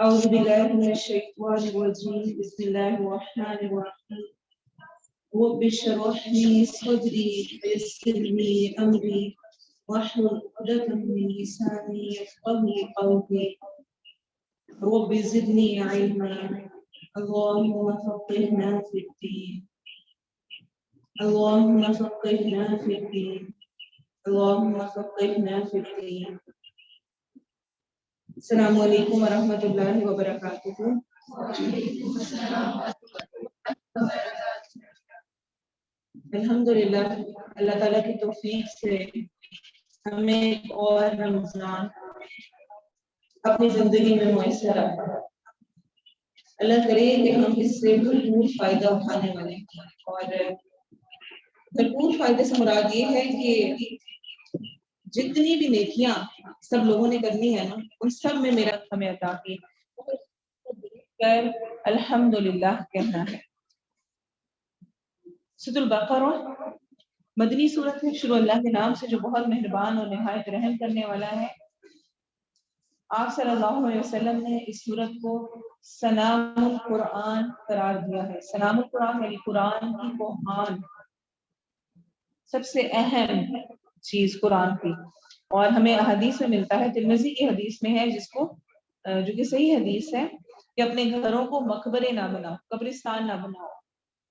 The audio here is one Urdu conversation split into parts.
أعوذ بالله من الشيطان الرجيم بسم الله الرحمن الرحيم رب اشرح لي صدري ويسر لي أمري واحلل عقدة من لساني يفقهوا قولي رب زدني علما اللهم فقهنا في الدين اللهم فقهنا في الدين اللهم فقهنا في الدين السلام علیکم ورحمۃ اللہ وبرکاتہ۔ الحمدللہ اللہ تعالیٰ کی توفیق سے ہمیں ایک اور رمضان اپنی زندگی میں میسر آتا ہے۔ اللہ کرے کہ ہم اس سے بھرپور فائدہ اٹھانے والے ہیں، اور بھرپور فائدے سے مراد یہ ہے کہ جتنی بھی نیکیاں سب لوگوں نے کرنی ہے نا، ان سب میں میرا ہمیں عطا کی کر الحمدللہ کہنا ہے۔ سورۃ البقرہ مدنی سورت ہے، شروع اللہ کے نام سے جو بہت مہربان اور نہایت رحم کرنے والا ہے۔ آپ صلی اللہ علیہ وسلم نے اس سورت کو سلام القرآن قرار دیا ہے۔ سلام القرآن یعنی قرآن کی کوہان، سب سے اہم چیز قرآن کی، اور ہمیں حدیث میں ملتا ہے، ترمذی کی حدیث میں ہے، جس کو جو کہ صحیح حدیث ہے، کہ اپنے گھروں کو مقبرے نہ بناؤ، قبرستان نہ بناؤ،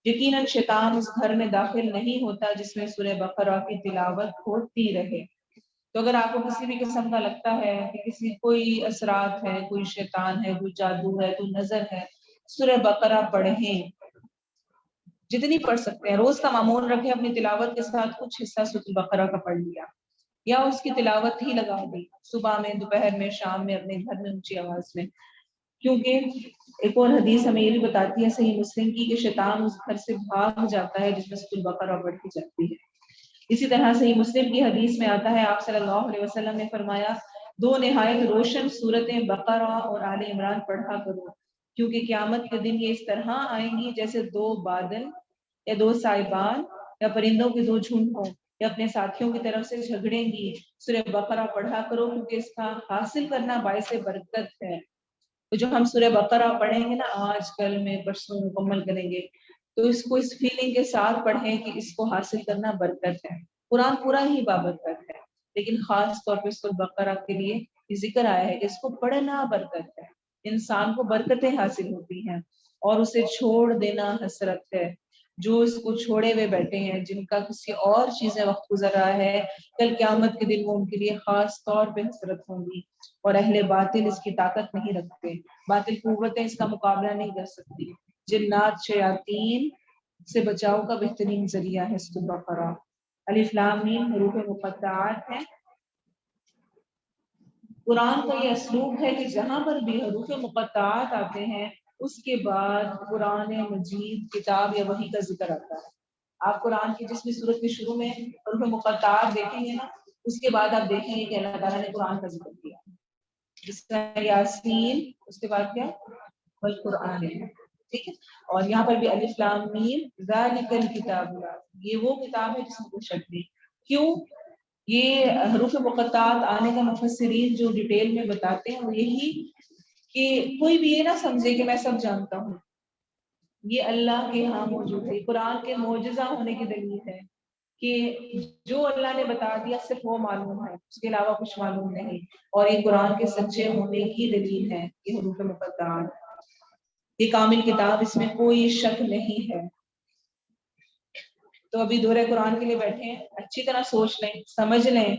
یقیناً شیطان اس گھر میں داخل نہیں ہوتا جس میں سورہ بقرہ کی تلاوت ہوتی رہے۔ تو اگر آپ کو کسی بھی قسم کا لگتا ہے کہ کوئی اثرات ہے، کوئی شیطان ہے، کوئی جادو ہے، کوئی نظر ہے، سورہ بقرہ پڑھیں، جتنی پڑھ سکتے ہیں۔ روز کا معمول رکھیں، اپنی تلاوت کے ساتھ کچھ حصہ سورۃ البقرہ کا پڑھ لیا، یا اس کی تلاوت ہی لگا دی، صبح میں، دوپہر میں، شام میں، اپنے گھر میں اونچی آواز میں، کیونکہ ایک اور حدیث ہمیں یہ بھی بتاتی ہے صحیح مسلم کی، کہ شیطان اس گھر سے بھاگ جاتا ہے جس میں سورۃ البقرہ پڑھی جاتی ہے۔ اسی طرح صحیح مسلم کی حدیث میں آتا ہے، آپ صلی اللہ علیہ وسلم نے فرمایا، دو نہایت روشن سورتیں بقرہ اور آل عمران پڑھا کرو، کیونکہ قیامت کے دن یہ اس طرح آئیں گی جیسے دو بادل یا دو سائبان یا پرندوں کے دو جھنڈ ہوں، یا اپنے ساتھیوں کی طرف سے جھگڑیں گی۔ سورہ بقرہ پڑھا کرو، کیونکہ اس کا حاصل کرنا باعث برکت ہے۔ تو جو ہم سورہ بقرہ پڑھیں گے نا، آج کل میں پرسوں مکمل کریں گے، تو اس کو اس فیلنگ کے ساتھ پڑھیں کہ اس کو حاصل کرنا برکت ہے۔ قرآن پورا ہی بابرکت ہے، لیکن خاص طور پہ سورہ بقرہ کے لیے یہ ذکر آیا ہے کہ اس کو پڑھنا برکت ہے، انسان کو برکتیں حاصل ہوتی ہیں، اور اسے چھوڑ دینا حسرت ہے۔ جو اس کو چھوڑے ہوئے بیٹھے ہیں، جن کا کسی اور چیز میں وقت گزر رہا ہے، کل قیامت کے دن وہ ان کے لیے خاص طور پہ حسرت ہوں گی، اور اہل باطل اس کی طاقت نہیں رکھتے، باطل قوتیں اس کا مقابلہ نہیں کر سکتی۔ جنات شیاطین سے بچاؤ کا بہترین ذریعہ ہے سورۃ بقرہ۔ الف لام میم حروف مقطعات ہیں۔ قرآن کا یہ اسلوب ہے کہ جہاں پر بھی حروف مقطعات آتے ہیں، اس کے بعد قرآن مجید کتاب یا وحی کا ذکر آتا ہے۔ آپ قرآن کی جس بھی سورت کے شروع میں حروف مقطعات دیکھیں گے نا، اس کے بعد آپ دیکھیں گے کہ اللہ تعالیٰ نے قرآن کا ذکر کیا، جس طرح یاسین، اس کے بعد کیا، والقرآن ہے، ٹھیک ہے۔ اور یہاں پر بھی الف لام میم ذالک الکتاب، یہ وہ کتاب ہے جس میں کوئی شک نہیں۔ کیوں؟ یہ حروف مقطعات آنے کا مفسرین جو ڈیٹیل میں بتاتے ہیں وہ یہی کہ کوئی بھی یہ نہ سمجھے کہ میں سب جانتا ہوں، یہ اللہ کے ہاں موجود ہے۔ قرآن کے معجزہ ہونے کی دلیل ہے کہ جو اللہ نے بتا دیا صرف وہ معلوم ہے، اس کے علاوہ کچھ معلوم نہیں، اور یہ قرآن کے سچے ہونے کی دلیل ہے یہ حروف مقطعات۔ یہ کامل کتاب، اس میں کوئی شک نہیں ہے۔ تو ابھی دورہ قرآن کے لیے بیٹھے ہیں، اچھی طرح سوچ لیں، سمجھ لیں۔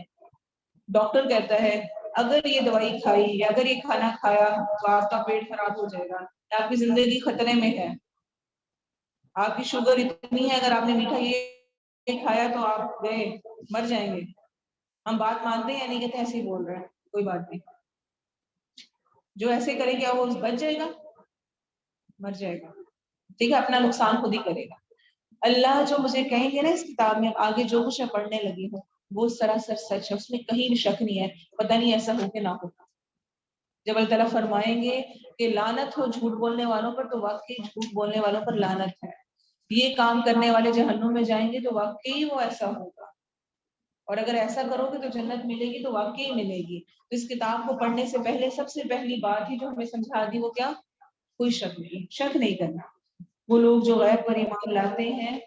ڈاکٹر کہتا ہے اگر یہ دوائی کھائی یا اگر یہ کھانا کھایا تو آپ کا پیٹ خراب ہو جائے گا، آپ کی زندگی خطرے میں ہے، آپ کی شوگر اتنی ہے، اگر آپ نے میٹھا یہ کھایا تو آپ گئے، مر جائیں گے۔ ہم بات مانتے ہیں یا نہیں کہتے ایسے ہی بول رہے ہیں، کوئی بات نہیں، جو ایسے کرے گا وہ بچ جائے گا، مر جائے گا، ٹھیک ہے، اپنا نقصان خود ہی کرے گا۔ اللہ جو مجھے کہیں گے نا اس کتاب میں آگے جو کچھ میں پڑھنے لگی ہوں وہ سراسر سچ ہے، اس میں کہیں بھی شک نہیں ہے، پتہ نہیں ایسا ہو کہ نہ ہو۔ جب اللہ تعالیٰ فرمائیں گے کہ لعنت ہو جھوٹ بولنے والوں پر، تو واقعی جھوٹ بولنے والوں پر لعنت ہے۔ یہ کام کرنے والے جہنم میں جائیں گے تو واقعی وہ ایسا ہوگا۔ اور اگر ایسا کرو گے تو جنت ملے گی تو واقعی ملے گی. تو اس کتاب کو پڑھنے سے پہلے سب سے پہلی بات ہی جو ہمیں سمجھا دی وہ کیا؟ کوئی شک نہیں کرنا. وہ لوگ جو غیب پر ایمان لاتے ہیں،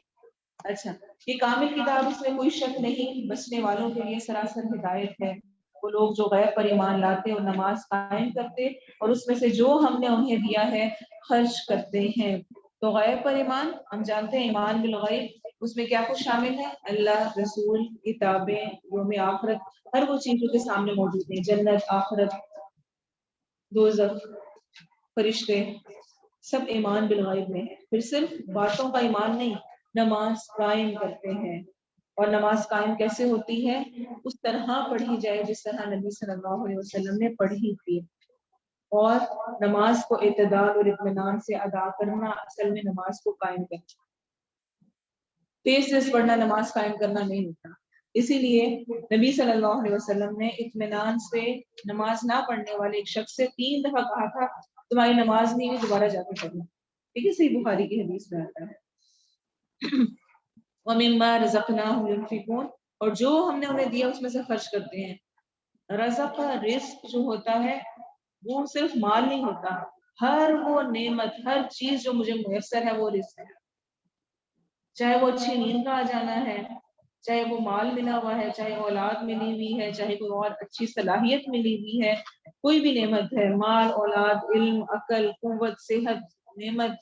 اچھا یہ کامل کتاب، اس میں کوئی شک نہیں، بچنے والوں کے لیے سراسر ہدایت ہے. وہ لوگ جو غیب پر ایمان لاتے اور نماز قائم کرتے اور اس میں سے جو ہم نے انہیں دیا ہے خرچ کرتے ہیں. تو غیب پر ایمان ہم جانتے ہیں، ایمان بالغیب اس میں کیا کچھ شامل ہے؟ اللہ، رسول، کتابیں، یوم آخرت، ہر وہ چیزوں کے سامنے موجود ہیں، جنت، آخرت، دوزخ، فرشتے، سب ایمان بالغیب میں ہے. پھر صرف باتوں کا ایمان نہیں، نماز قائم کرتے ہیں. اور نماز قائم کیسے ہوتی ہے؟ اس طرح پڑھی جائے جس طرح نبی صلی اللہ علیہ وسلم نے پڑھی تھی. اور نماز کو اعتدال اور اطمینان سے ادا کرنا اصل میں نماز کو قائم کرنا. تیز تیز پڑھنا نماز قائم کرنا نہیں ہوتا. اسی لیے نبی صلی اللہ علیہ وسلم نے اطمینان سے نماز نہ پڑھنے والے ایک شخص سے 3 دفعہ کہا تھا تمہاری نماز نہیں ہے، دوبارہ جا کے پڑھنا. ٹھیک ہے، صحیح بخاری کی حدیث میں آتا ہے. وَمِمَّا رَزَقْنَاهُمْ يُنْفِقُونَ، اور جو ہم نے انہیں دیا اس میں سے خرچ کرتے ہیں. رزق، رزق جو ہوتا ہے وہ صرف مال نہیں ہوتا، ہر وہ نعمت، ہر چیز جو مجھے میسر ہے وہ رزق ہے. چاہے وہ اچھی نیند کا آ جانا ہے، چاہے وہ مال ملا ہوا ہے، چاہے اولاد ملی ہوئی ہے، چاہے کوئی اور اچھی صلاحیت ملی ہوئی ہے، کوئی بھی نعمت ہے، مال، اولاد، علم، عقل، قوت، صحت، نعمت،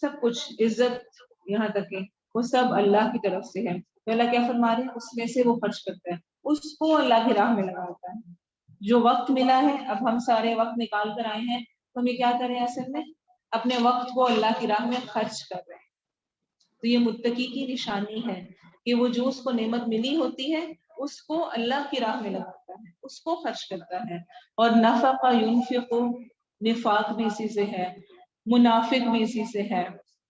سب کچھ، عزت، یہاں تک کہ وہ سب اللہ کی طرف سے ہے. تو اللہ کیا فرما رہے ہیں؟ اس میں سے وہ خرچ کرتا ہے، اس کو اللہ کی راہ میں لگاتا ہے. جو وقت ملا ہے، اب ہم سارے وقت نکال کر آئے ہیں تو ہم یہ کیا کریں؟ اصل میں اپنے وقت کو اللہ کی راہ میں خرچ کر رہے ہیں. تو یہ متقی کی نشانی ہے کہ وہ جو اس کو نعمت ملی ہوتی ہے اس کو اللہ کی راہ میں لگاتا ہے، اس کو خرچ کرتا ہے. اور نفق ينفق، نفاق بھی اسی سے ہے، منافق بھی اسی سے ہے.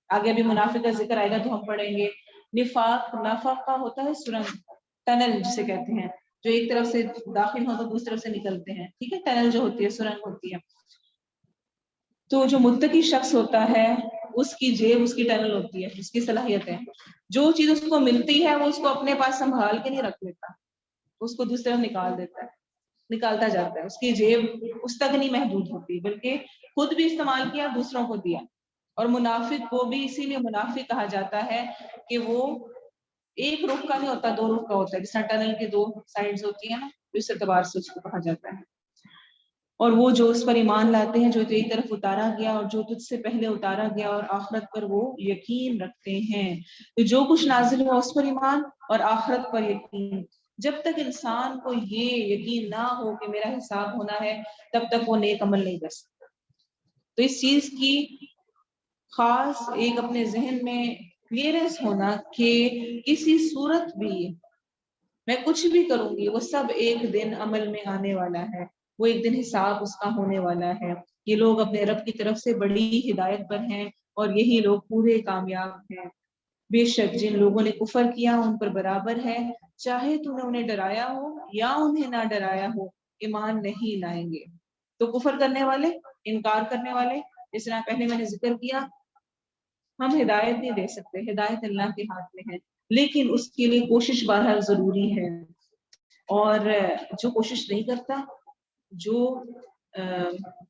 آگے بھی منافق کا ذکر آئے گا تو ہم پڑھیں گے. نفاق، نفق کا ہوتا ہے سرنگ، ٹنل جسے کہتے ہیں، جو ایک طرف سے داخل ہو تو دوسری طرف سے نکلتے ہیں. ٹھیک ہے، ٹنل جو ہوتی ہے، سرنگ ہوتی ہے. تو جو متقی شخص ہوتا ہے اس کی جیب اس کی ٹنل ہوتی ہے، اس کی صلاحیت ہے. جو چیز اس کو ملتی ہے وہ اس کو اپنے پاس سنبھال کے نہیں رکھ لیتا، اس کو دوسری طرف نکال دیتا ہے، نکالتا جاتا ہے. اس کی جیب اس تک نہیں محدود ہوتی بلکہ خود بھی استعمال کیا، دوسروں کو دیا. اور منافق کو بھی اسی لیے منافق کہا جاتا ہے کہ وہ ایک رخ کا نہیں ہوتا، 2 رخ کا ہوتا ہے. جس طرح ٹنل کی 2 سائڈز ہوتی ہیں نا، اس اعتبار سے اس کو کہا جاتا ہے. اور وہ جو اس پر ایمان لاتے ہیں جو تیری طرف اتارا گیا اور جو تجھ سے پہلے اتارا گیا، اور آخرت پر وہ یقین رکھتے ہیں. تو جو کچھ نازل ہوا اس پر ایمان اور آخرت پر یقین. جب تک انسان کو یہ یقین نہ ہو کہ میرا حساب ہونا ہے تب تک وہ نیک عمل نہیں کر سکتا. تو اس چیز کی خاص ایک اپنے ذہن میں کلیئرنس ہونا کہ کسی صورت بھی میں کچھ بھی کروں گی وہ سب ایک دن عمل میں آنے والا ہے، وہ ایک دن حساب اس کا ہونے والا ہے. یہ لوگ اپنے رب کی طرف سے بڑی ہدایت پر ہیں اور یہی لوگ پورے کامیاب ہیں. بے شک جن لوگوں نے کفر کیا ان پر برابر ہے، چاہے تو نے انہیں ڈرایا ہو یا انہیں نہ ڈرایا ہو، ایمان نہیں لائیں گے. تو کفر کرنے والے، انکار کرنے والے، جس طرح پہلے میں نے ذکر کیا، ہم ہدایت نہیں دے سکتے، ہدایت اللہ کے ہاتھ میں ہے، لیکن اس کے لیے کوشش بہرحال ضروری ہے. اور جو کوشش نہیں کرتا، جو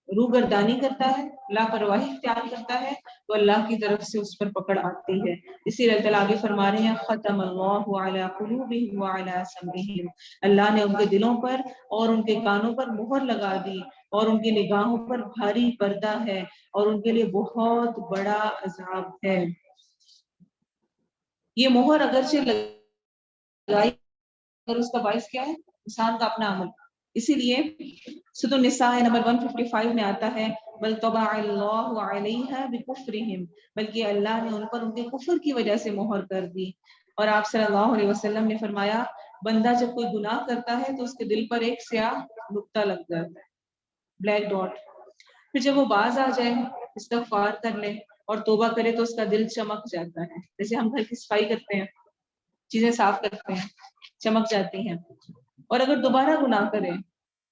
روگردانی کرتا ہے، لاپرواہی اختیار کرتا ہے، تو اللہ کی طرف سے اس پر پکڑ آتی ہے. اسی لیے اللہ آگے فرما رہے ہیں ختم اللہ علی قلوبہم وعلی سمعہم، اللہ نے ان کے دلوں پر اور ان کے کانوں پر مہر لگا دی، اور ان کی نگاہوں پر بھاری پردہ ہے، اور ان کے لیے بہت بڑا عذاب ہے. یہ مہر اگرچہ لگائی اور اس کا باعث کیا ہے؟ انسان کا اپنا عمل. اسی لیے سورۃ النساء نمبر 155 میں آتا ہے بل طبع اللہ علیہا بکفرہم، بلکہ اللہ نے ان پر ان کے کفر کی وجہ سے مہر کر دی. اور آپ صلی اللہ علیہ وسلم نے فرمایا بندہ جب کوئی گناہ کرتا ہے تو اس کے دل پر ایک سیاہ نقطہ لگ جاتا ہے، بلیک ڈاٹ. پھر جب وہ باز آ جائے، استغفار کر لے اور توبہ کرے تو اس کا دل چمک جاتا ہے. جیسے ہم گھر کی صفائی کرتے ہیں، چیزیں صاف کرتے ہیں، چمک جاتی ہیں. اور اگر دوبارہ گناہ کرے،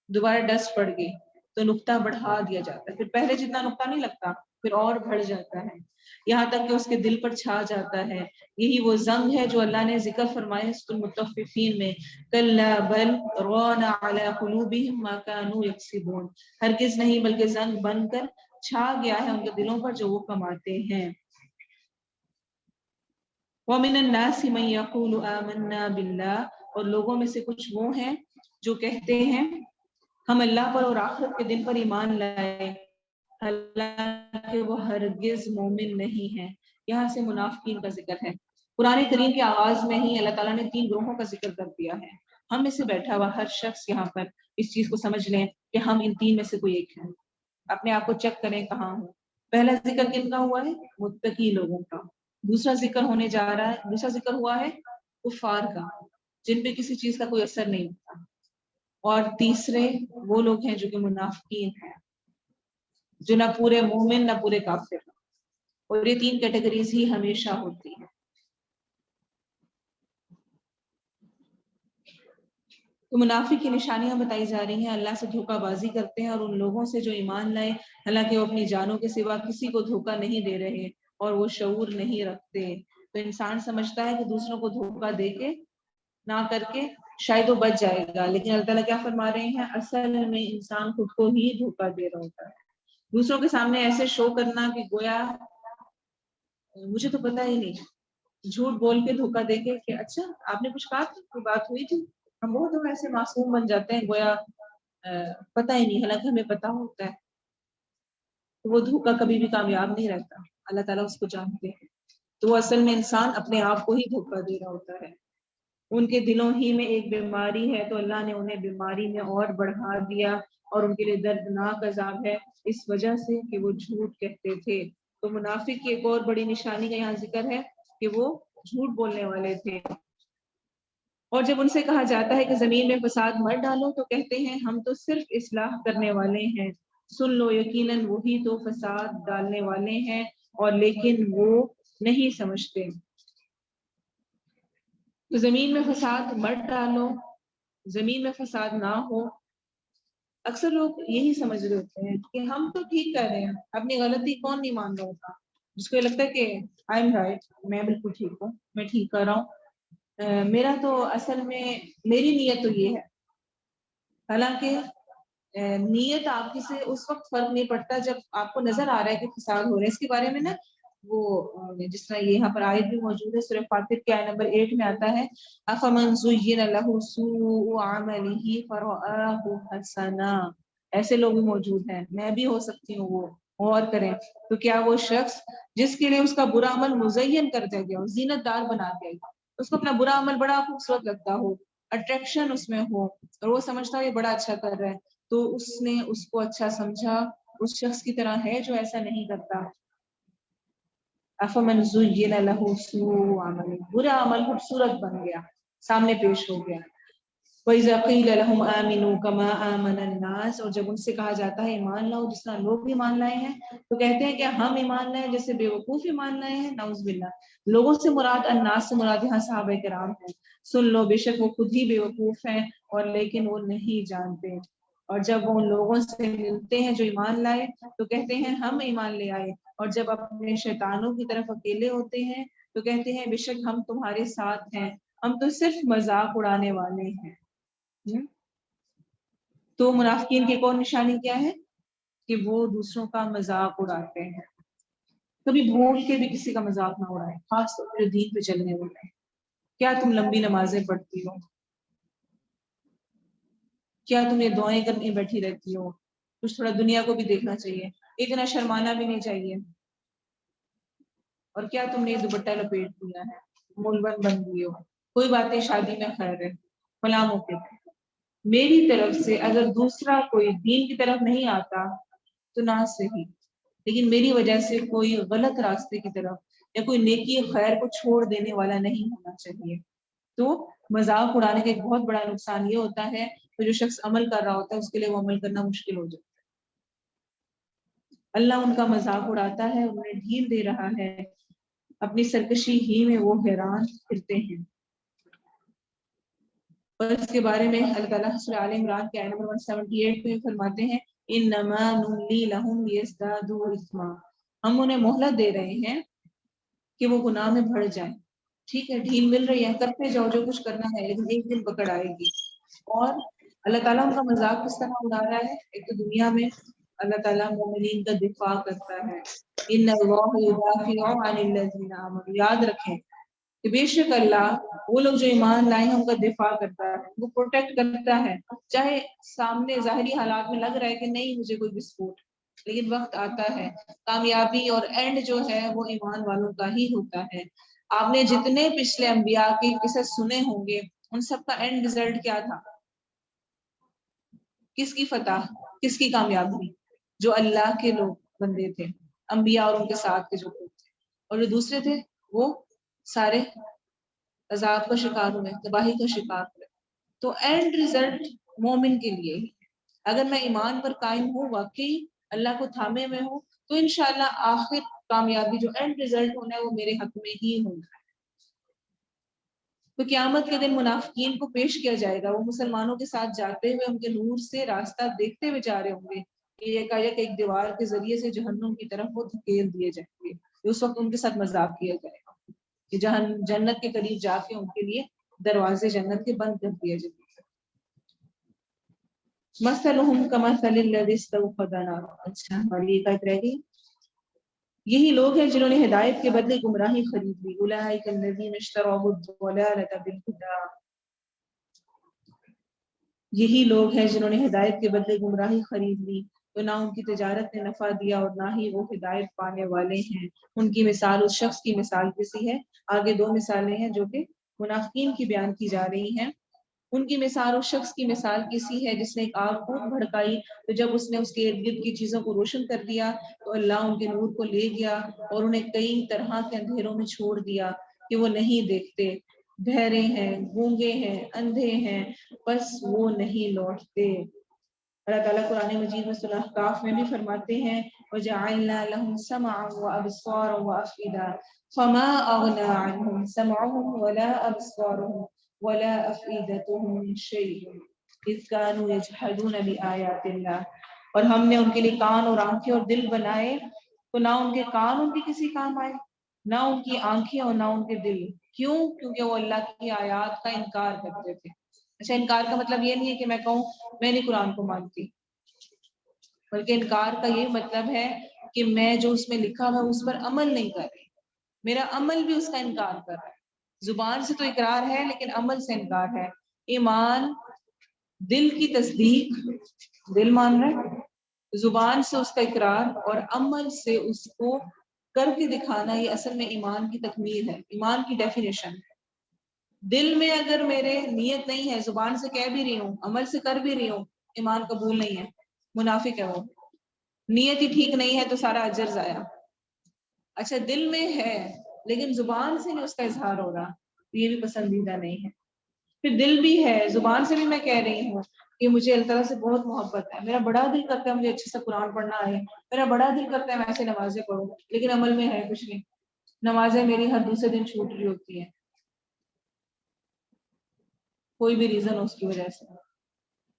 دوبارہ ڈسٹ پڑ گئی تو نقطہ بڑھا دیا جاتا ہے. پھر پہلے جتنا نقطہ نہیں لگتا، پھر اور بڑھ جاتا ہے. یہاں تک کہ اس کے دل پر چھا جاتا ہے۔ یہی وہ زنگ ہے جو اللہ نے ذکر فرمایا سورۃ المطففین میں، کلا بل ران علی قلوبہم ما کانوا یکسبون، ہرگز نہیں بلکہ زنگ بن کر چھا گیا ہے ان کے دلوں پر جو وہ کماتے ہیں۔ وَمِنَ النَّاسِ مَن يَقُولُ آمَنَّا بِاللَّهِ، اور لوگوں میں سے کچھ وہ ہیں جو کہتے ہیں ہم اللہ پر اور آخرت کے دن پر ایمان لائے، حالانکہ وہ ہرگز مومن نہیں ہیں۔ یہاں سے منافقین کا ذکر ہے۔ قرآن کریم کے آغاز میں ہی اللہ تعالیٰ نے 3 گروہوں کا ذکر کر دیا ہے۔ ہم میں سے بیٹھا ہوا ہر شخص یہاں پر اس چیز کو سمجھ لیں کہ ہم ان 3 میں سے کوئی ایک ہے۔ اپنے آپ کو چیک کریں کہاں ہوں۔ پہلا ذکر کن کا ہوا ہے؟ متقی لوگوں کا۔ دوسرا ذکر ہونے جا رہا ہے، دوسرا ذکر ہوا ہے کفار کا، جن پہ کسی چیز کا کوئی اثر نہیں ہوتا، اور تیسرے وہ لوگ ہیں جو کہ منافقین ہیں، جو نہ پورے مومن نہ پورے کافر، اور یہ 3 کیٹیگریز ہی ہمیشہ ہوتی ہیں۔ تو منافق کی نشانیاں بتائی جا رہی ہیں، اللہ سے دھوکہ بازی کرتے ہیں، اور ان لوگوں سے جو ایمان لائے حالانکہ وہ اپنی جانوں کے سوا کسی کو دھوکہ نہیں دے رہے اور وہ شعور نہیں رکھتے۔ تو انسان سمجھتا ہے کہ دوسروں کو دھوکہ دے کے نہ کر کے شاید وہ بچ جائے گا، لیکن اللہ تعالیٰ کیا فرما رہے ہیں؟ اصل میں انسان خود کو ہی دھوکہ دے رہا ہوتا ہے۔ دوسروں کے سامنے ایسے شو کرنا کہ گویا مجھے تو پتہ ہی نہیں، جھوٹ بول کے دھوکہ دے کے کہ اچھا آپ نے کچھ کہا تھا، کوئی بات ہوئی تھی، ہم بہت ہم ایسے معصوم بن جاتے ہیں گویا پتہ ہی نہیں، حالانکہ ہمیں پتہ ہوتا ہے۔ تو وہ دھوکہ کبھی بھی کامیاب نہیں رہتا، اللہ تعالیٰ اس کو جانتے ہیں۔ تو وہ اصل میں انسان اپنے آپ کو ہی دھوکہ دے رہا ہوتا ہے۔ ان کے دلوں ہی میں ایک بیماری ہے، تو اللہ نے انہیں بیماری میں اور بڑھا دیا، اور ان کے لیے دردناک عذاب ہے اس وجہ سے کہ وہ جھوٹ کہتے تھے۔ تو منافق کی ایک اور بڑی نشانی کا یہاں ذکر ہے کہ وہ جھوٹ بولنے والے تھے، اور جب ان سے کہا جاتا ہے کہ زمین میں فساد مت ڈالو تو کہتے ہیں ہم تو صرف اصلاح کرنے والے ہیں۔ سن لو یقیناً وہی تو فساد ڈالنے والے ہیں، اور لیکن وہ نہیں سمجھتے۔ تو زمین میں فساد مت ڈالو، زمین میں فساد نہ ہو۔ اکثر لوگ یہی سمجھ رہے ہوتے ہیں کہ ہم تو ٹھیک کر رہے ہیں، اپنی غلطی کون نہیں مان رہا ہوتا، جس کو یہ لگتا ہے کہ آئی ایم رائٹ، میں بالکل ٹھیک ہوں، میں ٹھیک کر رہا ہوں، میرا تو اصل میں میری نیت تو یہ ہے۔ حالانکہ نیت آپ کی سے اس وقت فرق نہیں پڑتا جب آپ کو نظر آ رہا ہے کہ فساد ہو رہا ہے۔ اس کے بارے میں نا وہ جس طرح یہاں پر آیت بھی موجود ہے، سورہ فاطر کے آیت نمبر 8 میں آتا ہے افمن زین له سوء عمله فرآه حسنا، ایسے لوگ بھی موجود ہیں، میں بھی ہو سکتی ہوں وہ، غور کریں تو کیا وہ شخص جس کے لیے اس کا برا عمل مزین کر دیا گیا، زینت دار بنا دیا گیا، اس کو اپنا برا عمل بڑا خوبصورت لگتا ہو، اٹریکشن اس میں ہو، اور وہ سمجھتا ہے یہ بڑا اچھا کر رہا ہے، تو اس نے اس کو اچھا سمجھا، اس شخص کی طرح ہے جو ایسا نہیں کرتا۔ افمن زین له سوء عمل، برا عمل خوبصورت بن گیا، سامنے پیش ہو گیا۔ وَإِذَا قِيلَ لَهُمْ آمِنُوا كَمَا آمَنَ النَّاسُ، اور جب ان سے کہا جاتا ہے ایمان لاؤ جس طرح لوگ بھی ایمان لائے ہیں، تو کہتے ہیں کہ ہم ایمان لائے جیسے بے وقوف ایمان لائے ہیں۔ نعوذ باللہ، لوگوں سے مراد الناس سے مراد یہاں صحابہ کرام ہیں۔ سن لو بے شک وہ خود ہی بے وقوف ہیں، اور لیکن وہ نہیں جانتے۔ اور جب وہ ان لوگوں سے ملتے ہیں جو ایمان لائے تو کہتے ہیں ہم ایمان لے آئے، اور جب اپنے شیطانوں کی طرف اکیلے ہوتے ہیں تو کہتے ہیں بے شک ہم تمہارے ساتھ ہیں، ہم تو صرف مذاق اڑانے والے ہیں۔ تو منافقین کی ایک اور نشانی کیا ہے کہ وہ دوسروں کا مذاق اڑاتے ہیں۔ کبھی بھول کے بھی کسی کا مذاق نہ اڑائے، خاص طور پر دین پہ چلنے والے۔ کیا تم لمبی نمازیں پڑھتی ہو؟ کیا تم یہ دعائیں کرنے بیٹھی رہتی ہو؟ کچھ تھوڑا دنیا کو بھی دیکھنا چاہیے، اتنا شرمانا بھی نہیں چاہیے۔ اور کیا تم نے دوپٹہ لپیٹ دیا ہے، ملبن بن گئی ہو؟ کوئی باتیں شادی میں خیر ہے، فلاں موقع پہ میری طرف سے اگر دوسرا کوئی دین کی طرف نہیں آتا تو نہ صحیح، لیکن میری وجہ سے کوئی غلط راستے کی طرف یا کوئی نیکی خیر کو چھوڑ دینے والا نہیں ہونا چاہیے۔ تو مذاق اڑانے کا ایک بہت بڑا نقصان یہ ہوتا ہے کہ جو شخص عمل کر رہا ہوتا ہے اس کے لیے وہ عمل کرنا مشکل ہو جاتا ہے۔ اللہ ان کا مذاق اڑاتا ہے، انہیں ڈھیل دے رہا ہے، اپنی سرکشی ہی میں وہ حیران پھرتے ہیں۔ اور اس کے بارے میں اللہ تعالیٰ سورہ آل عمران کے آیت نمبر 178 میں فرماتے ہیں انما نملی لہم لیزدادوا اثما، ہم انہیں مہلت دے رہے ہیں کہ وہ گناہ میں بڑھ جائیں. ٹھیک ہے, ڈھیل مل رہی ہے, کرتے جاؤ جو کچھ کرنا ہے, لیکن ایک دن پکڑ آئے گی. اور اللہ تعالیٰ ان کا مذاق کس طرح اڑا رہا ہے. ایک تو دنیا میں اللہ تعالیٰ مومنین کا دفاع کرتا ہے, ان اللہ یدافع عن الذین آمنوا, یاد رکھیں کہ بے شک اللہ وہ لوگ جو ایمان لائے ہیں ان کا دفاع کرتا ہے, وہ پروٹیکٹ کرتا ہے. چاہے سامنے ظاہری حالات میں لگ رہا ہے کہ نہیں مجھے کوئی بسکوٹ, لیکن وقت آتا ہے کامیابی اور اینڈ جو ہے وہ ایمان والوں کا ہی ہوتا ہے. آپ نے جتنے پچھلے انبیاء کے قصص سنے ہوں گے, ان سب کا اینڈ رزلٹ کیا تھا؟ کس کی فتح, کس کی کامیابی؟ جو اللہ کے لوگ بندے تھے, انبیاء اور ان کے ساتھ کے جو لوگ تھے, اور جو دوسرے تھے وہ سارے عذاب کا شکار ہوئے, تباہی کا شکار ہوئے. تو اینڈ رزلٹ مومن کے لیے ہی. اگر میں ایمان پر قائم ہوں, واقعی اللہ کو تھامے میں ہوں, تو انشاءاللہ آخر کامیابی جو اینڈ رزلٹ ہونا ہے وہ میرے حق میں ہی ہوگا. تو قیامت کے دن منافقین کو پیش کیا جائے گا, وہ مسلمانوں کے ساتھ جاتے ہوئے ان کے نور سے راستہ دیکھتے ہوئے جا رہے ہوں گے, ایک دیوار کے ذریعے سے جہنم کی طرف وہ دھکیل دیے جائیں گے. اس وقت ان کے ساتھ مذاق کیا جائے گا کہ جنت کے قریب جا کے ان کے لیے دروازے جنت کے بند کر دیے جائیں گے. مثلهم كمثل الذي استوقد نارا. اچھا, ہماری ایک آیت رہ گئی. یہی لوگ ہیں جنہوں نے ہدایت کے بدلے گمراہی خرید لی. اولئک الذین اشتروا الضلالۃ بالہدی. یہی لوگ ہیں جنہوں نے ہدایت کے بدلے گمراہی خرید لی, تو نہ ان کی تجارت نے نفع دیا اور نہ ہی وہ ہدایت پانے والے ہیں. ان کی مثال اس شخص کی مثال کیسی ہے؟ آگے دو مثالیں ہیں جو کہ منافقین کی بیان کی جا رہی ہیں. ان کی مثال اس شخص کی مثال کیسی ہے جس نے ایک آگ کو بھڑکائی, تو جب اس نے اس کے ارد گرد کی چیزوں کو روشن کر دیا تو اللہ ان کے نور کو لے گیا اور انہیں کئی طرح کے اندھیروں میں چھوڑ دیا کہ وہ نہیں دیکھتے, بہرے ہیں, گونگے ہیں, اندھے ہیں, بس وہ نہیں لوٹتے. اللہ تعالیٰ قرآن مجید میں سورہ احقاف میں بھی فرماتے ہیں وَجَعَلْنَا لَهُمْ سَمْعًا وَأَبْصَارًا وَأَفْئِدَةً فَمَا أَغْنَى عَنْهُمْ سَمْعُهُمْ وَلَا أَبْصَارُهُمْ وَلَا أَفْئِدَتُهُمْ مِنْ شَيْءٍ إِذْ كَانُوا يَجْحَدُونَ بِآيَاتِ اللَّهِ. اور ہم نے ان کے لیے کان اور آنکھیں اور دل بنائے, تو نہ ان کے کان ان کے کسی کام آئے, نہ ان کی آنکھیں اور نہ ان کے دل. کیوں؟ کیونکہ وہ اللہ کی آیات کا انکار کرتے تھے. اچھا, انکار کا مطلب یہ نہیں ہے کہ میں کہوں میں نہیں قرآن کو مانتی, بلکہ انکار کا یہ مطلب ہے کہ میں جو اس میں لکھا ہوا اس پر عمل نہیں کر رہی, میرا عمل بھی اس کا انکار کر رہا ہے. زبان سے تو اقرار ہے لیکن عمل سے انکار ہے. ایمان دل کی تصدیق, دل مان رہا ہے, زبان سے اس کا اقرار اور عمل سے اس کو کر کے دکھانا, یہ اصل میں ایمان کی تکمیل ہے, ایمان کی ڈیفینیشن ہے. دل میں اگر میرے نیت نہیں ہے, زبان سے کہہ بھی رہی ہوں, عمل سے کر بھی رہی ہوں, ایمان قبول نہیں ہے, منافق ہے وہ. نیت ہی ٹھیک نہیں ہے تو سارا اجر ضائع. اچھا, دل میں ہے لیکن زبان سے نہیں اس کا اظہار ہو رہا, یہ بھی پسندیدہ نہیں ہے. پھر دل بھی ہے, زبان سے بھی میں کہہ رہی ہوں کہ مجھے اللہ تعالیٰ سے بہت محبت ہے, میرا بڑا دل کرتا ہے مجھے اچھے سے قرآن پڑھنا آئے, میرا بڑا دل کرتا ہے میں ایسے نمازیں پڑھوں, لیکن عمل میں ہے کچھ نہیں. نمازیں میری ہر دوسرے دن چھوٹ رہی ہوتی ہیں, کوئی بھی ریزن ہو اس کی وجہ سے.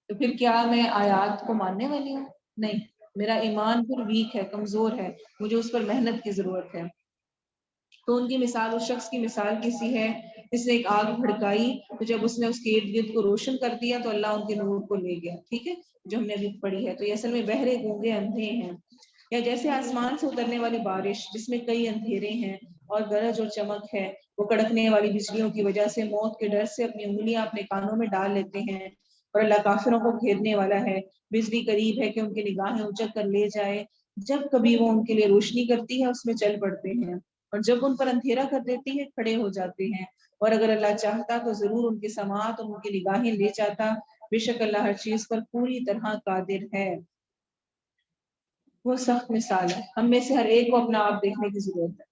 تو پھر کیا میں آیات کو ماننے والی ہوں؟ نہیں, میرا ایمان پھر ویک ہے, کمزور ہے, مجھے اس پر محنت کی ضرورت ہے. تو ان کی مثال اس شخص کی مثال کیسی ہے جس نے ایک آگ بھڑکائی, تو جب اس نے اس کے ارد گرد کو روشن کر دیا تو اللہ ان کے نور کو لے گیا. ٹھیک ہے, جو ہم نے ابھی پڑھی ہے. تو یہ اصل میں بہرے گونگے اندھے ہیں. یا جیسے آسمان سے اترنے والی بارش جس میں کئی اندھیرے ہیں اور گرج اور چمک ہے, وہ کڑکنے والی بجلیوں کی وجہ سے موت کے ڈر سے اپنی انگلیاں اپنے کانوں میں ڈال لیتے ہیں, اور اللہ کافروں کو گھیرنے والا ہے. بجلی قریب ہے کہ ان کی نگاہیں اچک کر لے جائے, جب کبھی وہ ان کے لیے روشنی کرتی ہے اس میں چل پڑتے ہیں, اور جب ان پر اندھیرا کر دیتی ہے کھڑے ہو جاتے ہیں. اور اگر اللہ چاہتا تو ضرور ان کی سماعت اور ان کی نگاہیں لے جاتا, بے شک اللہ ہر چیز پر پوری طرح قادر ہے. وہ سخت مثال ہے, ہم میں سے ہر ایک کو اپنا آپ دیکھنے کی ضرورت ہے.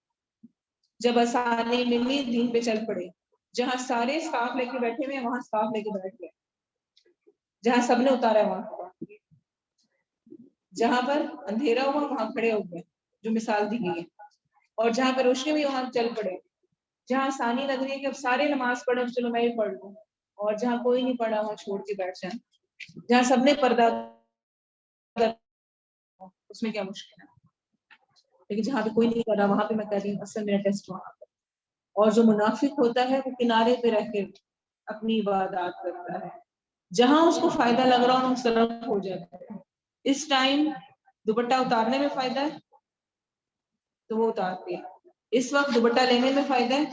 جب آسانی ملی دین پہ چل پڑے, جہاں سارے اسکارف لے کے بیٹھے ہوئے وہاں اسکارف لے کے بیٹھ گئے, جہاں سب نے اتارا ہے وہاں, جہاں پر اندھیرا ہوا وہاں کھڑے ہو گئے جو مثال دی گئی ہے, اور جہاں پہ روشنی ہوئی وہاں چل پڑے. جہاں آسانی لگ رہی ہے کہ اب سارے نماز پڑھو چلو میں بھی پڑھ لوں, اور جہاں کوئی نہیں پڑھا وہاں چھوڑ کے بیٹھ جائیں. جہاں سب نے پردہ اس میں کیا مشکل ہے؟ لیکن جہاں پہ کوئی نہیں کر رہا وہاں پہ میں کر رہی ہوں، اصل میرا ٹیسٹ وہاں پہ. اور جو منافق ہوتا ہے وہ کنارے پہ رہ کے اپنی عبادات کرتا ہے، جہاں اس کو فائدہ لگ رہا ہو اس طرف ہو جاتا ہے. اس ٹائم دوپٹہ اتارنے میں فائدہ ہے تو وہ اتارتی ہے، اس وقت دوپٹہ لینے میں فائدہ ہے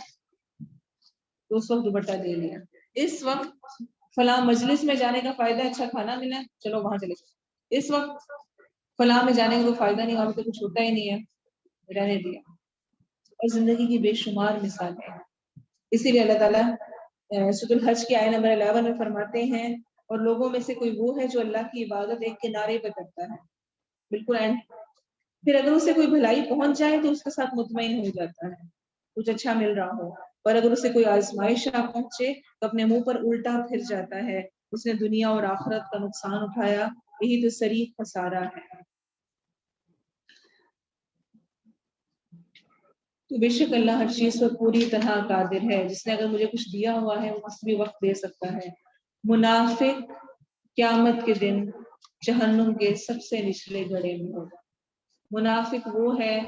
تو اس وقت دوپٹہ لے لیا، اس وقت فلاں مجلس میں جانے کا فائدہ ہے، اچھا کھانا ملا چلو وہاں چلے، اس وقت فلاں میں جانے کا کوئی فائدہ نہیں، وہاں پہ کچھ ہوتا ہی نہیں ہے، رہنے دیا. اور زندگی کی بے شمار مثالیں ہیں. اسی لیے اللہ تعالیٰ سورۃ الحج کی آیت نمبر 11 میں فرماتے ہیں اور لوگوں میں سے کوئی وہ ہے جو اللہ کی عبادت ایک کنارے پہ کرتا ہے، بالکل اینڈ پھر اگر اسے کوئی بھلائی پہنچ جائے تو اس کے ساتھ مطمئن ہو جاتا ہے، کچھ اچھا مل رہا ہو، اور اگر اسے کوئی آزمائش آ پہنچے تو اپنے منہ پر الٹا پھر جاتا ہے، اس نے دنیا اور آخرت کا نقصان اٹھایا، یہی تو صریح خسارہ ہے. تو بے شک اللہ ہر چیز پر پوری طرح قادر ہے، جس نے اگر مجھے کچھ دیا ہوا ہے وہ کسی بھی وقت دے سکتا ہے. منافق قیامت کے دن جہنم کے سب سے نچلے گڑھے میں ہوگا. منافق وہ ہے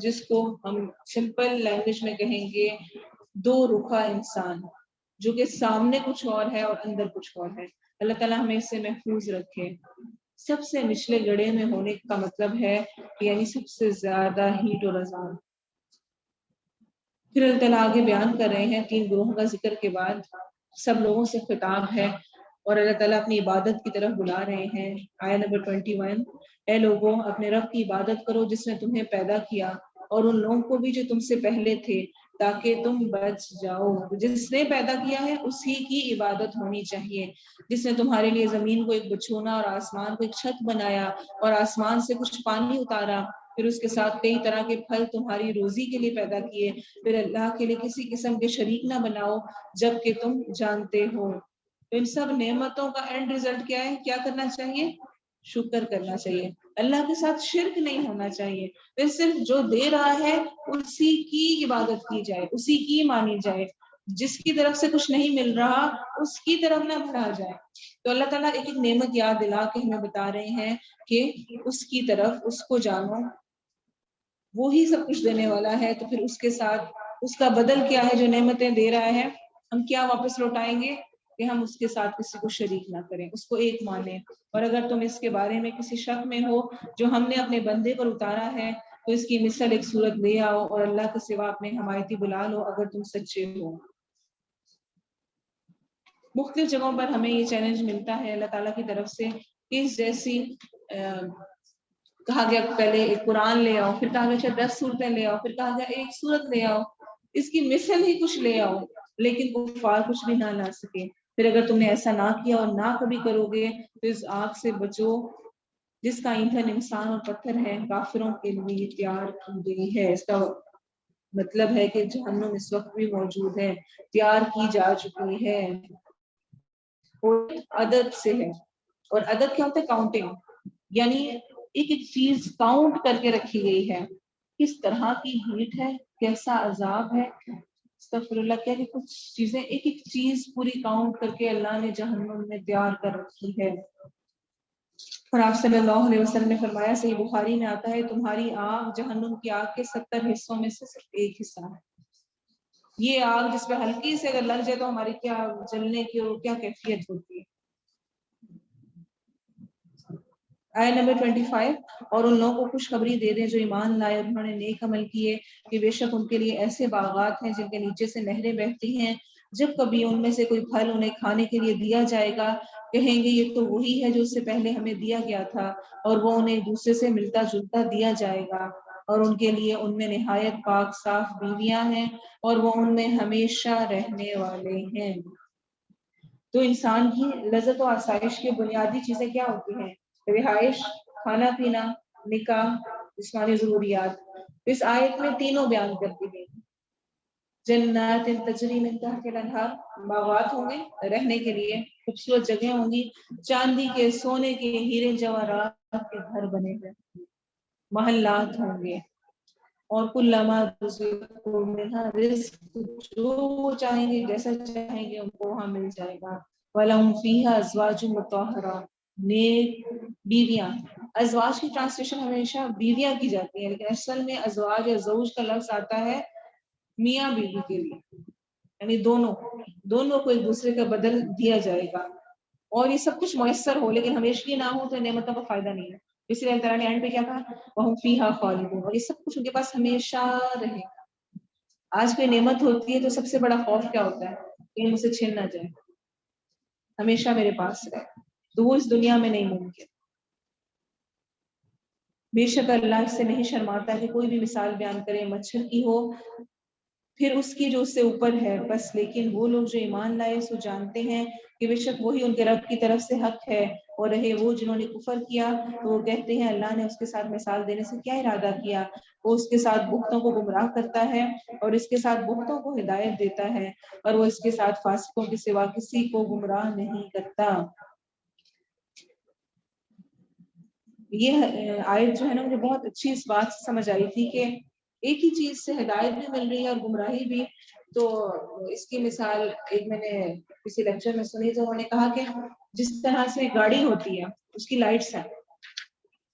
جس کو ہم سمپل لینگویج میں کہیں گے دو رخا انسان، جو کہ سامنے کچھ اور ہے اور اندر کچھ اور ہے. اللہ تعالیٰ ہمیں اس سے محفوظ رکھے. سب سے نچلے گڑھے میں ہونے کا مطلب ہے یعنی سب سے زیادہ ہیٹ اور عذاب. پھر اللہ تعالیٰ آگے بیان کر رہے ہیں 3 گروہوں کا ذکر کے بعد سب لوگوں سے خطاب ہے اور اللہ تعالیٰ اپنی عبادت کی طرف بلا رہے ہیں. آیت نمبر 21، اے لوگوں اپنے رب کی عبادت کرو جس نے تمہیں پیدا کیا اور ان لوگوں کو بھی جو تم سے پہلے تھے تاکہ تم بچ جاؤ. جس نے پیدا کیا ہے اسی کی عبادت ہونی چاہیے، جس نے تمہارے لیے زمین کو ایک بچھونا اور آسمان کو ایک چھت بنایا اور آسمان سے کچھ پانی اتارا، پھر اس کے ساتھ کئی طرح کے پھل تمہاری روزی کے لیے پیدا کیے، پھر اللہ کے لیے کسی قسم کے شریک نہ بناؤ جب کہ تم جانتے ہو. تو ان سب نعمتوں کا اینڈ ریزلٹ کیا ہے؟ کیا کرنا چاہیے؟ شکر کرنا چاہیے. اللہ کے ساتھ شرک نہیں ہونا چاہیے. پھر صرف جو دے رہا ہے اسی کی عبادت کی جائے، اسی کی مانی جائے. جس کی طرف سے کچھ نہیں مل رہا اس کی طرف نہ بڑھا جائے. تو اللہ تعالیٰ ایک ایک نعمت یاد دلا کے ہمیں بتا رہے ہیں کہ اس کی طرف، اس کو جانو، وہی سب کچھ دینے والا ہے. تو پھر اس کے ساتھ اس کا بدل کیا ہے؟ جو نعمتیں دے رہا ہے ہم کیا واپس لوٹائیں گے کہ ہم اس کے ساتھ کسی کو شریک نہ کریں، اس کو ایک مانیں. اور اگر تم اس کے بارے میں کسی شک میں ہو جو ہم نے اپنے بندے پر اتارا ہے تو اس کی مثل ایک صورت لے آؤ اور اللہ کے سوا اپنے حمایتی بلا لو اگر تم سچے ہو. مختلف جگہوں پر ہمیں یہ چیلنج ملتا ہے اللہ تعالیٰ کی طرف سے کہ جیسی کہا گیا پہلے ایک قرآن لے آؤ، پھر کہا گیا 10 صورتیں لے آؤ، پھر کہا گیا ایک صورت لے آؤ، اس کی مثل ہی کچھ لے آؤ، لیکن کفار کچھ بھی نہ لا سکے. پھر اگر تم نے ایسا نہ کیا اور نہ کبھی کرو گے تو اس آگ سے بچو جس کا ایندھن انسان اور پتھر ہے، کافروں کے لیے تیار کی گئی ہے. اس کا مطلب ہے کہ جہنم اس وقت بھی موجود ہے، تیار کی جا چکی ہے. اور عدد سے ہے، اور عدد کیا ہوتا ہے؟ کاؤنٹنگ، یعنی ایک ایک چیز کاؤنٹ کر کے رکھی گئی ہے. کس طرح کی ہیٹ ہے، کیسا عذاب ہے. استغفر اللہ، کیا کہ کچھ چیزیں ایک ایک چیز پوری کاؤنٹ کر کے اللہ نے جہنم میں تیار کر رکھی ہے. اور آپ صلی اللہ علیہ وسلم نے فرمایا، صحیح بخاری میں آتا ہے، تمہاری آگ جہنم کی آگ کے 70 حصوں میں سے صرف ایک حصہ ہے. یہ آگ جس پہ ہلکی سے اگر لگ جائے تو ہماری کیا جلنے کی اور کیا کیفیت ہوتی ہے. آیت نمبر 25، اور ان لوگوں کو خوشخبری دے دیں جو ایمان لائے اور انہوں نے نیک عمل کیے کہ بے شک ان کے لیے ایسے باغات ہیں جن کے نیچے سے نہریں بہتی ہیں. جب کبھی ان میں سے کوئی پھل انہیں کھانے کے لیے دیا جائے گا کہیں گے یہ تو وہی ہے جو اس سے پہلے ہمیں دیا گیا تھا، اور وہ انہیں ایک دوسرے سے ملتا جلتا دیا جائے گا. اور ان کے لیے ان میں نہایت پاک صاف بیویاں ہیں اور وہ ان میں ہمیشہ رہنے والے ہیں. تو انسان کی لذت و آسائش کی بنیادی چیزیں کیا ہوتی ہیں؟ رہائش، کھانا پینا، نکاح، جسمانی ضروریات. اس آیت میں تینوں بیان کرتی گئی. جنات تجری من تحتها الانہار، باغات ہوں گے رہنے کے لیے، خوبصورت جگہیں ہوں گی، چاندی کے، سونے کے، ہیرے جواہرات کے گھر بنے ہوئے، محلات ہوں گے. اور کلما رزقوا منها رزق، جو چاہیں گے جیسا چاہیں گے ان کو وہاں مل جائے گا. وَلَهُمْ فِيهَا أَزْوَاجٌ مُطَهَّرَةٌ، نیک بیویاں ازواج کی ٹرانسلیشن ہمیشہ بیویاں کی جاتی ہے، لیکن اصل میں ازواج یا زوج کا لفظ آتا ہے میاں بیوی کے لیے، یعنی دونوں کو ایک دوسرے کا بدل دیا جائے گا، اور یہ سب کچھ میسر ہو لیکن ہمیشگی نہ ہو تو نعمتوں کا فائدہ نہیں ہے. اس لیے اللہ تعالیٰ نے اینڈ پہ کیا کہا، وَهُمْ فِيهَا خَالِدُونَ، اور یہ سب کچھ ان کے پاس ہمیشہ رہے گا. آج کوئی نعمت ہوتی ہے تو سب سے بڑا خوف کیا ہوتا ہے کہ مجھ سے چھین نہ جائے، ہمیشہ میرے پاس رہے، تو وہ اس دنیا میں نہیں ممکن. بے شک اللہ سے نہیں شرماتا کہ کوئی بھی مثال بیان کرے مچھر کی ہو پھر اس کی جو اس سے اوپر ہے، بس لیکن وہ لوگ جو ایمان لائے سو جانتے ہیں کہ بے شک وہی ان کے رب کی طرف سے حق ہے، اور رہے وہ جنہوں نے کفر کیا تو وہ کہتے ہیں اللہ نے اس کے ساتھ مثال دینے سے کیا ارادہ کیا، وہ اس کے ساتھ بہتوں کو گمراہ کرتا ہے اور اس کے ساتھ بہتوں کو ہدایت دیتا ہے، اور وہ اس کے ساتھ فاسقوں کے سوا کسی کو گمراہ نہیں کرتا. یہ آیت جو ہے نا مجھے بہت اچھی اس بات سے سمجھ آئی تھی کہ ایک ہی چیز سے ہدایت بھی مل رہی ہے اور گمراہی بھی. تو اس کی مثال ایک میں نے کسی لیکچر میں سنی تو انہوں نے کہا کہ جس طرح سے گاڑی ہوتی ہے اس کی لائٹس ہیں،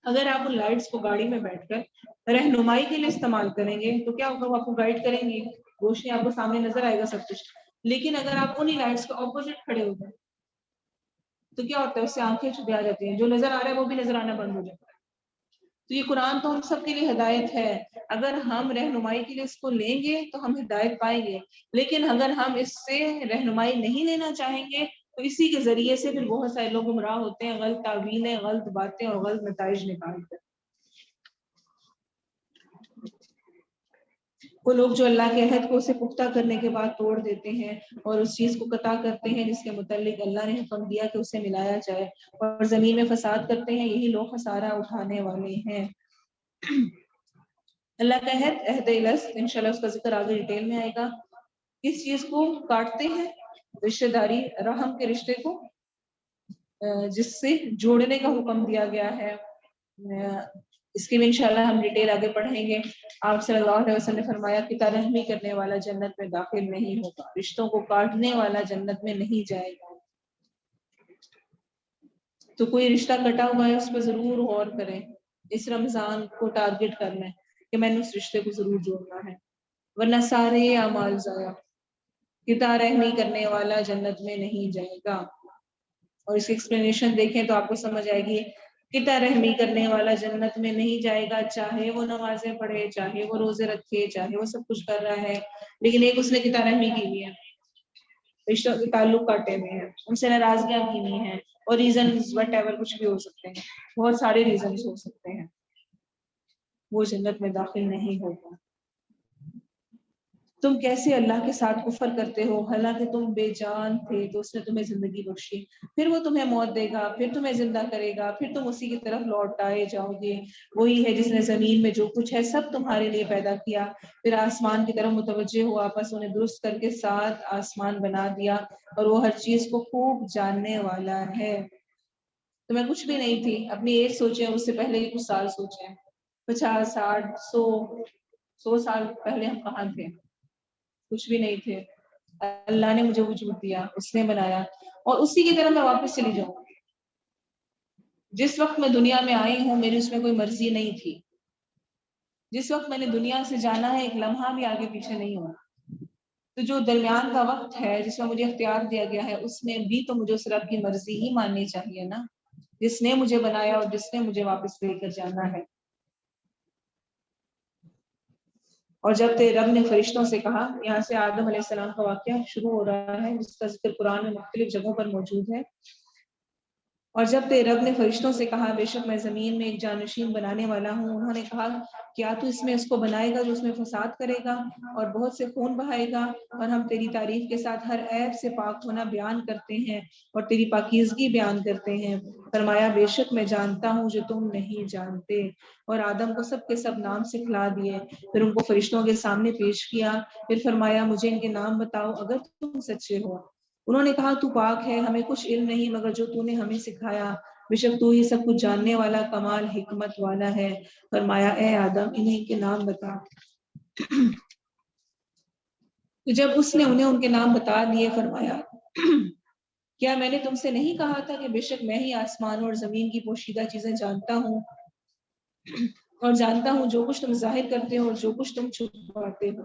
اگر آپ ان لائٹس کو گاڑی میں بیٹھ کر رہنمائی کے لیے استعمال کریں گے تو کیا ہوگا، وہ آپ کو گائیڈ کریں گے، روشنی آپ کو سامنے نظر آئے گا سب کچھ. لیکن اگر آپ انہی لائٹس کے اپوزٹ کھڑے ہو جائیں تو کیا ہوتا ہے، اس سے آنکھیں چبھا جاتی ہیں، جو نظر آ رہا ہے وہ بھی نظر آنا بند ہو جاتا ہے. تو یہ قرآن تو ہم سب کے لیے ہدایت ہے، اگر ہم رہنمائی کے لیے اس کو لیں گے تو ہم ہدایت پائیں گے، لیکن اگر ہم اس سے رہنمائی نہیں لینا چاہیں گے تو اسی کے ذریعے سے پھر بہت سارے لوگ گمراہ ہوتے ہیں، غلط تعویلیں، غلط باتیں اور غلط نتائج نکالتے ہیں. وہ لوگ جو اللہ کے عہد کو اسے پختہ کرنے کے بعد توڑ دیتے ہیں اور اس چیز کو قطع کرتے ہیں جس کے متعلق اللہ نے حکم دیا کہ اسے ملایا جائے، اور زمین میں فساد کرتے ہیں، یہی لوگ خسارہ اٹھانے والے ہیں. اللہ کا عہد الست، انشاءاللہ اس کا ذکر آگے ڈیٹیل میں آئے گا. اس چیز کو کاٹتے ہیں، رشتہ داری، رحم کے رشتے کو جس سے جوڑنے کا حکم دیا گیا ہے. اس کی بھی انشاءاللہ ہم ڈیٹیل آگے پڑھیں گے. آپ صلی اللہ علیہ وسلم نے فرمایا کہ ترحمی کرنے والا جنت میں داخل نہیں ہوگا، رشتوں کو کاٹنے والا جنت میں نہیں جائے گا. تو کوئی رشتہ کٹا ہوا ہے اس پہ ضرور غور کریں، اس رمضان کو ٹارگٹ کرنا ہے کہ میں نے اس رشتے کو ضرور جوڑنا ہے، ورنہ سارے اعمال ضائع. کتا رحمی کرنے والا جنت میں نہیں جائے گا. اور اس کی ایکسپلینیشن دیکھیں تو آپ کو سمجھ آئے گی. کتا رحمی کرنے والا جنت میں نہیں جائے گا، چاہے وہ نمازیں پڑھے، چاہے وہ روزے رکھے، چاہے وہ سب کچھ کر رہا ہے، لیکن ایک اس نے کتا رحمی کی ہوئی ہے، رشتوں کے تعلق کاٹے ہوئے ہیں، ان سے ناراضگیاں کی ہوئی ہیں، اور ریزنز وٹ ایور کچھ بھی ہو سکتے ہیں، بہت سارے ریزنز ہو سکتے ہیں، وہ جنت میں داخل نہیں ہوگا. تم کیسے اللہ کے ساتھ کفر کرتے ہو حالانکہ تم بے جان تھے تو اس نے تمہیں زندگی بخشی، پھر وہ تمہیں موت دے گا، پھر تمہیں زندہ کرے گا، پھر تم اسی کی طرف لوٹائے جاؤ گے. وہی ہے جس نے زمین میں جو کچھ ہے سب تمہارے لیے پیدا کیا، پھر آسمان کی طرف متوجہ ہوا، پس انہیں درست کر کے 7 آسمان بنا دیا، اور وہ ہر چیز کو خوب جاننے والا ہے. تو میں کچھ بھی نہیں تھی، اپنی ایج سوچیں، اس سے پہلے کے کچھ سال سوچیں، 50 60 100 سال پہلے ہم کہاں تھے، کچھ بھی نہیں تھے. اللہ نے مجھے وجود دیا، اس نے بنایا، اور اسی کی طرح میں واپس چلی جاؤں گی. جس وقت میں دنیا میں آئی ہوں میری اس میں کوئی مرضی نہیں تھی، جس وقت میں نے دنیا سے جانا ہے ایک لمحہ بھی آگے پیچھے نہیں ہونا. تو جو درمیان کا وقت ہے جس میں مجھے اختیار دیا گیا ہے اس میں بھی تو مجھے اس رب کی مرضی ہی ماننی چاہیے نا، جس نے مجھے بنایا اور جس نے مجھے واپس لے کر جانا ہے. اور جب تیرے رب نے فرشتوں سے کہا، یہاں سے آدم علیہ السلام کا واقعہ شروع ہو رہا ہے جس کا ذکر قرآن میں مختلف جگہوں پر موجود ہے. اور جب تیرے رب نے فرشتوں سے کہا بے شک میں زمین میں ایک جانشین بنانے والا ہوں، انہوں نے کہا کیا تو اس میں اس کو بنائے گا جو اس میں فساد کرے گا اور بہت سے خون بہائے گا، اور ہم تیری تعریف کے ساتھ ہر عیب سے پاک ہونا بیان کرتے ہیں اور تیری پاکیزگی بیان کرتے ہیں. فرمایا بے شک میں جانتا ہوں جو تم نہیں جانتے، اور آدم کو سب کے سب نام سکھلا دیے، پھر ان کو فرشتوں کے سامنے پیش کیا، پھر فرمایا مجھے ان کے نام بتاؤ اگر تم سچے ہو. انہوں نے کہا تو پاک ہے، ہمیں کچھ علم نہیں مگر جو تو نے ہمیں سکھایا، بے شک تو ہی سب کچھ جاننے والا کمال حکمت والا ہے. فرمایا اے آدم انہیں کے نام بتا. تو جب اس نے انہیں ان کے نام بتا دیے فرمایا کیا میں نے تم سے نہیں کہا تھا کہ بے شک میں ہی آسمانوں اور زمین کی پوشیدہ چیزیں جانتا ہوں اور جانتا ہوں جو کچھ تم ظاہر کرتے ہو اور جو کچھ تم چھپاتے ہو.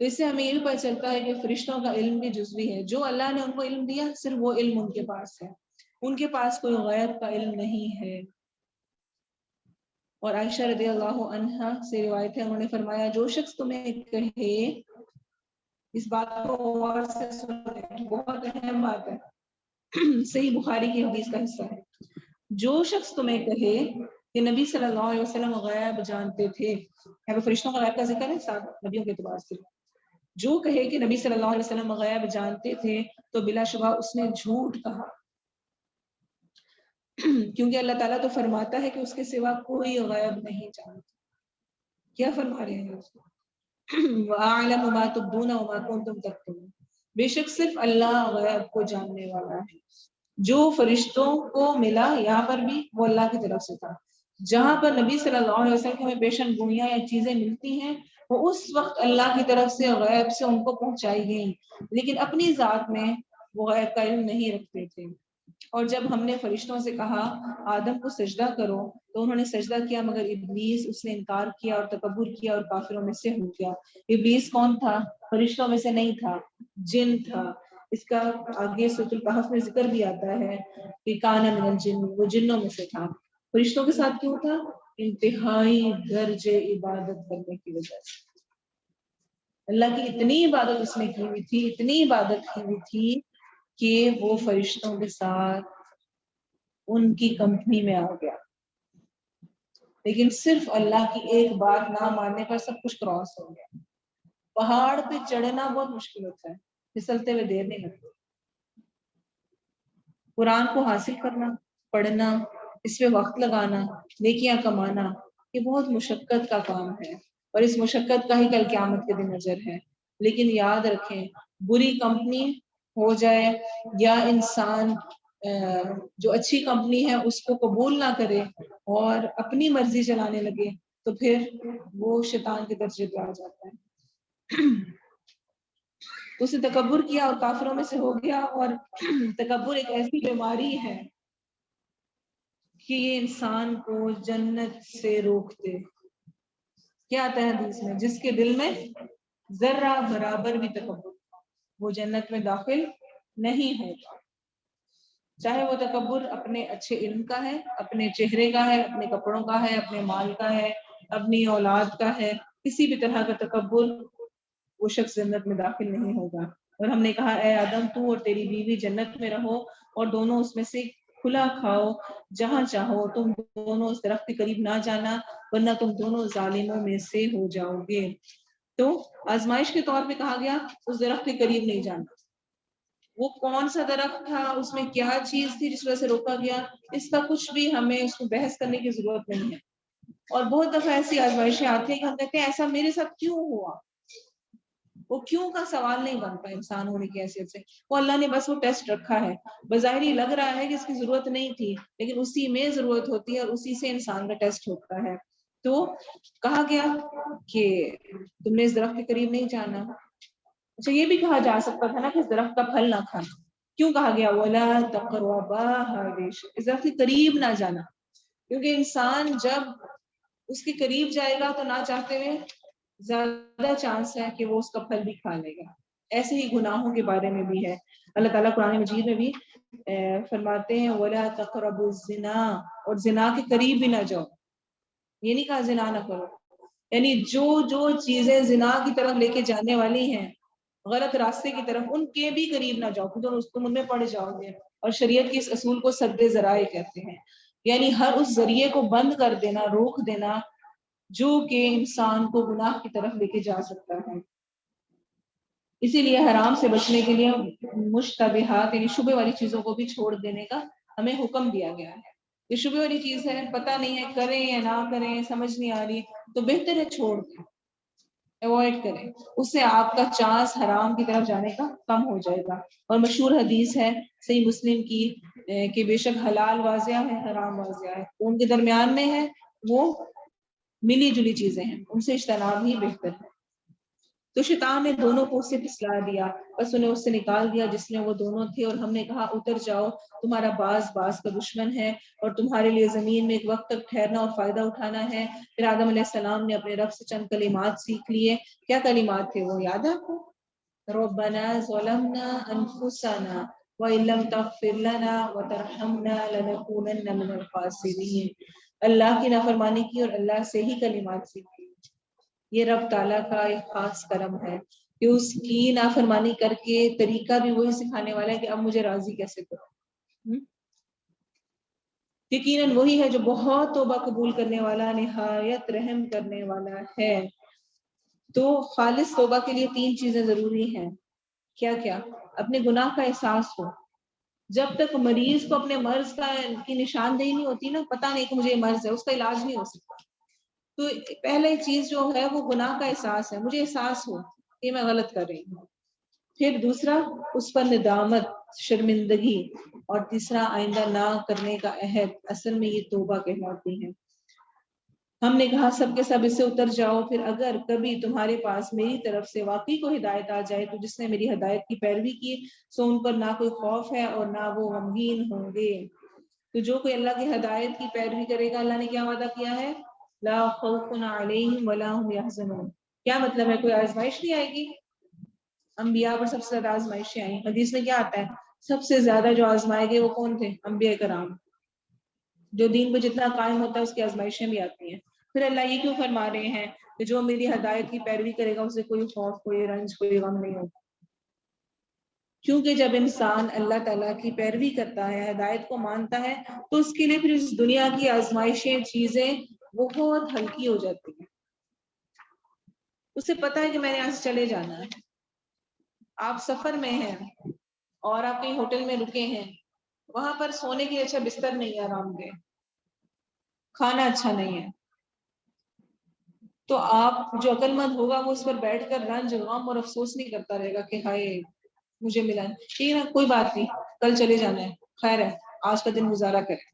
تو اس سے ہمیں یہ بھی پتہ چلتا ہے کہ فرشتوں کا علم بھی جزوی ہے. جو اللہ نے ان کو علم دیا صرف وہ علم ان کے پاس ہے، ان کے پاس کوئی غیب کا علم نہیں ہے. اور عائشہ رضی اللہ عنہا سے روایت ہے، انہوں نے فرمایا جو شخص تمہیں کہے، اس بات کو غور سے سنیں، بہت اہم بات ہے، صحیح بخاری کی حدیث کا حصہ ہے. جو شخص تمہیں کہے کہ نبی صلی اللہ علیہ وسلم غیب جانتے تھے، یہاں پہ فرشتوں کا غیب کا ذکر ہے ساتھ نبیوں کے اعتبار سے، جو کہے کہ نبی صلی اللہ علیہ وسلم غیب جانتے تھے تو بلا شبہ اس نے جھوٹ کہا، کیونکہ اللہ تعالیٰ تو فرماتا ہے کہ اس کے سوا کوئی غیب نہیں جانتا. کیا فرما رہے ہیں وَأَعْلَمُ مَا تُبْدُونَ وَمَا كُنْتُمْ تَكْتُمُونَ، بے شک صرف اللہ غیب کو جاننے والا ہے. جو فرشتوں کو ملا یہاں پر بھی وہ اللہ کی طرف سے تھا. جہاں پر نبی صلی اللہ علیہ وسلم کو ہمیں پیشن گوئیاں یا چیزیں ملتی ہیں وہ اس وقت اللہ کی طرف سے غیب سے ان کو پہنچائی گئیں، لیکن اپنی ذات میں وہ غیب کا علم نہیں رکھتے تھے. اور جب ہم نے فرشتوں سے کہا آدم کو سجدہ کرو تو انہوں نے سجدہ کیا، مگر ابلیس اس نے انکار کیا اور تکبر کیا اور کافروں میں سے ہو گیا. ابلیس کون تھا؟ فرشتوں میں سے نہیں تھا، جن تھا. اس کا آگے سورۃ الکہف میں ذکر بھی آتا ہے کہ کان من الجن، وہ جنوں میں سے تھا. فرشتوں کے ساتھ کیوں تھا؟ انتہائی درجے عبادت کرنے کی وجہ سے. اللہ کی اتنی عبادت اس نے کی ہوئی تھی، اتنی عبادت کی ہوئی تھی کہ وہ فرشتوں کے ساتھ ان کی کمپنی میں آ گیا. لیکن صرف اللہ کی ایک بات نہ ماننے پر سب کچھ کراس ہو گیا. پہاڑ پہ چڑھنا بہت مشکل ہوتا ہے، پھسلتے ہوئے دیر نہیں لگتی. قرآن کو حاصل کرنا، پڑھنا، اس پہ وقت لگانا، نیکیاں کمانا، یہ بہت مشقت کا کام ہے اور اس مشقت کا ہی کل قیامت کے دن اجر ہے. لیکن یاد رکھیں بری کمپنی ہو جائے یا انسان جو اچھی کمپنی ہے اس کو قبول نہ کرے اور اپنی مرضی چلانے لگے تو پھر وہ شیطان کے درجے پہ آ جاتا ہے. اس نے تکبر کیا اور کافروں میں سے ہو گیا. اور تکبر ایک ایسی بیماری ہے کہ یہ انسان کو جنت سے روکتے. کیا آتا ہے حدیث میں؟ جس کے دل میں ذرہ برابر بھی تکبر وہ جنت میں داخل نہیں ہوگا. چاہے وہ تکبر اپنے اچھے علم کا ہے، اپنے چہرے کا ہے، اپنے کپڑوں کا ہے، اپنے مال کا ہے، اپنی اولاد کا ہے، کسی بھی طرح کا تکبر، وہ شخص جنت میں داخل نہیں ہوگا. اور ہم نے کہا اے آدم تو اور تیری بیوی جنت میں رہو اور دونوں اس میں سے کھلا کھاؤ جہاں چاہو، تم دونوں اس درخت کے قریب نہ جانا ورنہ تم دونوں ظالموں میں سے ہو جاؤ گے. تو آزمائش کے طور پہ کہا گیا اس درخت کے قریب نہیں جانا. وہ کون سا درخت تھا، اس میں کیا چیز تھی جس وجہ سے روکا گیا، اس کا کچھ بھی ہمیں اس کو بحث کرنے کی ضرورت نہیں ہے. اور بہت دفعہ ایسی آزمائشیں آتی ہیں کہ ہم کہتے ہیں ایسا میرے ساتھ کیوں ہوا. وہ کیوں کا سوال نہیں بنتا انسان ہونے کی حیثیت سے. وہ اللہ نے بس وہ ٹیسٹ رکھا ہے. بظاہر ہی لگ رہا ہے کہ اس کی ضرورت نہیں تھی لیکن اسی میں ضرورت ہوتی ہے اور اسی سے انسان کا ٹیسٹ ہوتا ہے. تو کہا گیا کہ تم نے اس درخت کے قریب نہیں جانا. اچھا یہ بھی کہا جا سکتا تھا نا کہ اس درخت کا پھل نہ کھانا. کیوں کہا گیا وَلَا تَقْرَبَا، اس درخت کے قریب نہ جانا؟ کیونکہ انسان جب اس کے قریب جائے گا تو نہ چاہتے ہوئے زیادہ چانس ہے کہ وہ اس کا پھل بھی کھا لے گا. ایسے ہی گناہوں کے بارے میں بھی ہے. اللہ تعالیٰ قرآن مجید میں بھی فرماتے ہیں وَلَا تَقْرَبُوا الزِّنَا، اور زنا کے قریب بھی نہ جاؤ. یہ نہیں کہا زنا نہ کرو، یعنی جو چیزیں زنا کی طرف لے کے جانے والی ہیں، غلط راستے کی طرف، ان کے بھی قریب نہ جاؤ تم ان میں پڑ جاؤ گے. اور شریعت کے اس اصول کو سد ذرائع کہتے ہیں، یعنی ہر اس ذریعے کو بند کر دینا، روک دینا جو کہ انسان کو گناہ کی طرف لے کے جا سکتا ہے. اسی لیے حرام سے بچنے کے لیے مشتبہات یعنی شبہ والی چیزوں کو بھی چھوڑ دینے کا ہمیں حکم دیا گیا ہے. یہ شبہ والی چیز ہے، پتہ نہیں ہے کریں یا نہ کریں، سمجھ نہیں آ رہی، تو بہتر ہے چھوڑ دیں، اوائڈ کریں. اس سے آپ کا چانس حرام کی طرف جانے کا کم ہو جائے گا. اور مشہور حدیث ہے صحیح مسلم کی کہ بے شک حلال واضح ہے، حرام واضح ہے، ان کے درمیان میں ہے وہ ملی جلی چیزیں ہیں، ان سے اجتناب ہی بہتر ہے. تو شیطان نے دونوں کو اس سے پھسلا دیا، بس انہیں اس سے نکال دیا جس میں وہ دونوں تھے، اور ہم نے کہا اتر جاؤ، تمہارا باز باز کا دشمن ہے اور تمہارے لیے زمین میں ایک وقت تک ٹھہرنا اور فائدہ اٹھانا ہے۔ پھر آدم علیہ السلام نے اپنے رب سے چند کلمات سیکھ لیے۔ کیا کلمات تھے وہ یاد ہے آپ کو؟ ربنا ظلمنا انفسنا وَإِن لَّمْ تَغْفِرْ لَنَا وَتَرْحَمْنَا لَنَكُونَنَّ مِنَ الْخَاسِرِينَ۔ اللہ کی نافرمانی کی اور اللہ سے ہی کلمات سیکھی۔ یہ رب تعالیٰ کا ایک خاص کرم ہے کہ اس کی نافرمانی کر کے طریقہ بھی وہی سکھانے والا ہے کہ اب مجھے راضی کیسے کرو۔ یقیناً وہی ہے جو بہت توبہ قبول کرنے والا، نہایت رحم کرنے والا ہے۔ تو خالص توبہ کے لیے 3 چیزیں ضروری ہیں۔ کیا کیا؟ اپنے گناہ کا احساس ہو۔ جب تک مریض کو اپنے مرض کی نشاندہی نہیں ہوتی نا، پتہ نہیں کہ مجھے یہ مرض ہے، اس کا علاج نہیں ہو سکتا۔ تو پہلے چیز جو ہے وہ گناہ کا احساس ہے، مجھے احساس ہو کہ میں غلط کر رہی ہوں۔ پھر دوسرا اس پر ندامت، شرمندگی، اور تیسرا آئندہ نہ کرنے کا عہد۔ اصل میں یہ توبہ کہلاتی ہے۔ ہم نے کہا سب کے سب اس سے اتر جاؤ، پھر اگر کبھی تمہارے پاس میری طرف سے واقعی کو ہدایت آ جائے تو جس نے میری ہدایت کی پیروی کی سو ان پر نہ کوئی خوف ہے اور نہ وہ غمگین ہوں گے۔ تو جو کوئی اللہ کی ہدایت کی پیروی کرے گا، اللہ نے کیا وعدہ کیا ہے؟ لا خوف علیہم ولا هم یحزنون۔ کیا مطلب ہے؟ کوئی آزمائش نہیں آئے گی؟ انبیاء پر سب سے زیادہ آزمائشیں آئیں۔ حدیث میں کیا آتا ہے؟ سب سے زیادہ جو آزمائے گئے وہ کون تھے؟ انبیاء کرام۔ جو دین پہ جتنا قائم ہوتا ہے اس کی آزمائشیں بھی آتی ہیں۔ پھر اللہ یہ کیوں فرما رہے ہیں کہ جو میری ہدایت کی پیروی کرے گا اسے کوئی خوف، کوئی رنج، کوئی غم نہیں ہوگا؟ کیونکہ جب انسان اللہ تعالیٰ کی پیروی کرتا ہے، ہدایت کو مانتا ہے، تو اس کے لیے پھر اس دنیا کی آزمائشیں، چیزیں بہت ہلکی ہو جاتی ہیں۔ اسے پتہ ہے کہ میں نے یہاں سے چلے جانا ہے۔ آپ سفر میں ہیں اور آپ کہیں ہوٹل میں رکے ہیں، وہاں پر سونے کے اچھا بستر نہیں ہے، آرام دہ، کھانا اچھا نہیں ہے، تو آپ جو عقل مند ہوگا وہ اس پر بیٹھ کر رنج، غم اور افسوس نہیں کرتا رہے گا کہ ہائے مجھے ملا ٹھیک ہے، کوئی بات نہیں، کل چلے جانا ہے، خیر ہے، آج کا دن گزارا کریں۔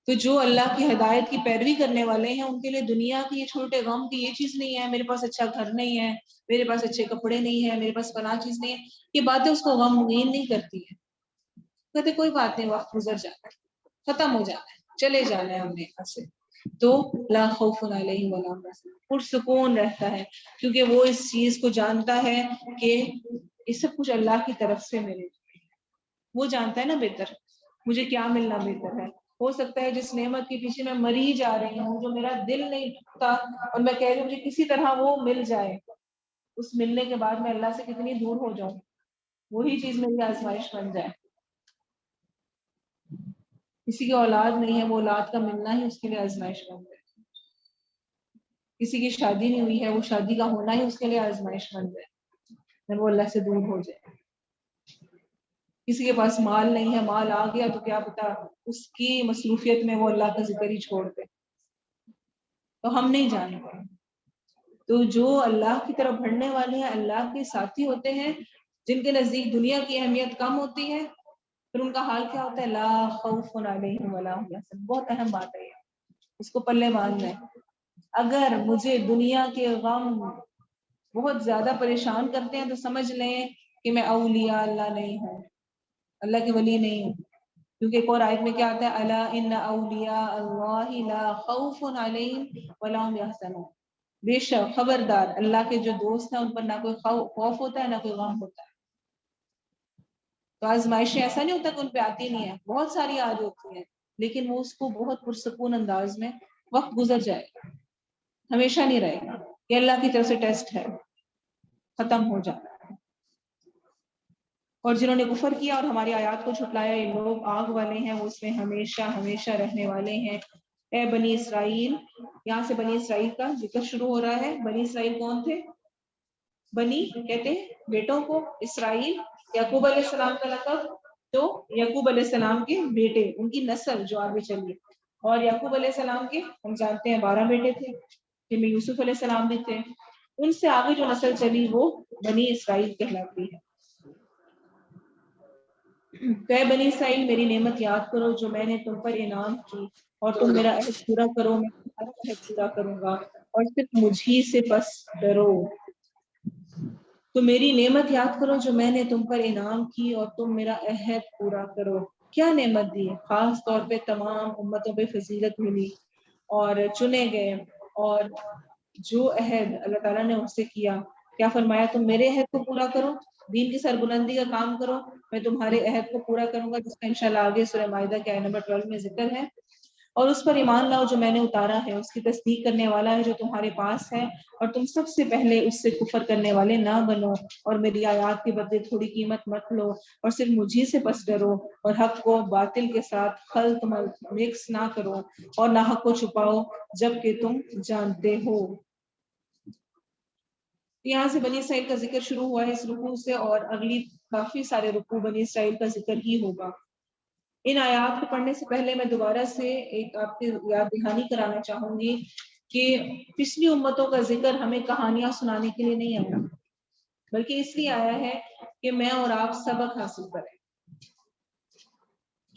تو جو اللہ کی ہدایت کی پیروی کرنے والے ہیں ان کے لیے دنیا کی یہ چھوٹے غم کی یہ چیز نہیں ہے، میرے پاس اچھا گھر نہیں ہے، میرے پاس اچھے کپڑے نہیں ہے، میرے پاس فلاں چیز نہیں ہے، یہ باتیں اس کو غمگین نہیں کرتی ہیں۔ کہتے کوئی بات نہیں، وقت گزر جانا ہے، ختم ہو جانا ہے، چلے جانا ہے ہم نے یہاں سے۔ تو لا خوف علیہم ولا هم یحزنون، پرسکون رہتا ہے، کیونکہ وہ اس چیز کو جانتا ہے کہ یہ سب کچھ اللہ کی طرف سے میرے، وہ جانتا ہے نا بہتر مجھے کیا ملنا بہتر ہے۔ ہو سکتا ہے جس نعمت کے پیچھے میں مری جا رہی ہوں، جو میرا دل نہیں ٹھکتا اور میں کہہ رہی ہوں مجھے کسی طرح وہ مل جائے، اس ملنے کے بعد میں اللہ سے کتنی دور ہو جاؤں، وہی چیز میری آزمائش بن جائے۔ کسی کی اولاد نہیں ہے، وہ اولاد کا ملنا ہی اس کے لیے آزمائش بن جائے۔ کسی کی شادی نہیں ہوئی ہے، وہ شادی کا ہونا ہی اس کے لیے آزمائش بن جائے، جب وہ اللہ سے دور ہو جائے۔ کسی کے پاس مال نہیں ہے، مال آ گیا تو کیا پتا اس کی مصروفیت میں وہ اللہ کا ذکر ہی چھوڑ دے، تو ہم نہیں جانتے۔ تو جو اللہ کی طرف بڑھنے والے ہیں، اللہ کے ساتھی ہوتے ہیں، جن کے نزدیک دنیا کی اہمیت کم ہوتی ہے، پھر ان کا حال کیا ہوتا ہے؟ لا خوف علیہم ولا هم یحزنون۔ بہت اہم بات ہے یہ، اس کو پلے باندھ لیں۔ اگر مجھے دنیا کے غم بہت زیادہ پریشان کرتے ہیں تو سمجھ لیں کہ میں اولیاء اللہ نہیں ہوں، اللہ کے ولی نہیں ہوں، کیونکہ ایک اور آیت میں کیا آتا ہے؟ الا ان اولیاء اللہ لا خوف علیہم ولا هم یحزنون۔ بے شک خبردار، اللہ کے جو دوست ہیں ان پر نہ کوئی خوف ہوتا ہے نہ کوئی غم ہوتا ہے۔ تو آزمائشیں ایسا نہیں ہوتا کہ ان پہ آتی نہیں ہیں، بہت ساری آ ہوتی ہیں، لیکن وہ اس کو بہت پرسکون انداز میں، وقت گزر جائے گا، ہمیشہ نہیں رہے گا، یہ اللہ کی طرف سے ٹیسٹ ہے، ختم ہو جانا ہے۔ اور جنہوں نے کفر کیا اور ہماری آیات کو جھٹلایا، یہ لوگ آگ والے ہیں، وہ اس میں ہمیشہ ہمیشہ رہنے والے ہیں۔ اے بنی اسرائیل، یہاں سے بنی اسرائیل کا ذکر شروع ہو رہا ہے۔ بنی اسرائیل کون تھے؟ بنی کہتے ہیں بیٹوں کو، اسرائیل یعقوب علیہ السلام کا لقب، تو یعقوب علیہ السلام کے بیٹے، ان کی نسل جو آگے چلی۔ اور یعقوب علیہ السلام کے ہم جانتے ہیں 12 بیٹے تھے، جن میں یوسف علیہ السلام بھی تھے، ان سے آگے جو نسل چلی وہ بنی اسرائیل کہلاتی ہے۔ کہ بنی اسرائیل میری نعمت یاد کرو جو میں نے تم پر انعام کی، اور تم میرا عہد پورا کرو، میں تمہارا عہد پورا کروں گا، اور صرف مجھ ہی سے بس ڈرو۔ تو میری نعمت یاد کرو جو میں نے تم پر انعام کی اور تم میرا عہد پورا کرو. کیا نعمت دی؟ خاص طور پہ تمام امتوں پہ فضیلت ملی اور چنے گئے. اور جو عہد اللہ تعالیٰ نے اس سے کیا، کیا فرمایا؟ تم میرے عہد کو پورا کرو، دین کی سربلندی کا کام کرو، میں تمہارے عہد کو پورا کروں گا، جس کا انشاءاللہ آگے سورہ مائدہ کے آیت نمبر 12 میں ذکر ہے. اور اس پر ایمان لاؤ جو میں نے اتارا ہے، اس کی تصدیق کرنے والا ہے جو تمہارے پاس ہے، اور تم سب سے پہلے اس سے کفر کرنے والے نہ بنو، اور میری آیات کے بدلے تھوڑی قیمت مت لو، اور صرف مجھے سے بس ڈرو، اور حق کو باطل کے ساتھ خلط ملط مکس نہ کرو، اور نہ حق کو چھپاؤ جب کہ تم جانتے ہو. یہاں سے بنی اسرائیل کا ذکر شروع ہوا ہے اس رکوع سے، اور اگلی کافی سارے رکوع بنی اسرائیل کا ذکر ہی ہوگا. ان آیات کو پڑھنے سے پہلے میں دوبارہ سے ایک آپ کی یاد دہانی کرانا چاہوں گی کہ پچھلی امتوں کا ذکر ہمیں کہانیاں سنانے کے لیے نہیں آیا، بلکہ اس لیے آیا ہے کہ میں اور آپ سبق حاصل کریں.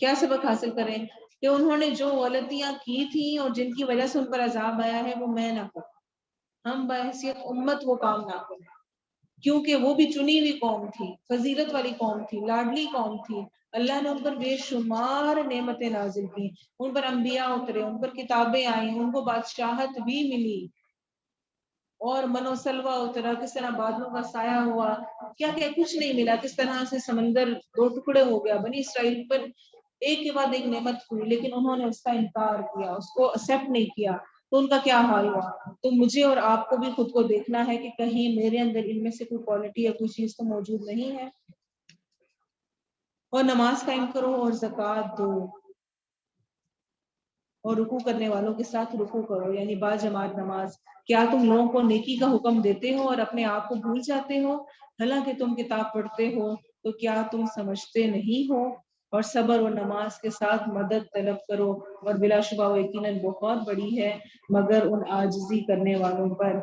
کیا سبق حاصل کریں؟ کہ انہوں نے جو غلطیاں کی تھیں اور جن کی وجہ سے ان پر عذاب آیا ہے وہ میں نہ کروں، ہم بحیثیت امت وہ کام نہ کریں، کیونکہ وہ بھی چنی ہوئی قوم تھی، فضیلت والی قوم تھی، لاڈلی قوم تھی. اللہ نے ان پر بے شمار نعمتیں نازل کی، ان پر انبیاء اترے، ان پر کتابیں آئیں، ان کو بادشاہت بھی ملی، اور من و سلوہ اترا، کس طرح بادلوں کا سایہ ہوا، کیا کیا کچھ نہیں ملا، کس طرح سے سمندر 2 ٹکڑے ہو گیا. بنی اسرائیل پر ایک کے بعد ایک نعمت ہوئی، لیکن انہوں نے اس کا انکار کیا، اس کو ایکسپٹ نہیں کیا. تو ان کا کیا حال ہوا؟ تو مجھے اور آپ کو بھی خود کو دیکھنا ہے کہ کہیں میرے اندر ان میں سے کوئی کوالٹی یا کوئی چیز تو موجود نہیں ہے. اور نماز قائم کرو اور زکوٰۃ دو، اور رکوع کرنے والوں کے ساتھ رکوع کرو، یعنی با جماعت نماز. کیا تم لوگوں کو نیکی کا حکم دیتے ہو اور اپنے آپ کو بھول جاتے ہو؟ حالانکہ تم کتاب پڑھتے ہو تو کیا تم سمجھتے نہیں ہو؟ اور صبر اور نماز کے ساتھ مدد طلب کرو، اور بلا شبہ وہ یقیناً بہت بڑی ہے مگر ان عاجزی کرنے والوں پر.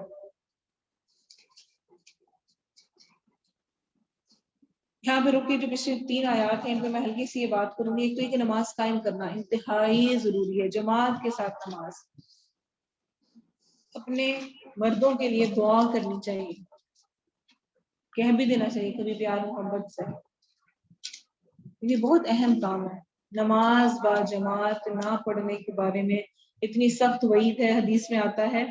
یہاں پہ رک کے جو پچھلے 3 آیات ہیں ان پہ میں ہلکی سی یہ بات کروں گی. ایک تو یہ کہ نماز قائم کرنا انتہائی ضروری ہے، جماعت کے ساتھ نماز. اپنے مردوں کے لیے دعا کرنی چاہیے، کہہ بھی دینا چاہیے کبھی پیار محبت سے. یہ بہت اہم کام ہے. نماز با جماعت نہ پڑھنے کے بارے میں اتنی سخت وعید ہے، حدیث میں آتا ہے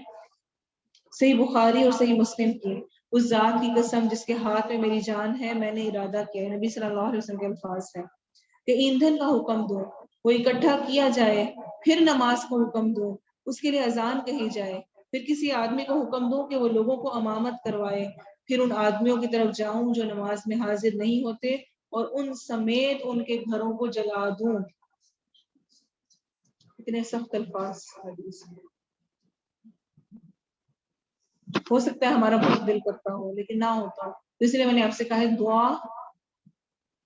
صحیح بخاری اور صحیح مسلم کی، اس ذات کی قسم جس کے ہاتھ میں میری جان ہے، میں نے ارادہ کیا ہے، نبی صلی اللہ علیہ وسلم کے الفاظ ہیں، کہ ایندھن کا حکم دو، وہ اکٹھا کیا جائے، پھر نماز کو حکم دو، اس کے لیے اذان کہی جائے، پھر کسی آدمی کو حکم دو کہ وہ لوگوں کو امامت کروائے، پھر ان آدمیوں کی طرف جاؤں جو نماز میں حاضر نہیں ہوتے اور ان سمیت ان کے گھروں کو جلا دوں. اتنے سخت الفاظ حدیث میں. ہو سکتا ہے ہمارا بہت دل کرتا ہو لیکن نہ ہوتا، اس لیے میں نے آپ سے کہا ہے دعا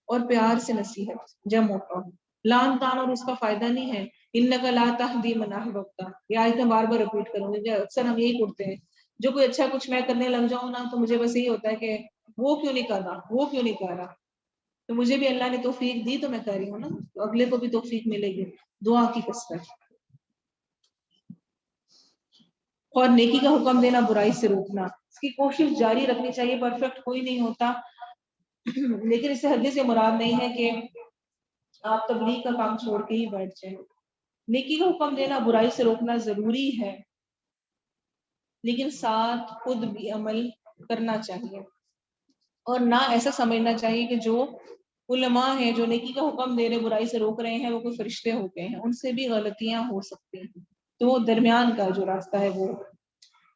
اور پیار سے نصیحت جب موقع ہو. لان تان اور اس کا فائدہ نہیں ہے. انک لا تہدی من احببت، یہ آیت میں بار بار رپیٹ کروں گی، اکثر ہم یہی کرتے ہیں. جو کوئی اچھا کچھ میں کرنے لگ جاؤں نا تو مجھے بس یہی ہوتا ہے کہ وہ کیوں نہیں کر رہا، وہ کیوں نہیں کر رہا. تو مجھے بھی اللہ نے توفیق دی تو میں کر رہی ہوں نا، تو اگلے کو بھی توفیق ملے گی. دعا کی کثرت اور نیکی کا حکم دینا، برائی سے روکنا، اس کی کوشش جاری رکھنی چاہیے. پرفیکٹ کوئی نہیں ہوتا، لیکن اس سے حدیث سے مراد نہیں ہے کہ آپ تبلیغ کا کام چھوڑ کے ہی بیٹھ جائیں. نیکی کا حکم دینا، برائی سے روکنا ضروری ہے، لیکن ساتھ خود بھی عمل کرنا چاہیے، اور نہ ایسا سمجھنا چاہیے کہ جو علماء ہیں جو نیکی کا حکم دے رہے برائی سے روک رہے ہیں وہ کوئی فرشتے ہوتے ہیں. ان سے بھی غلطیاں ہو سکتی ہیں، تو درمیان کا جو راستہ ہے وہ.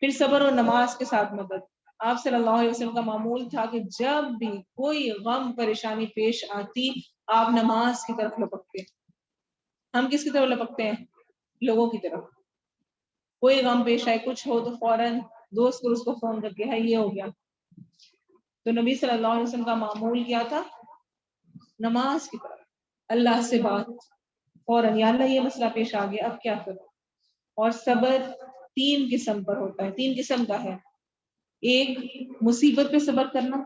پھر صبر اور نماز کے ساتھ مدد. آپ صلی اللہ علیہ وسلم کا معمول تھا کہ جب بھی کوئی غم پریشانی پیش آتی آپ نماز کی طرف لپکتے. ہم کس کی طرف لپکتے ہیں؟ لوگوں کی طرف. کوئی غم پیش آئے، کچھ ہو تو فوراً دوست کو اس کو فون کر کے ہے یہ ہو گیا. تو نبی صلی اللہ علیہ وسلم کا معمول کیا تھا؟ نماز کی طرف، اللہ سے بات فوراً، یا اللہ یہ مسئلہ پیش آ گیا اب کیا کروں. اور صبر 3 قسم پر ہوتا ہے، 3 قسم کا ہے. ایک مصیبت پہ صبر کرنا،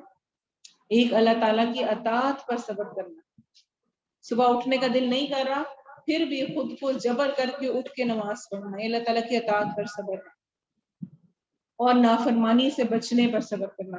ایک اللہ تعالیٰ کی اطاعت پر صبر کرنا. صبح اٹھنے کا دل نہیں کر رہا پھر بھی خود کو جبر کر کے اٹھ کے نماز پڑھنا، اللہ تعالیٰ کی اطاعت پر صبر. اور نافرمانی سے بچنے پر صبر کرنا.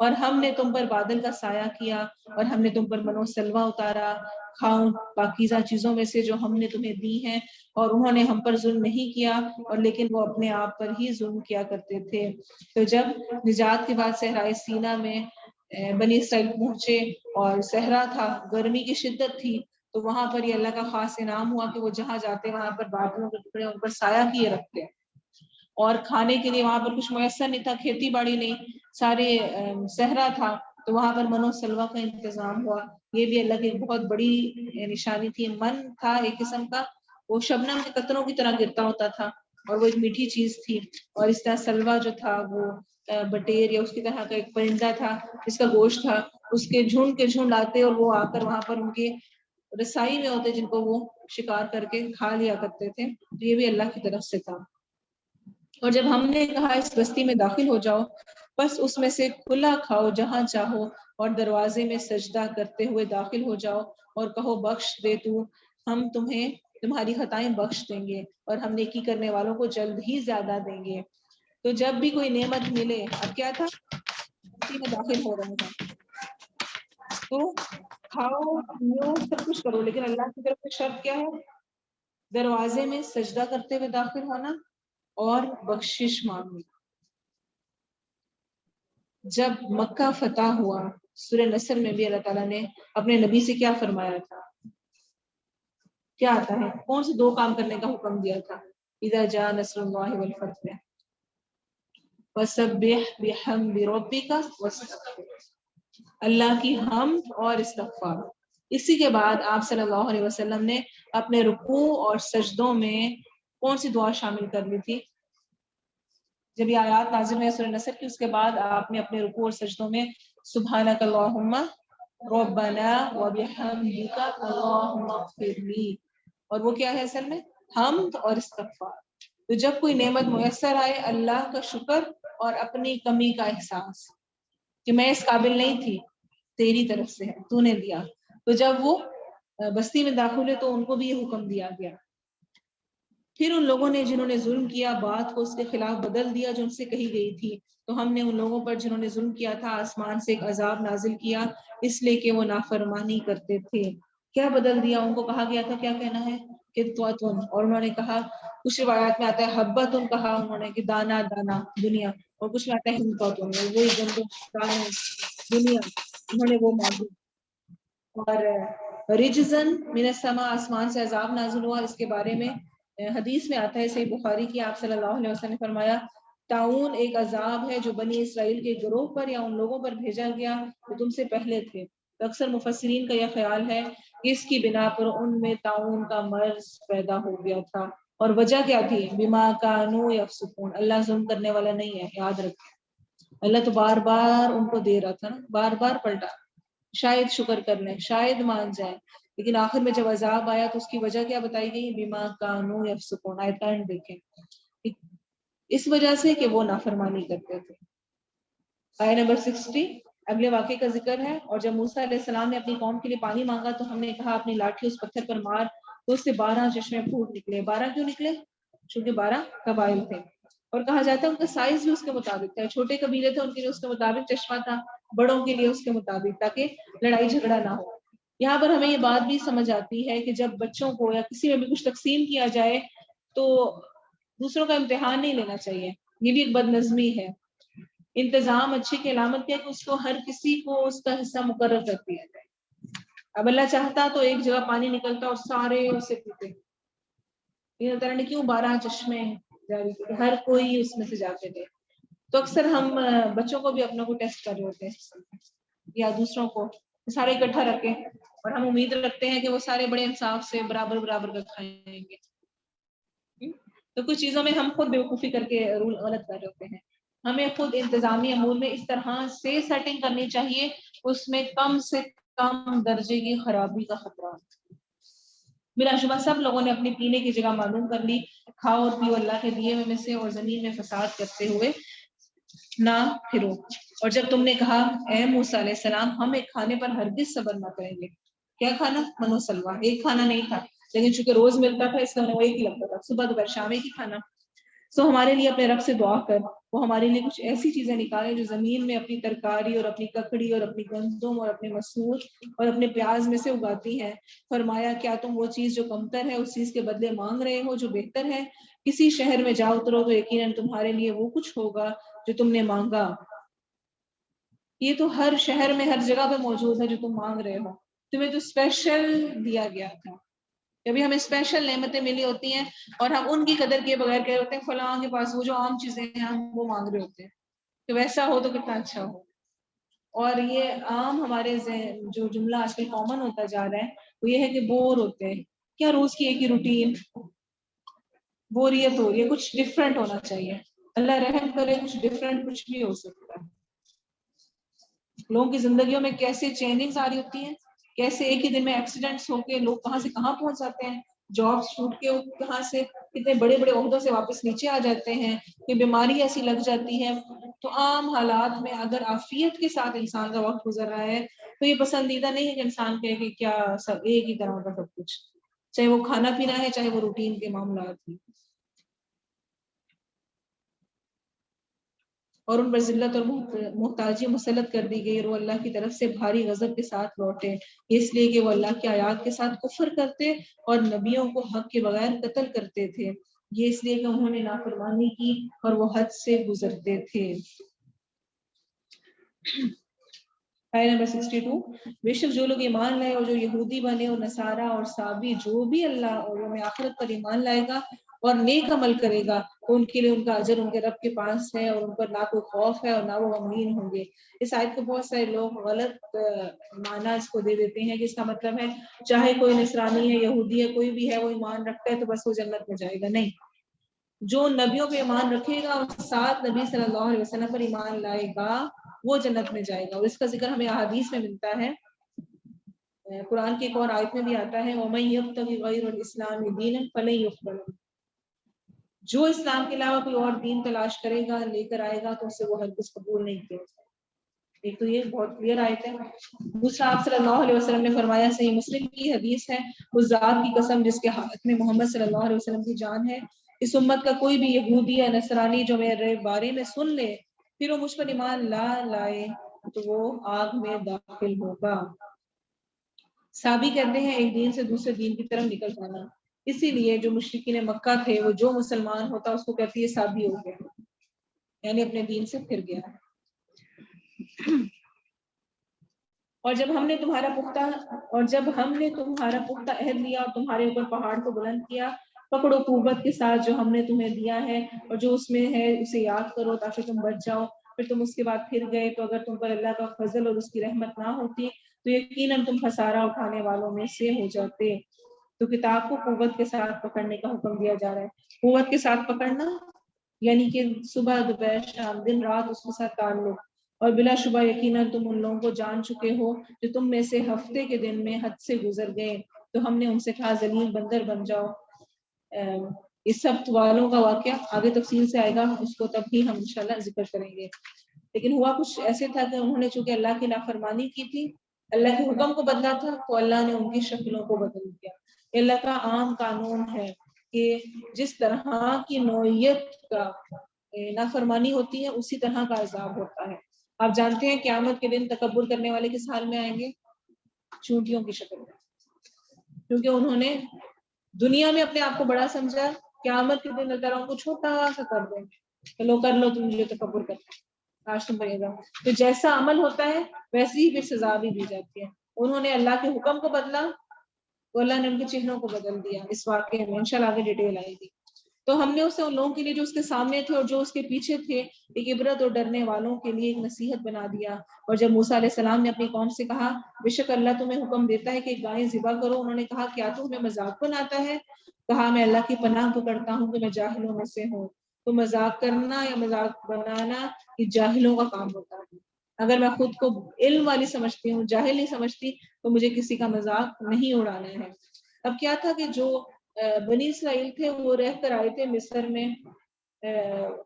اور ہم نے تم پر بادل کا سایہ کیا اور ہم نے تم پر منو سلوا اتارا، کھاؤ پاکیزہ چیزوں میں سے جو ہم نے تمہیں دی ہیں، اور انہوں نے ہم پر ظلم نہیں کیا اور لیکن وہ اپنے آپ پر ہی ظلم کیا کرتے تھے۔ تو جب نجات کے بعد صحرائے سینا میں بنی اسرائیل پہنچے اور صحرا تھا، گرمی کی شدت تھی، تو وہاں پر یہ اللہ کا خاص انعام ہوا کہ وہ جہاں جاتے وہاں پر بادلوں کے ٹکڑے ان پر سایہ کیے رکھتے، اور کھانے کے لیے وہاں پر کچھ میسر نہیں تھا، کھیتی باڑی نہیں، سارے صحرا تھا، تو وہاں پر منو سلوا کا انتظام ہوا۔ یہ بھی اللہ کی ایک بہت بڑی نشانی تھی۔ من تھا ایک قسم کا، وہ شبنم کے قطروں کی طرح گرتا ہوتا تھا اور وہ ایک میٹھی چیز تھی، اور اس طرح سلوا جو تھا وہ بٹیر یا اس کی طرح کا ایک پرندہ تھا جس کا گوشت تھا، اس کے جھنڈ آتے اور وہ آ کر وہاں پر ان کے رسائی میں ہوتے جن کو وہ شکار کر کے کھا لیا کرتے تھے۔ تو یہ بھی اللہ کی طرف سے تھا۔ اور جب ہم نے کہا اس بستی میں داخل ہو جاؤ، بس اس میں سے کھلا کھاؤ جہاں چاہو، اور دروازے میں سجدہ کرتے ہوئے داخل ہو جاؤ اور کہو بخش دے تو، ہم تمہیں تمہاری خطائیں بخش دیں گے اور ہم نیکی کرنے والوں کو جلد ہی زیادہ دیں گے۔ تو جب بھی کوئی نعمت ملے، اب کیا تھا، بستی میں داخل ہو رہے ہیں تو کھاؤ پیو سب کچھ کرو، لیکن اللہ کی طرف سے شرط کیا ہے، دروازے میں سجدہ کرتے ہوئے داخل ہونا اور بخشش مانگنی۔ جب مکہ فتح ہوا، سورہ نصر میں بھی اللہ تعالیٰ نے اپنے نبی سے کیا فرمایا تھا، کیا آتا ہے، کون سے 2 کام کرنے کا حکم دیا تھا، اذا جاء نصر اللہ والفتح وسبح بحمد ربک واستغفر، اللہ کی حمد اور استغفار۔ اسی کے بعد آپ صلی اللہ علیہ وسلم نے اپنے رکوع اور سجدوں میں کون سی دعا شامل کر لی تھی، جب یہ آیات نازل ہوئی سورہ نصر کی، اس کے بعد آپ نے اپنے رکوع اور سجدوں میں سبحانک اللہم ربنا وبحمدک اللہم اغفر لی، اور وہ کیا ہے اصل میں حمد اور استغفار۔ تو جب کوئی نعمت میسر آئے، اللہ کا شکر اور اپنی کمی کا احساس کہ میں اس قابل نہیں تھی، تیری طرف سے ہے، تو نے دیا۔ تو جب وہ بستی میں داخل ہوئے تو ان کو بھی یہ حکم دیا گیا۔ پھر ان لوگوں نے جنہوں نے ظلم کیا بات کو اس کے خلاف بدل دیا جو ان سے کہی گئی تھی، تو ہم نے ان لوگوں پر جنہوں نے ظلم کیا تھا آسمان سے ایک عذاب نازل کیا، اس لیے کہ وہ نافرمانی کرتے تھے۔ کیا بدل دیا، ان کو کہا گیا تھا کیا کہنا ہے، قطوۃ، اور انہوں نے کہا، کچھ روایات میں آتا ہے حبۃ، کہا انہوں نے کہ دانا دانا دنیا، اور کچھ میں آتا ہے حنطۃ، وہی گندم دانے دنیا، انہوں نے وہ مانگی۔ اور رجزن من السماء، آسمان سے عذاب نازل ہوا، اس کے بارے میں حدیث میں آتا ہے صحیح بخاری کی، آپ صلی اللہ علیہ وسلم نے فرمایا طاعون ایک عذاب ہے جو بنی اسرائیل کے گروہ پر یا ان لوگوں پر بھیجا گیا جو تم سے پہلے تھے۔ تو اکثر مفسرین کا یہ خیال ہے کہ اس کی بنا پر ان میں طاعون کا مرض پیدا ہو گیا تھا، اور وجہ کیا تھی، بما کانوا یفسقون، اللہ ظلم کرنے والا نہیں ہے، یاد رکھیں، اللہ تو بار بار ان کو دے رہا تھا نا، بار بار پلٹا، شاید شکر کر لیں، شاید مان جائیں، لیکن آخر میں جب عذاب آیا تو اس کی وجہ کیا بتائی گئی، بما کانوا یفسقون، آیت اینڈ دیکھیں، اس وجہ سے کہ وہ نافرمانی کرتے تھے۔ آیت نمبر 60 اگلے واقعے کا ذکر ہے، اور جب موسیٰ علیہ السلام نے اپنی قوم کے لیے پانی مانگا تو ہم نے کہا اپنی لاٹھی اس پتھر پر مار، تو اس سے 12 چشمے پھوٹ نکلے۔ 12 کیوں نکلے، چونکہ 12 قبائل تھے، اور کہا جاتا ہے ان کا سائز بھی اس کے مطابق تھا، چھوٹے قبیلے تھے ان کے لیے اس کے مطابق چشمہ تھا، بڑوں کے لیے اس کے مطابق، تاکہ لڑائی جھگڑا نہ ہو۔ یہاں پر ہمیں یہ بات بھی سمجھ آتی ہے کہ جب بچوں کو یا کسی میں بھی کچھ تقسیم کیا جائے تو دوسروں کا امتحان نہیں لینا چاہیے، یہ بھی ایک بد نظمی ہے۔ انتظام اچھے کی علامت کیا کہ اس کو ہر کسی کو اس کا حصہ مقرر کر دیا جائے۔ اب اللہ چاہتا تو ایک جگہ پانی نکلتا اور سارے اسے پیتے، اللہ تعالیٰ نے کیوں 12 چشمے جاری کیے، ہر کوئی اس میں سے جا کے دے۔ تو اکثر ہم بچوں کو بھی اپنوں کو ٹیسٹ کر رہے ہوتے ہیں یا دوسروں کو، سارے اکٹھا رکھیں اور ہم امید رکھتے ہیں کہ وہ سارے بڑے انصاف سے برابر برابر کا کھائیں گے، تو کچھ چیزوں میں ہم خود بیوقوفی کر کے رول غلط کر رہے ہوتے ہیں۔ ہمیں خود انتظامی امور میں اس طرح سے سیٹنگ کرنی چاہیے اس میں کم سے کم درجے کی خرابی کا خطرہ۔ بلا شبہ سب لوگوں نے اپنی پینے کی جگہ معلوم کر لی، کھاؤ اور پیو اللہ کے دیے میں سے، اور زمین میں فساد کرتے ہوئے نہ پھرو۔ اور جب تم نے کہا اے موسیٰ علیہ السلام ہم ایک کھانے پر ہرگز صبر نہ کریں گے، کیا کھانا، منو سلوا، ایک کھانا نہیں تھا، لیکن چونکہ روز ملتا تھا اس لیے وہ ایک ہی لگتا تھا، صبح دوپہر شام ایک ہی کھانا۔ سو ہمارے لیے اپنے رب سے دعا کر وہ ہمارے لیے کچھ ایسی چیزیں نکالے جو زمین میں اپنی ترکاری اور اپنی ککڑی اور اپنی گندم اور اپنے مسور اور اپنے پیاز میں سے اگاتی ہے. فرمایا کیا تم وہ چیز جو کمتر ہے اس چیز کے بدلے مانگ رہے ہو جو بہتر ہے؟ کسی شہر میں جاؤ اترو تو یقیناً تمہارے لیے وہ کچھ ہوگا جو تم نے مانگا. یہ تو ہر شہر میں ہر جگہ پہ موجود ہے جو تم مانگ رہے ہو. تمہیں تو اسپیشل دیا گیا تھا. کبھی ہمیں اسپیشل نعمتیں ملی ہوتی ہیں اور ہم ان کی قدر کیے بغیر کہہ ہوتے ہیں فلاں کے پاس وہ جو عام چیزیں ہیں ہم وہ مانگ رہے ہوتے ہیں. تو ویسا ہو تو کتنا اچھا ہو. اور یہ عام ہمارے جو جملہ آج کل کامن ہوتا جا رہا ہے وہ یہ ہے کہ بور ہوتے ہیں. کیا روز کی ایک ہی روٹین؟ بوریت ہو رہی ہے. کچھ ڈفرینٹ ہونا چاہیے. اللہ رحم کرے کچھ ڈفرینٹ کچھ بھی ہو سکتا ہے. لوگوں کی زندگیوں میں کیسے چینجنگز آ رہی ہوتی ہیں, کیسے ایک ہی دن میں ایکسیڈنٹس ہو کے لوگ کہاں سے کہاں پہنچ جاتے ہیں, جابس چھوٹ کے کہاں سے کتنے بڑے بڑے عہدوں سے واپس نیچے آ جاتے ہیں, کہ بیماری ایسی لگ جاتی ہے. تو عام حالات میں اگر عافیت کے ساتھ انسان کا وقت گزر رہا ہے تو یہ پسندیدہ نہیں ہے کہ انسان کہے کہ کیا سب ایک ہی طرح کا سب کچھ, چاہے وہ کھانا پینا ہے چاہے وہ روٹین کے معاملات ہیں. اور ان پر ذلت اور محتاجی مسلط کر دی گئی اور وہ اللہ کی طرف سے بھاری غضب کے ساتھ لوٹے, اس لیے کہ وہ اللہ کی آیات کے ساتھ کفر کرتے اور نبیوں کو حق کے بغیر قتل کرتے تھے. یہ اس لیے کہ انہوں نے نافرمانی کی اور وہ حد سے گزرتے تھے. آیت نمبر 62. بے شک جو لوگ ایمان لائے اور جو یہودی بنے اور نصارہ اور صابی جو بھی اللہ اور یوم آخرت پر ایمان لائے گا اور نیک عمل کرے گا تو ان کے لیے ان کا اجر ان کے رب کے پاس ہے اور ان پر نہ کوئی خوف ہے اور نہ وہ غمگین ہوں گے. اس آیت کو بہت سارے لوگ غلط معنی اس کو دے دیتے ہیں کہ اس کا مطلب ہے چاہے کوئی نصرانی ہے یہودی ہے کوئی بھی ہے وہ ایمان رکھتا ہے تو بس وہ جنت میں جائے گا. نہیں, جو نبیوں پہ ایمان رکھے گا اور ساتھ نبی صلی اللہ علیہ وسلم پر ایمان لائے گا وہ جنت میں جائے گا. اور اس کا ذکر ہمیں احادیث میں ملتا ہے. قرآن کی ایک اور آیت میں بھی آتا ہے وَمَن يَبْتَغِ غَيْرَ الْإِسْلَامِ دِينًا فَلَن يُقْبَلَ مِنْهُ. جو اسلام کے علاوہ کوئی اور دین تلاش کرے گا لے کر آئے گا تو اسے وہ ہرگز قبول نہیں کیا جائے گا. ایک تو یہ بہت کلیئر آیت ہے. دوسرا آپ صلی اللہ علیہ وسلم نے فرمایا, صحیح مسلم کی حدیث ہے, اس ذات کی قسم جس کے ہاتھ میں محمد صلی اللہ علیہ وسلم کی جان ہے, اس امت کا کوئی بھی یہودی یا نصرانی جو میرے بارے میں سن لے پھر وہ مجھ پر ایمان لا لائے تو وہ آگ میں داخل ہوگا. صحابی کہتے ہیں ایک دین سے دوسرے دین کی طرف نکل جانا. اسی لیے جو مشرکین مکہ تھے وہ جو مسلمان ہوتا اس کو کہتی ہے صحابی ہو گیا, یعنی اپنے دین سے پھر گیا. اور جب ہم نے تمہارا پختہ عہد لیا اور تمہارے اوپر پہاڑ کو بلند کیا, پکڑو قوت کے ساتھ جو ہم نے تمہیں دیا ہے اور جو اس میں ہے اسے یاد کرو تاکہ تم بچ جاؤ. پھر تم اس کے بعد پھر گئے تو اگر تم پر اللہ کا فضل اور اس کی رحمت نہ ہوتی تو یقیناً تم خسارہ اٹھانے والوں میں سے ہو جاتے. تو کتاب کو قوت کے ساتھ پکڑنے کا حکم دیا جا رہا ہے. قوت کے ساتھ پکڑنا یعنی کہ صبح دوپہر شام دن رات اس کے ساتھ تعلق. اور بلا شبہ یقیناً تم ان لوگوں کو جان چکے ہو جو تم میں سے ہفتے کے دن میں حد سے گزر گئے تو ہم نے ان سے کہا ذلیل بندر بن جاؤ. اس سب والوں کا واقعہ آگے تفصیل سے آئے گا, اس کو تب بھی ہم انشاءاللہ ذکر کریں گے. لیکن ہوا کچھ ایسے تھا کہ انہوں نے چونکہ اللہ کی نافرمانی کی تھی, اللہ کے حکم کو بدلا تھا تو اللہ نے ان کی شکلوں کو بدل دیا. اللہ کا عام قانون ہے کہ جس طرح کی نوعیت کا نافرمانی ہوتی ہے اسی طرح کا عذاب ہوتا ہے. آپ جانتے ہیں قیامت کے دن تکبر کرنے والے کس حال میں آئیں گے؟ چونٹیوں کی شکل میں, کیونکہ انہوں نے دنیا میں اپنے آپ کو بڑا سمجھا, قیامت کے دن اللہ تعالیٰ کو چھوٹا سا کر دیں کہ لو کر لو تم مجھے تکبر کرتے ہیں کاش تم بنے گا. تو جیسا عمل ہوتا ہے ویسی ہی پھر سزا بھی دی جاتی ہے. انہوں نے اللہ کے حکم کو بدلا تو اللہ نے ان کے چہروں کو بدل دیا. اس واقعے میں انشاءاللہ آگے ڈیٹیل آئے گی. تو ہم نے اسے ان لوگوں کے لیے جو اس کے سامنے تھے اور جو اس کے پیچھے تھے ایک عبرت اور ڈرنے والوں کے لیے ایک نصیحت بنا دیا. اور جب موسیٰ علیہ السلام نے اپنی قوم سے کہا بے شک اللہ تمہیں حکم دیتا ہے کہ گائیں ذبح کرو, انہوں نے کہا کیا تو ہمیں مذاق بناتا ہے؟ کہا میں اللہ کی پناہ پکڑتا ہوں کہ میں جاہلوں میں سے ہوں. تو مذاق کرنا یا مذاق بنانا یہ جاہلوں کا کام ہوتا ہے. اگر میں خود کو علم والی سمجھتی ہوں جاہل نہیں سمجھتی تو مجھے کسی کا مذاق نہیں اڑانا ہے. اب کیا تھا کہ جو بنی اسرائیل تھے وہ رہ کر آئے تھے مصر میں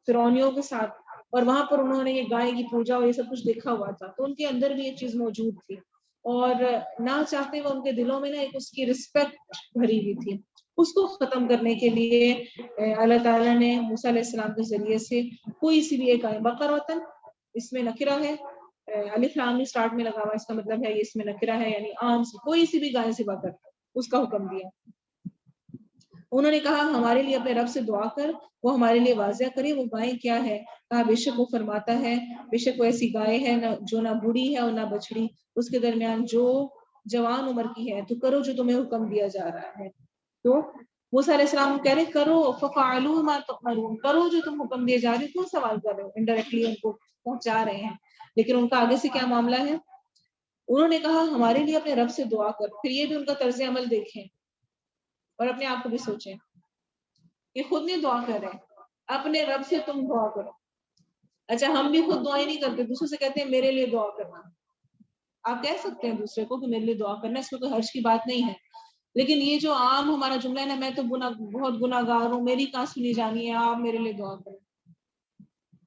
فرعونیوں کے ساتھ, اور وہاں پر انہوں نے یہ گائے کی پوجا اور یہ سب کچھ دیکھا ہوا تھا, تو ان کے اندر بھی یہ چیز موجود تھی اور نہ چاہتے وہ ان کے دلوں میں نا ایک اس کی رسپیکٹ بھری ہوئی تھی. اس کو ختم کرنے کے لیے اللہ تعالیٰ نے موسیٰ علیہ السلام کے ذریعے سے کوئی سی بھی ایک بقرۃ، اس میں نکرہ ہے، الف لام میم اسٹارٹ میں لگا ہوا، اس کا مطلب ہے یہ اس میں نکرہ ہے، یعنی عام سی کوئی سی بھی گائے ذبح کر، اس کا حکم دیا۔ انہوں نے کہا ہمارے لیے اپنے رب سے دعا کر، وہ ہمارے لیے واضح کرے وہ گائے کیا ہے۔ کہا بے شک وہ فرماتا ہے، بے شک وہ ایسی گائے ہے جو نہ بوڑھی ہے اور نہ بچڑی، اس کے درمیان جو جوان عمر کی ہے، تو کرو جو تمہیں حکم دیا جا رہا ہے۔ تو موسیٰ علیہ السلام کہہ رہے کرو، فَفَعَلُوا مَا تُؤْمَرُونَ، کرو جو تم حکم دیے جا رہے ہو، کیوں سوال کر رہے ہو؟ انڈائریکٹلی ان کو پہنچا رہے ہیں، لیکن ان کا آگے سے کیا معاملہ ہے؟ انہوں نے کہا ہمارے لیے اپنے رب سے دعا کر۔ پھر یہ بھی ان کا طرز عمل دیکھیں اور اپنے آپ کو بھی سوچیں، یہ خود نہیں دعا کر رہے، اپنے رب سے تم دعا کرو۔ اچھا ہم بھی خود دعائیں نہیں کرتے، دوسروں سے کہتے ہیں میرے لیے دعا کرنا۔ آپ کہہ سکتے ہیں دوسرے کو کہ میرے لیے دعا کرنا، اس میں کوئی حرج کی بات نہیں ہے، لیکن یہ جو عام ہمارا جملہ ہے نا، میں تو بہت گناہ گار ہوں، میری کہاں سنی جانی ہے، آپ میرے لیے دعا کریں۔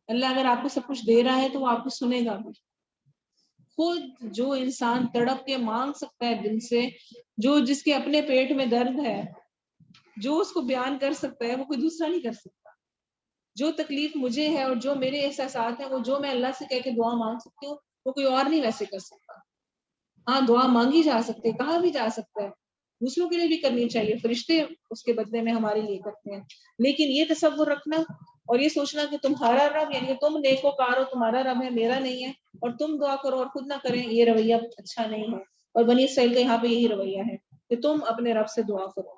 اللہ اگر آپ کو سب کچھ دے رہا ہے تو وہ آپ کو سنے گا بھی۔ خود جو انسان تڑپ کے مانگ سکتا ہے دل سے، جو جس کے اپنے پیٹ میں درد ہے، جو اس کو بیان کر سکتا ہے، وہ کوئی دوسرا نہیں کر سکتا۔ جو تکلیف مجھے ہے اور جو میرے احساسات ہیں، وہ جو میں اللہ سے کہہ کے دعا مانگ سکتی ہوں، وہ کوئی اور نہیں ویسے کر سکتا۔ ہاں دعا مانگی جا سکتی ہے، کہا بھی جا سکتا ہے، دوسروں کے لیے بھی کرنی چاہیے، فرشتے اس کے بدلے میں ہمارے لیے کرتے ہیں، لیکن یہ تصور رکھنا اور یہ سوچنا کہ تمہارا رب، یعنی تم نیکوکار ہو، تمہارا رب ہے، میرا نہیں ہے، اور تم دعا کرو اور خود نہ کریں، یہ رویہ اچھا نہیں ہے۔ اور بنی اسرائیل کا یہاں پہ یہی رویہ ہے کہ تم اپنے رب سے دعا کرو،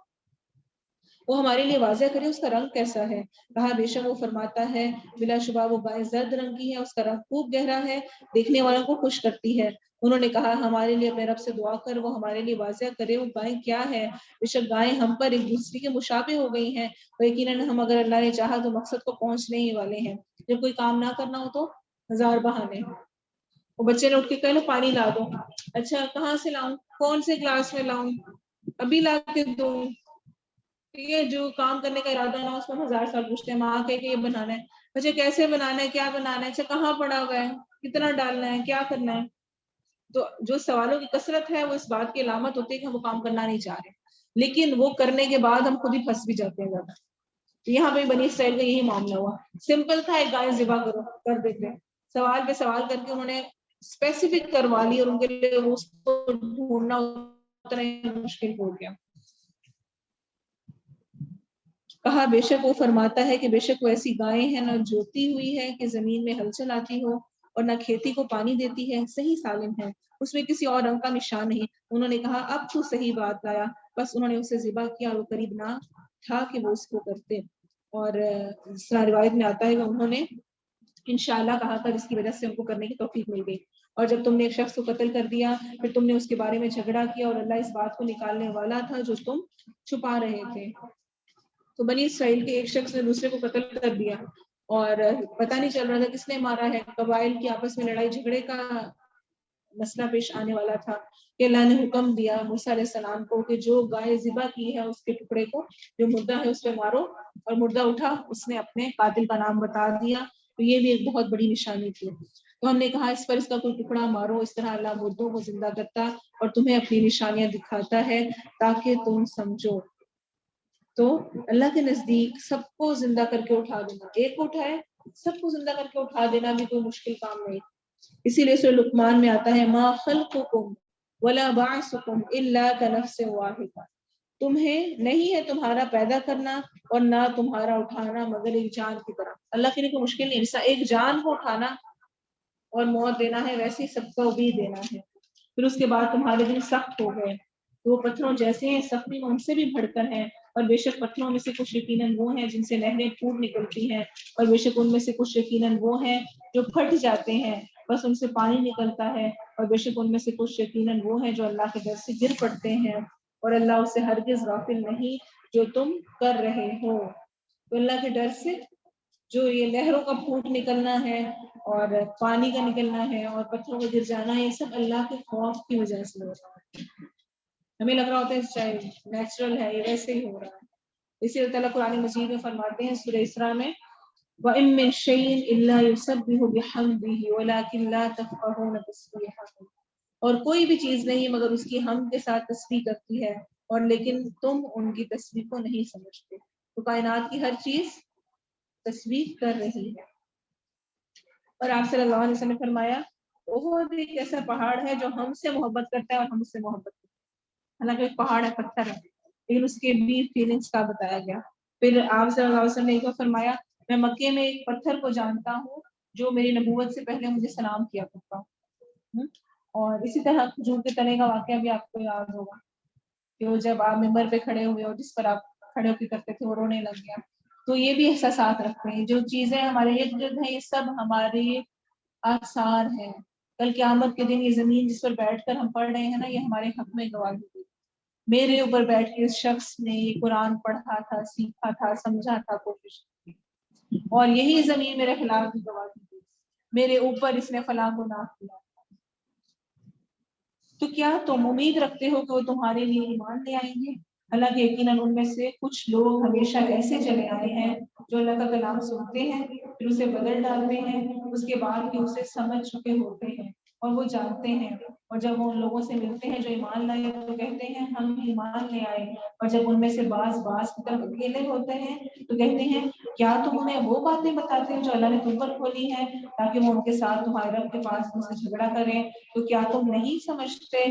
وہ ہمارے لیے واضح کرے اس کا رنگ کیسا ہے۔ کہا بے شک وہ فرماتا ہے بلا شبہ وہ گائے زرد رنگ کی ہے، اس کا رنگ خوب گہرا ہے، دیکھنے والوں کو خوش کرتی ہے۔ انہوں نے کہا ہمارے لیے اپنے رب سے دعا کر، وہ ہمارے لیے واضح کرے وہ گائیں کیا ہے۔ بے شک گائیں ہم پر ایک دوسرے کے مشابہ ہو گئی ہیں، اور یقیناً ہم اگر اللہ نے چاہا تو مقصد کو پہنچنے ہی والے ہیں۔ جب کوئی کام نہ کرنا ہو تو ہزار بہانے۔ وہ بچے نے اٹھ کے کہا لو پانی لا دو، اچھا کہاں سے لاؤں، کون سے گلاس میں لاؤں، ابھی لا کے دوں۔ یہ جو کام کرنے کا ارادہ نہ، اس کو ہزار سال پوچھتے ہیں، ماں کہ یہ بنانا ہے، اچھا کیسے بنانا ہے، کیا بنانا ہے، اچھا کہاں پڑا ہوا ہے، کتنا ڈالنا ہے، کیا کرنا ہے۔ تو جو سوالوں کی کثرت ہے وہ اس بات کی علامت ہوتی ہے کہ ہم وہ کام کرنا نہیں چاہ رہے، لیکن وہ کرنے کے بعد ہم خود ہی پھنس بھی جاتے ہیں زیادہ۔ یہاں پہ بنی اسرائیل کا یہی معاملہ ہوا، سمپل تھا ایک گائے ذبح کرو کر دیتے، سوال پہ سوال کر کے انہوں نے اسپیسیفک کروا لی، اور ان کے لیے اس کو ڈھونڈنا اتنا ہی مشکل ہو گیا۔ کہا بے شک وہ فرماتا ہے کہ بے شک وہ ایسی گائیں ہیں نہ جوتی ہوئی ہے کہ زمین میں ہل چلاتی ہو، اور نہ کھیتی کو پانی دیتی ہے، صحیح سالم ہے، اس میں کسی اور رنگ کا نشان نہیں۔ انہوں نے کہا اب تو صحیح بات لایا، بس انہوں نے اسے ذبح کیا اور وہ قریب نہ تھا کہ وہ اس کو کرتے۔ اور اس طرح روایت میں آتا ہے کہ انہوں نے انشاءاللہ کہا تھا، جس کی وجہ سے ان کو کرنے کی توفیق مل گئی۔ اور جب تم نے ایک شخص کو قتل کر دیا، پھر تم نے اس کے بارے میں جھگڑا کیا، اور اللہ اس بات کو نکالنے والا تھا جو تم چھپا رہے تھے۔ تو بنی اسرائیل کے ایک شخص نے دوسرے کو قتل کر دیا، اور پتہ نہیں چل رہا تھا کس نے مارا ہے، قبائل کی آپس میں لڑائی جھگڑے کا مسئلہ پیش آنے والا تھا کہ اللہ نے حکم دیا موسیٰ علیہ السلام کو کہ جو گائے ذبح کی ہے اس کے ٹکڑے کو، جو مردہ ہے اس پہ مارو، اور مردہ اٹھا، اس نے اپنے قاتل کا نام بتا دیا، تو یہ بھی ایک بہت بڑی نشانی تھی۔ تو ہم نے کہا اس پر اس کا کوئی ٹکڑا مارو، اس طرح اللہ مردوں کو زندہ کرتا اور تمہیں اپنی نشانیاں دکھاتا ہے تاکہ تم سمجھو۔ تو اللہ کے نزدیک سب کو زندہ کر کے اٹھا دینا، ایک کو اٹھائے سب کو زندہ کر کے اٹھا دینا بھی کوئی مشکل کام نہیں۔ اسی لیے سورہ لقمان میں آتا ہے ما خلقکم ولا بعثکم الا کنفس واحدہ، تمہیں نہیں ہے تمہارا پیدا کرنا اور نہ تمہارا اٹھانا مگر ایک جان کی طرح۔ اللہ کے لیے کوئی مشکل نہیں، جیسا ایک جان کو اٹھانا اور موت دینا ہے، ویسے ہی سب کو بھی دینا ہے۔ پھر اس کے بعد تمہارے دل سخت ہو گئے، وہ پتھروں جیسے ہیں، سختی میں ان سے بھی بڑھ کر ہیں، اور بے شک پتھروں میں سے کچھ یقیناً وہ ہیں جن سے نہریں پھوٹ نکلتی ہیں، اور بے شک ان میں سے کچھ یقیناً وہ ہیں جو پھٹ جاتے ہیں، بس ان سے پانی نکلتا ہے، اور بے شک ان میں سے کچھ یقیناً وہ ہیں جو اللہ کے ڈر سے گر پڑتے ہیں، اور اللہ اس سے ہرگز غافل نہیں جو تم کر رہے ہو۔ تو اللہ کے ڈر سے جو یہ نہروں کا پھوٹ نکلنا ہے اور پانی کا نکلنا ہے اور پتھروں کا گر جانا ہے، یہ سب اللہ کے خوف کی وجہ سے ہو رہا ہے۔ ہمیں لگ رہا ہوتا ہے چاہے نیچرل ہے، یہ ویسے ہی ہو رہا ہے۔ اسی اللہ تعالیٰ قرآن مجید میں فرماتے ہیں سورہ اسراء میں وَإِن مِّن شَيْءٍ إِلَّا يُسَبِّحُ بِحَمْدِهِ وَلَٰكِن لَّا تَفْقَهُونَ تَسْبِيحَهُمْ، اور کوئی بھی چیز نہیں مگر اس کی حمد کے ساتھ تسبیح کرتی ہے، اور لیکن تم ان کی تصویر کو نہیں سمجھتے. تو کائنات کی ہر چیز تصویر کر رہی ہے. اور آپ صلی اللہ علیہ وسلم نے فرمایا احد ایک ایسا پہاڑ ہے جو ہم سے محبت کرتا ہے اور ہم اس سے محبت کرتے ہیں. حالانکہ ایک پہاڑ ہے، پتھر ہے، لیکن اس کے بھی فیلنگس کا بتایا گیا. پھر آپ صلی اللہ علیہ وسلم نے ایک فرمایا میں مکے میں ایک پتھر کو جانتا ہوں جو میری نبوت سے پہلے مجھے سلام کیا کرتا ہوں. اور اسی طرح کھجور کے تنے کا واقعہ بھی آپ کو یاد ہوگا کہ وہ جب آپ ممبر پہ کھڑے ہوئے اور جس پر آپ کھڑے ہو کے کرتے تھے وہ رونے لگ گیا. تو یہ بھی احساسات رکھتے ہیں. جو چیزیں ہمارے ارد گرد ہیں یہ سب ہمارے آثار ہیں. کل قیامت کے دن یہ زمین جس پر بیٹھ کر ہم پڑھ رہے ہیں نا یہ ہمارے حق میں گواہی دی. میرے اوپر بیٹھ کے اس شخص نے یہ قرآن پڑھا تھا، سیکھا تھا، سمجھا تھا، کوشش کی، اور یہی زمین میرے خلاف بھی گواہی دی. میرے اوپر اس نے فلاں گناہ کیا. تو کیا تم امید رکھتے ہو کہ وہ تمہارے لیے ایمان لے آئیں گے؟ حالانکہ یقیناً ان میں سے کچھ لوگ ہمیشہ ایسے چلے آئے ہیں جو اللہ کا کلام سنتے ہیں پھر اسے بدل ڈالتے ہیں، اس کے بعد بھی اسے سمجھ چکے ہوتے ہیں اور وہ جانتے ہیں. اور جب وہ ان لوگوں سے ملتے ہیں جو ایمان لائے تو کہتے ہیں ہم ایمان لے آئے. اور جب ان میں سے بعض کی طرف اکیلے ہوتے ہیں تو کہتے ہیں کیا تم انہیں وہ باتیں بتاتے ہیں جو اللہ نے تم پر کھولی ہیں تاکہ وہ ان کے ساتھ تمہارے رب کے پاس تم سے جھگڑا کریں. تو کیا تم نہیں سمجھتے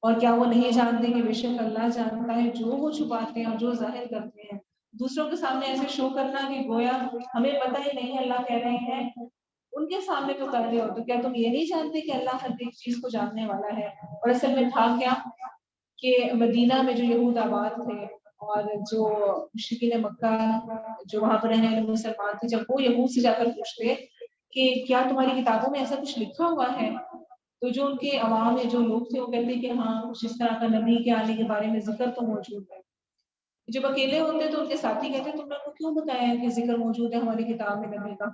اور کیا وہ نہیں جانتے کہ بے شک اللہ جانتا ہے جو وہ چھپاتے ہیں اور جو ظاہر کرتے ہیں. دوسروں کے سامنے ایسے شو کرنا کہ گویا ہمیں پتہ ہی نہیں اللہ کہہ رہے ہیں ان کے سامنے تو کر رہے ہو. تو کیا تم یہ نہیں جانتے کہ اللہ ہر ایک چیز کو جاننے والا ہے؟ اور اصل میں تھا کیا کہ مدینہ میں جو یہود آباد تھے اور جو مشرکین مکہ جو وہاں پر رہنے والے مسلمان تھے جب وہ یہود سے جا کر پوچھتے کہ کیا تمہاری کتابوں میں ایسا کچھ لکھا ہوا ہے تو جو ان کے عوام میں جو لوگ تھے وہ کہتے کہ ہاں کچھ اس طرح کا نبی کے آنے کے بارے میں ذکر تو موجود ہے. جب اکیلے ہوتے تو ان کے ساتھی کہتے تم نے ان کو کیوں بتایا کہ ذکر موجود ہے ہماری کتاب میں نبی کا؟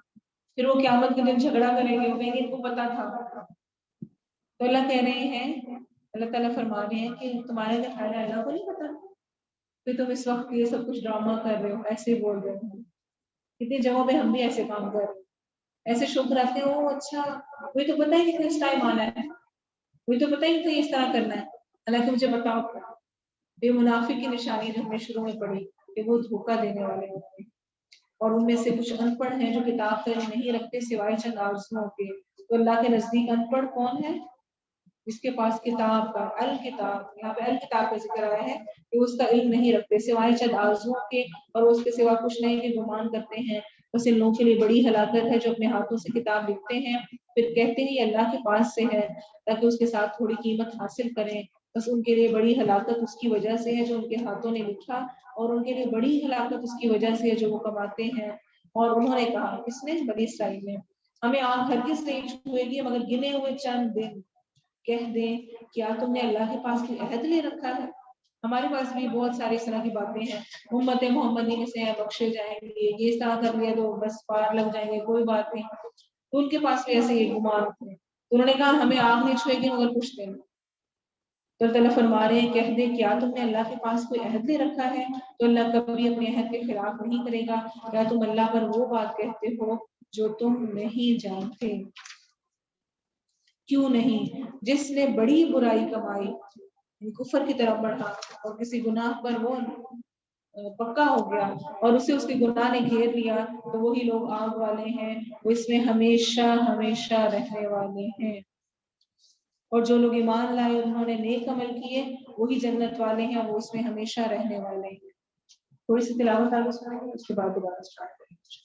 پھر وہ قیامت کے دن جھگڑا کریں گے، وہ کہیں گے ان کو پتا تھا. تو اللہ کہہ رہے ہیں، اللہ تعالیٰ فرما رہے ہیں کہ تمہارے لیے خیال ہے اللہ کو نہیں پتا کہ تم اس وقت یہ سب کچھ ڈرامہ کر رہے ہو، ایسے بول رہے ہو. کتنی جگہوں پہ ہم بھی ایسے کام کر رہے ہیں، ایسے شو کراتے ہیں وہ اچھا کوئی تو پتہ ہی نہیں اس ٹائم آنا ہے، کوئی تو پتہ ہی نہیں اس طرح کرنا ہے. حالانکہ مجھے بتاؤ بے منافق کی نشانی جو ہمیں شروع میں پڑی کہ وہ دھوکہ دینے والے ہوتے ہیں اور ان میں سے کچھ ان پڑھ ہیں جو کتاب پر نہیں رکھتے سوائے چند آرزوؤں کے. تو اللہ کے نزدیک ان پڑھ کون ہے؟ جس کے پاس کتاب کا الکتاب، یہاں پہ الکتاب کا ذکر آیا ہے کہ اس کا علم نہیں رکھتے سوائے چند آرزوؤں کے اور اس کے سوا کچھ نہیں کہ گمان کرتے ہیں. بس ان لوگوں کے لیے بڑی ہلاکت ہے جو اپنے ہاتھوں سے کتاب لکھتے ہیں پھر کہتے ہیں یہ اللہ کے پاس سے ہے تاکہ اس کے ساتھ تھوڑی قیمت حاصل کریں. بس ان کے لیے بڑی ہلاکت اس کی وجہ سے ہے جو ان کے ہاتھوں نے لکھا اور ان کے لیے بڑی ہلاکت اس کی وجہ سے ہے جو وہ کماتے ہیں. اور انہوں نے کہا کس نے؟ بنی اسرائیل نے، ہمیں آنکھ ہرگز نہیں چھوئے گی مگر گنے ہوئے چند دن. کہہ دیں کیا تم نے اللہ کے پاس کوئی عہد لے رکھا ہے؟ ہمارے پاس بھی بہت ساری اس طرح کی باتیں ہیں، امت محمدی میں سے بخشے جائیں گے، یہ اس طرح کر لیا تو بس پار لگ جائیں گے، کوئی بات نہیں. تو ان کے پاس بھی ایسے ہی گمان تھے. انہوں نے کہا ہمیں آنکھ نہیں چھوئے گی مگر کچھ دن. تو اللہ فرما رہے ہیں کہہ دے کیا تم نے اللہ کے پاس کوئی عہد لے رکھا ہے؟ تو اللہ کبھی اپنے عہد کے خلاف نہیں کرے گا. کیا تم اللہ پر وہ بات کہتے ہو جو تم نہیں جانتے؟ کیوں نہیں؟ جس نے بڑی برائی کمائی کفر کی طرف بڑھا اور کسی گناہ پر وہ پکا ہو گیا اور اسے اس کے گناہ نے گھیر لیا تو وہی لوگ آگ والے ہیں، وہ اس میں ہمیشہ ہمیشہ رہنے والے ہیں. اور جو لوگ ایمان لائے اور انہوں نے نیک عمل کیے وہی جنت والے ہیں، وہ اس میں ہمیشہ رہنے والے ہیں. تھوڑی سی تلاوت آگے سنائیں گے اس کے بعد دوبارہ اسٹارٹ کریں گے.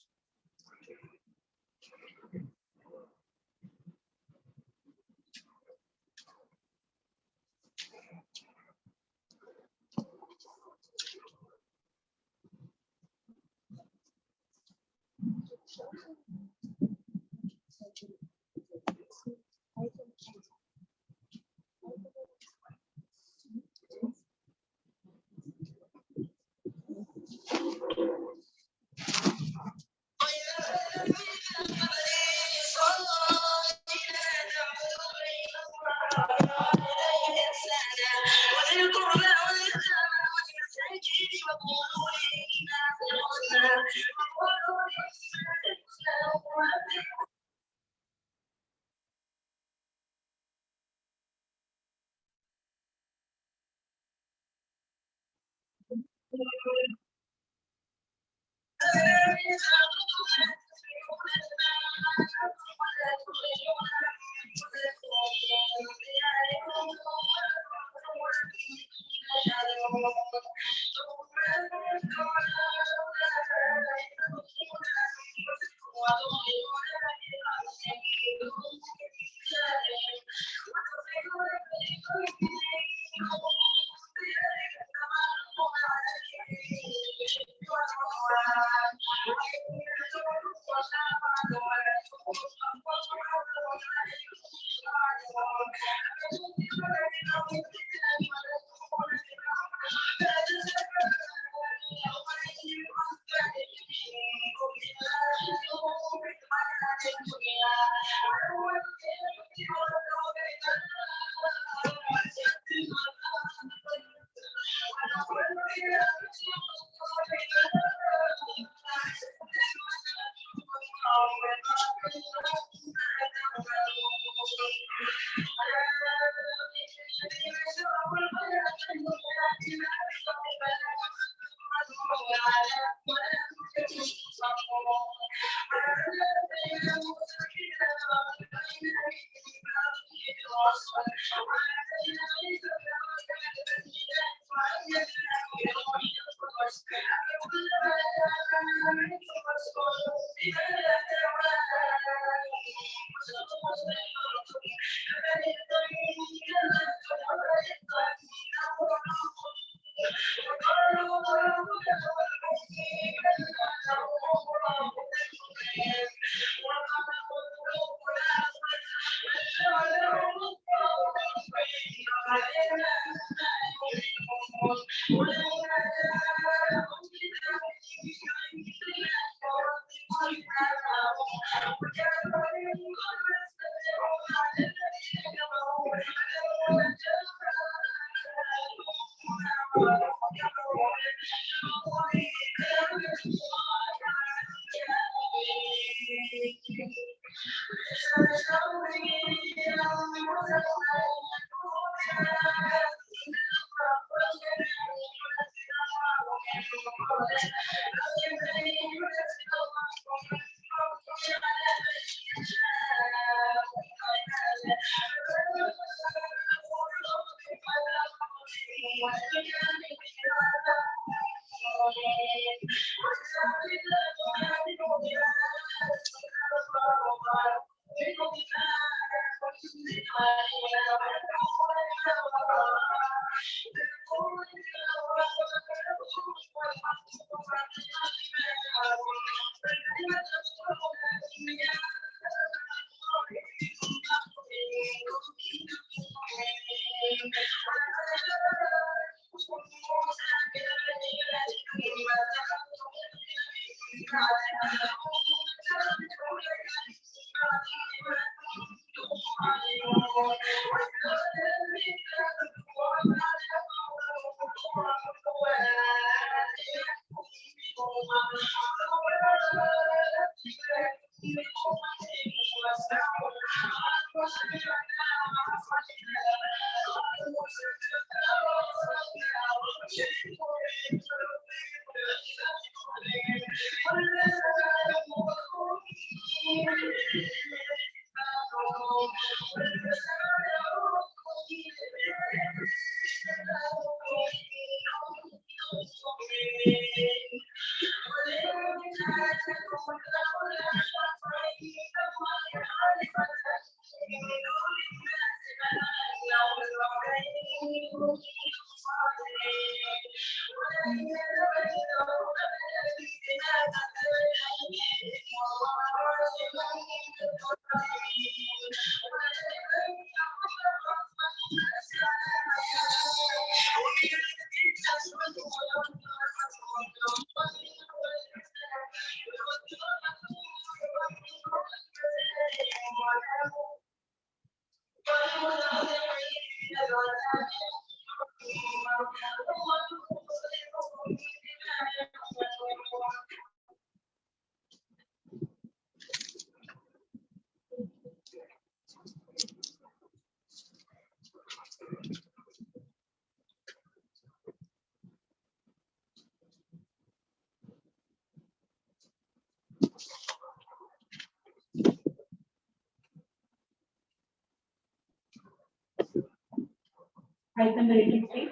آیت نمبر 83۔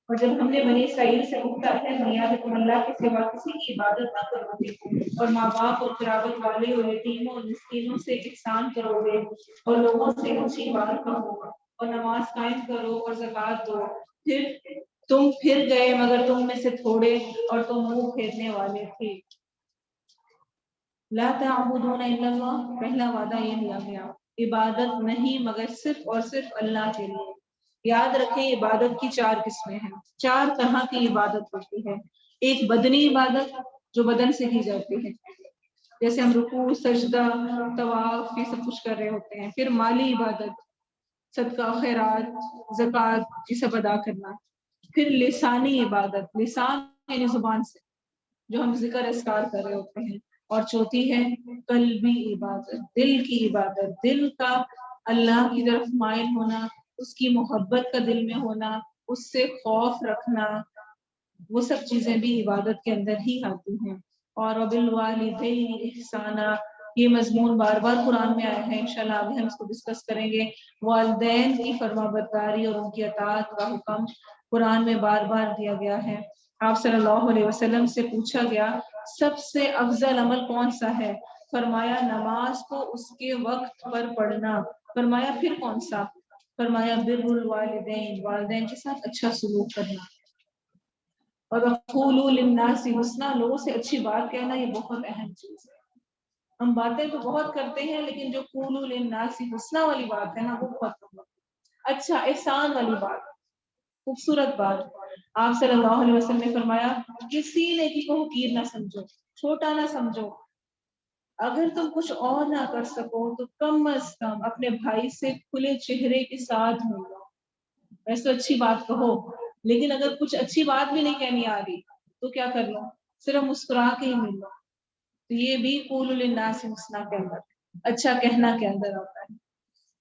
اور جب ہم نے بنی اسرائیل سے پوچھا ہے دنیا کہ تم اللہ کے سوا کسی کی عبادت نہ کرو گے اور ماں باپ اور قرابت والے اور یتیموں اور مسکینوں سے احسان کرو گے اور لوگوں سے اچھی بات کہو اور نماز قائم کرو اور زکوٰۃ دو، تم پھر گئے مگر تم میں سے تھوڑے اور تم منہ پھیرنے والے تھے۔ لا تعبدون الا اللہ، پہلا وعدہ یہ دیا گیا، عبادت نہیں مگر صرف اور صرف اللہ کے لیے۔ یاد رکھیں عبادت کی 4 قسمیں ہیں، 4 طرح کی عبادت ہوتی ہے۔ ایک بدنی عبادت جو بدن سے کی جاتی ہے، جیسے ہم رکوع، سجدہ، طواف یہ سب کچھ کر رہے ہوتے ہیں۔ پھر مالی عبادت، صدقہ، خیرات، زکوٰۃ یہ سب ادا کرنا۔ پھر لسانی عبادت، لسان یعنی زبان سے جو ہم ذکر اذکار کر رہے ہوتے ہیں۔ اور چوتھی ہے قلبی عبادت، دل کی عبادت، دل کا اللہ کی طرف مائل ہونا، اس کی محبت کا دل میں ہونا، اس سے خوف رکھنا، وہ سب چیزیں بھی عبادت کے اندر ہی آتی ہیں۔ اور وبالوالدین احسانا، یہ مضمون بار بار قرآن میں آیا ہے، انشاءاللہ ابھی ہم اس کو ڈسکس کریں گے۔ والدین کی فرما برداری اور ان کی اطاعت کا حکم قرآن میں بار بار دیا گیا ہے۔ آپ صلی اللہ علیہ وسلم سے پوچھا گیا سب سے افضل عمل کون سا ہے؟ فرمایا نماز کو اس کے وقت پر پڑھنا۔ فرمایا پھر کون سا؟ فرمایا بر الوالدین، والدین کے ساتھ اچھا سلوک کرنا۔ اور وقولوا للناس حسنا، لوگوں سے اچھی بات کہنا، یہ بہت اہم چیز ہے۔ ہم باتیں تو بہت کرتے ہیں لیکن جو قولوا للناس حسنا والی بات ہے نا وہ بہت کم ہے۔ اچھا احسان والی بات، خوبصورت بات۔ آپ صلی اللہ علیہ وسلم نے فرمایا کسی نیکی کو حقیر نہ سمجھو، چھوٹا نہ سمجھو۔ اگر تم کچھ اور نہ کر سکو تو کم از کم اپنے بھائی سے کھلے چہرے کے ساتھ ملو۔ ویسے تو اچھی بات کہو، لیکن اگر کچھ اچھی بات بھی نہیں کہنی آ رہی تو کیا کر لو؟ صرف مسکرا کے ہی مل لو۔ تو یہ بھی قولوا للناس حسنا کے اندر، اچھا کہنا کے اندر آتا ہے۔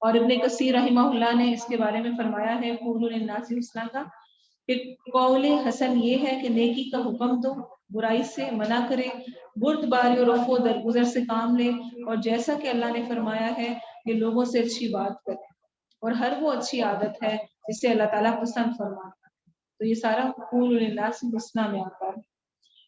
اور ابن کثیر رحمہ اللہ نے اس کے بارے میں فرمایا ہے قولوا للناس حسنا کا کہ قول حسن یہ ہے کہ نیکی کا حکم دو، برائی سے منع کرے، بردباری اور رفع و درگزر سے کام لے، اور جیسا کہ اللہ نے فرمایا ہے کہ لوگوں سے اچھی بات کرے، اور ہر وہ اچھی عادت ہے جسے اللہ تعالیٰ پسند فرماتا ہے۔ تو یہ سارا قولوا للناس حسنا میں آتا ہے۔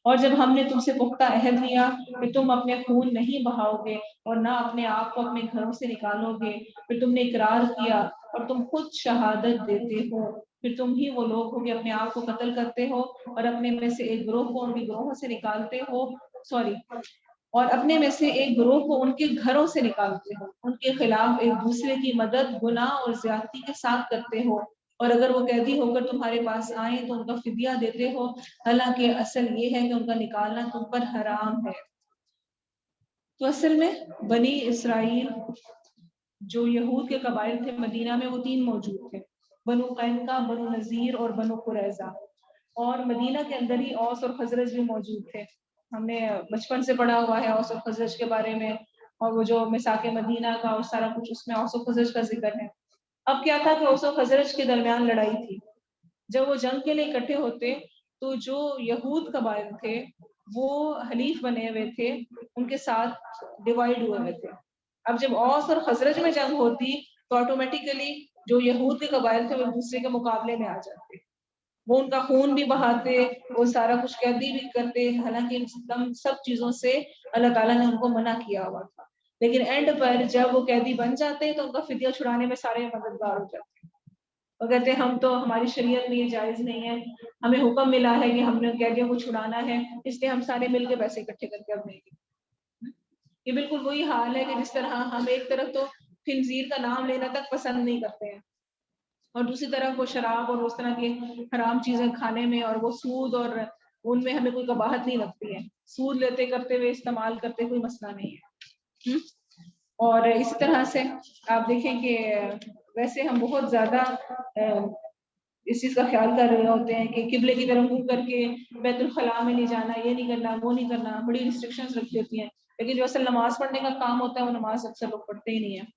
اور جب ہم نے تم سے پختہ عہد لیا کہ تم اپنے خون نہیں بہاؤ گے اور نہ اپنے آپ کو اپنے گھروں سے نکالو گے، پھر تم نے اقرار کیا اور تم خود شہادت دیتے ہو، پھر تم ہی وہ لوگ ہو کہ اپنے آپ کو قتل کرتے ہو اور اپنے میں سے ایک گروہ کو ان کے گروہوں سے نکالتے ہو، اور اپنے میں سے ایک گروہ کو ان کے گھروں سے نکالتے ہو، ان کے خلاف ایک دوسرے کی مدد گناہ اور زیادتی کے ساتھ کرتے ہو، اور اگر وہ قیدی ہو کر تمہارے پاس آئیں تو ان کا فدیہ دیتے ہو، حالانکہ اصل یہ ہے کہ ان کا نکالنا تم پر حرام ہے۔ تو اصل میں بنی اسرائیل جو یہود کے قبائل تھے مدینہ میں، وہ 3 موجود تھے، بنو قینقاع، بنو نذیر اور بنو قریظہ۔ اور مدینہ کے اندر ہی اوس اور خزرج بھی موجود تھے۔ ہم نے بچپن سے پڑھا ہوا ہے اوس اور خزرج کے بارے میں، اور وہ جو میثاق مدینہ کا اور سارا کچھ اس میں اوس و خزرج کا ذکر ہے۔ اب کیا تھا کہ اوس و خزرج کے درمیان لڑائی تھی۔ جب وہ جنگ کے لیے اکٹھے ہوتے تو جو یہود قبائل تھے وہ حلیف بنے ہوئے تھے، ان کے ساتھ ڈیوائیڈ ہوئے ہوئے تھے۔ اب جب اوس اور خزرج میں جنگ ہوتی تو آٹومیٹیکلی جو یہود کے قبائل تھے وہ ایک دوسرے کے مقابلے میں آ جاتے، وہ ان کا خون بھی بہاتے، وہ سارا کچھ قیدی بھی کرتے، حالانکہ ان سب چیزوں سے اللہ تعالیٰ نے ان کو منع کیا ہوا تھا۔ لیکن اینڈ پر جب وہ قیدی بن جاتے تو ان کا فدیہ چھڑانے میں سارے مددگار ہو جاتے، وہ کہتے ہیں ہم تو، ہماری شریعت میں یہ جائز نہیں ہے، ہمیں حکم ملا ہے کہ ہم نے قیدیوں کو چھڑانا ہے، اس لیے ہم سارے مل کے پیسے اکٹھے کر کے اب دیں گے۔ یہ بالکل وہی حال ہے کہ جس طرح ہم ایک طرف تو خنزیر کا نام لینا تک پسند نہیں کرتے ہیں، اور دوسری طرف وہ شراب اور اس طرح کی حرام چیزیں کھانے میں، اور وہ سود اور ان میں ہمیں کوئی قباحت نہیں لگتی ہے، سود لیتے کرتے ہوئے استعمال کرتے کوئی مسئلہ نہیں ہے۔ اور اسی طرح سے آپ دیکھیں کہ ویسے ہم بہت زیادہ اس چیز کا خیال کر رہے ہوتے ہیں کہ قبلے کی طرف منہ کر کے بیت الخلاء میں نہیں جانا، یہ نہیں کرنا، وہ نہیں کرنا، بڑی ریسٹرکشنز رکھی ہوتی ہیں، لیکن جو اصل نماز پڑھنے کا کام ہوتا ہے وہ نماز اکثر لوگ پڑھتے ہی نہیں ہیں۔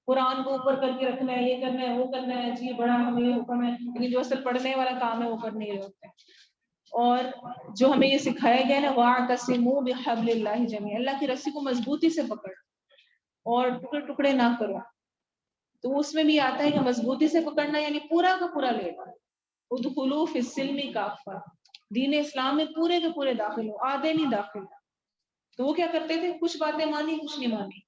قرآن کو اوپر کر کے رکھنا ہے، یہ کرنا ہے، وہ کرنا ہے، جی بڑا ہمیں یہ حکم ہے، لیکن جو اصل پڑھنے والا کام ہے وہ کر نہیں رہے ہوتے ہیں۔ اور جو ہمیں یہ سکھایا گیا نا وَاعْتَصِمُوا بِحَبْلِ اللَّهِ جَمِيعًا، اللہ کی رسی کو مضبوطی سے پکڑ اور ٹکڑے ٹکڑے نہ کرو۔ تو اس میں بھی آتا ہے کہ مضبوطی سے پکڑنا یعنی پورا کا پورا لینا. ادخلوا فی السلم کافہ، دین اسلام میں پورے کے پورے داخل ہو، آدھے نہیں داخل. تو وہ کیا کرتے تھے؟ کچھ باتیں مانی کچھ نہیں مانی.